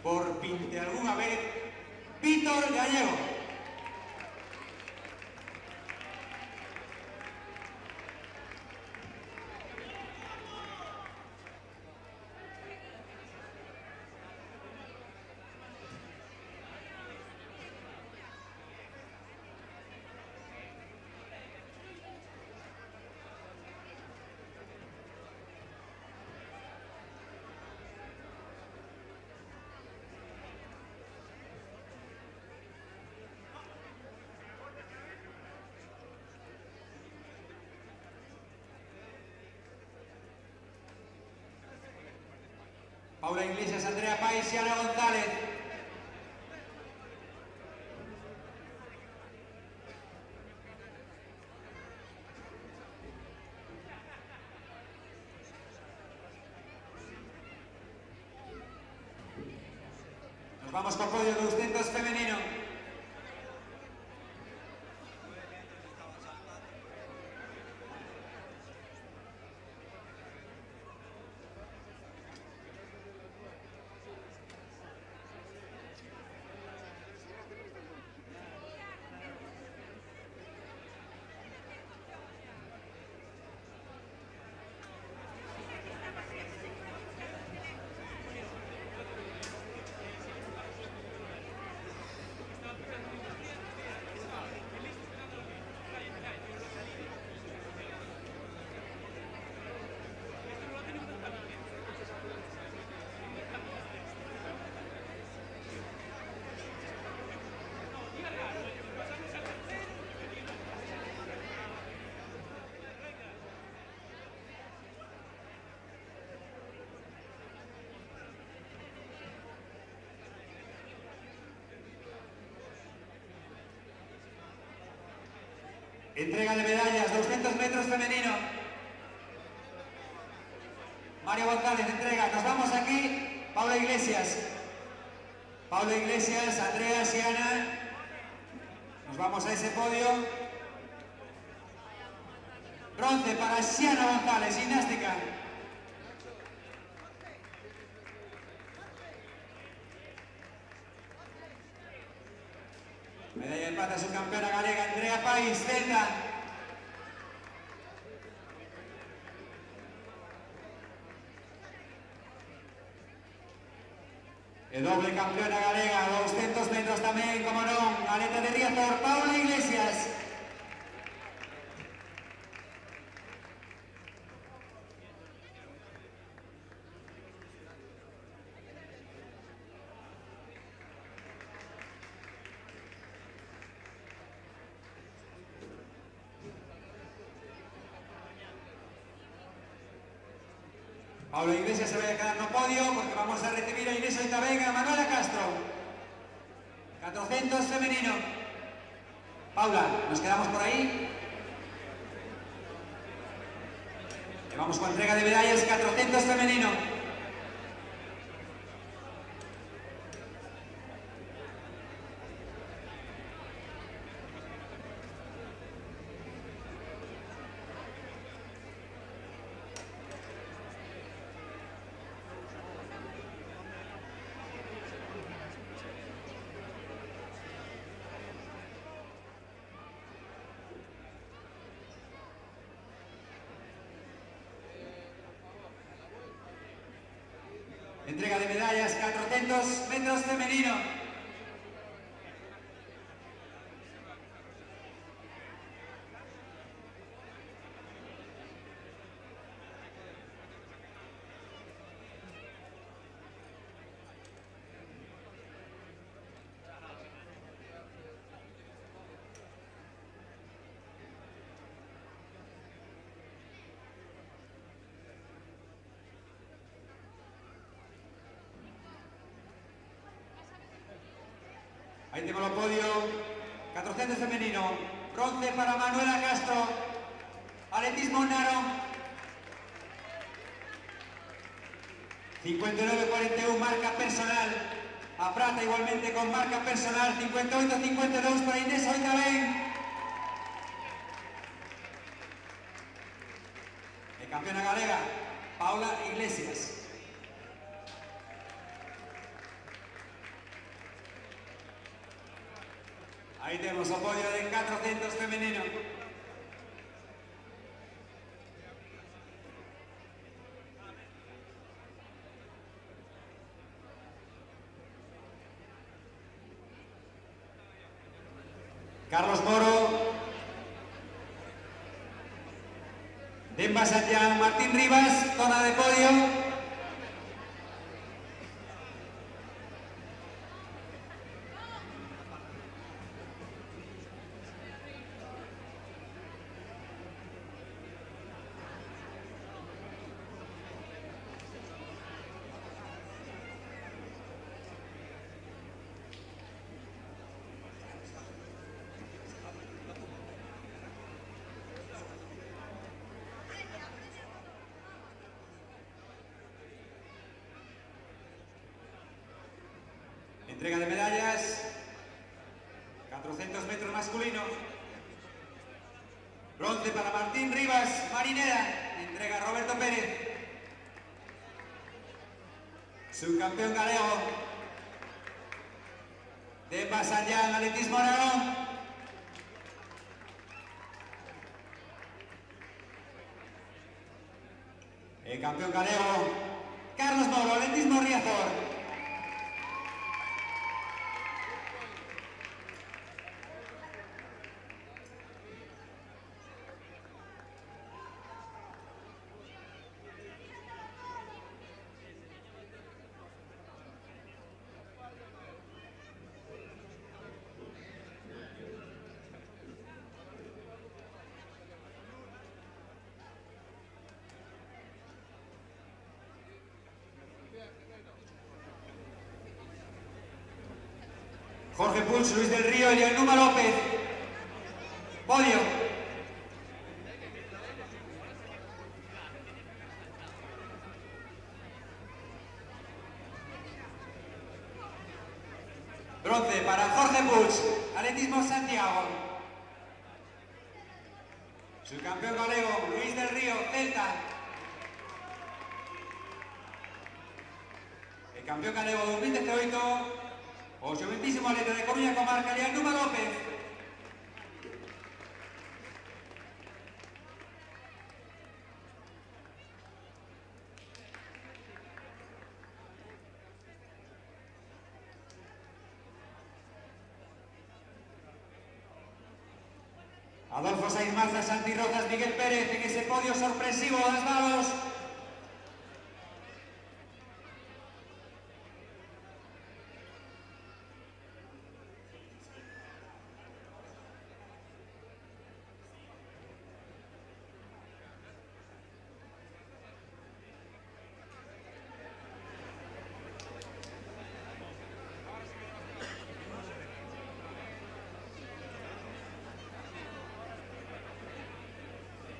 por pinte alguna vez, Víctor Gallego. Paula Iglesias, Andrea Pais y Ana González. Nos vamos con podio de 200 femenino. Entrega de medallas, 200 metros femenino. Mario González entrega. Nos vamos aquí. Paula Iglesias. Paula Iglesias, Andrea, Siana. Nos vamos a ese podio. Bronce para Siana González, gimnástica. Medalla de plata, subcampeona galega, Andrea Pais, Celta. E doble campeona galega, 200 metros tamén, como non, Aleta de Riazor, Paula Iglesias. Paula Iglesias se va a quedar no podio porque vamos a recibir a Inés Oitavega, Manuela Castro. 400 femenino. Paula, nos quedamos por ahí. Y vamos con entrega de medallas, 400 femenino. Entrega de medallas, 400 metros femenino. Ahí tengo el podio, 400 femenino, bronce para Manuela Castro, atletismo Naro, 59-41, marca personal. A prata igualmente con marca personal. 58-52 para Inés Oitabén. E campeona galega, Paula Iglesias. Ahí tenemos o podio de 400 femenino. Carlos Moro, Demba Sanyang, Martín Rivas, zona de podio. Entrega de medallas, 400 metros masculino. Bronce para Martín Rivas, marinera. Entrega Roberto Pérez. Subcampeón galego. Demba Sanyang, atletismo Aragón. El campeón galego, Carlos Moro, atletismo Riazor. Jorge Puig, Luis del Río y Numa López. Podio. Bronce para Jorge Puig, atletismo Santiago. Subcampeón galego, Luis del Río, Celta. El campeón galego 2018. O xoventísimo atleta de Coruña comarca, Numa López. Adolfo Saiz Maza, Santi Rozas, Miguel Pérez en ese podio sorpresivo das Valos.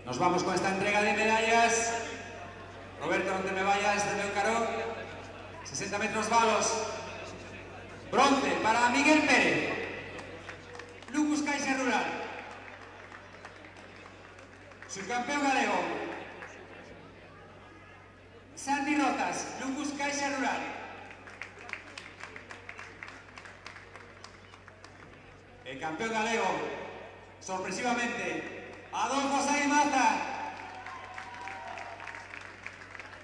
Nos vamos con esta entrega de medallas. Roberto, no te me vayas, te veo caro. 60 metros Valos. Bronce para Miguel Pérez. Lucas Caixa Rural. Subcampeón galego. Santi Rozas, Lucas Caixa Rural. El campeón galego, sorpresivamente, Adolfo Saiz Maza,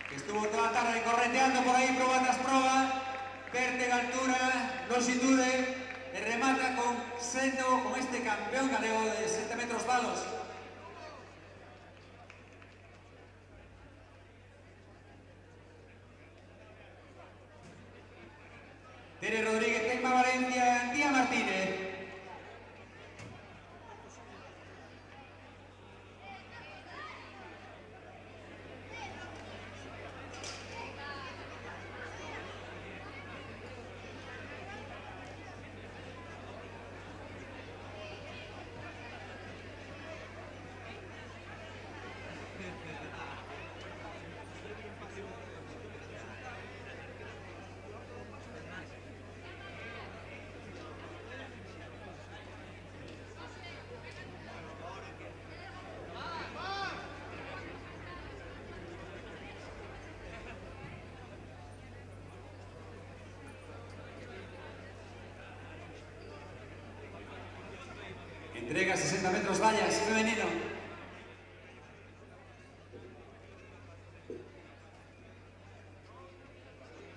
que estuvo toda la tarde correteando por ahí, proba tras proba, vértega, altura, longitude, y remata con este campeón galego de 7 metros Valos. Tere Rodríguez, Telma Valencia, Antía Martínez. Entrega 60 metros vallas, femenino.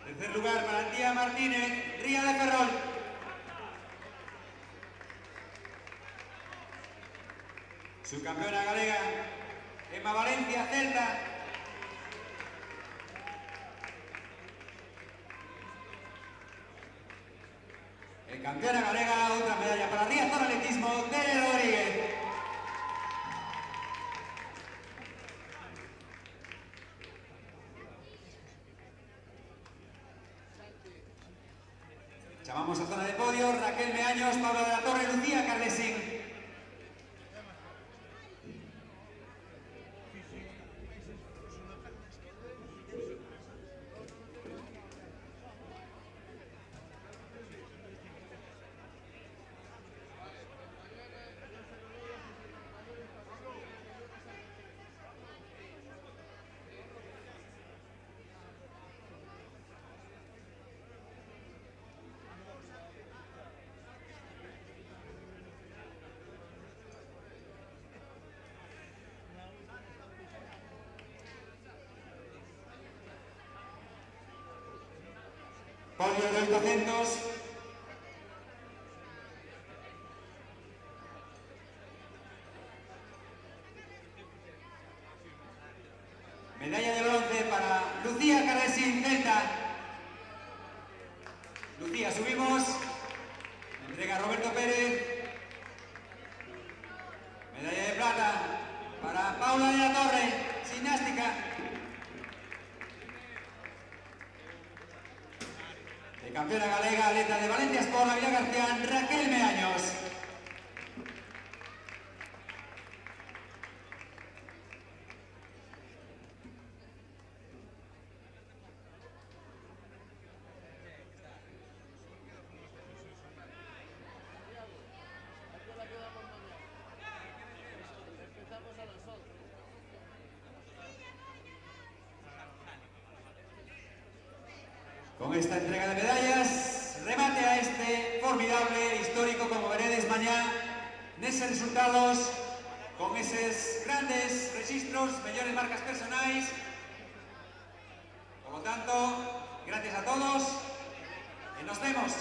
Tercer lugar, Valentía Martínez, Ría de Ferrol. Subcampeona galega, Emma Valencia, Celta. Campeona galega, otra medalla para Riazor Atletismo, Tere Rodríguez. Llamamos a zona de podio, Raquel Meaños, Paula de la Torre, Lucía Carlesín. Podio de 800. Medalla de bronce para Lucía Carlesín, Celta. Lucía, subimos. Entrega Roberto Pérez. Medalla de plata para Paula de la Torre, gimnástica. Campeona galega, atleta de Valencia Sport, la Vila García, Raquel Meaños. Con esta entrega de medallas, remate a este formidable histórico, como veredes mañana, neses resultados, con esos grandes registros, mellores marcas personais. Por lo tanto, gracias a todos y nos vemos.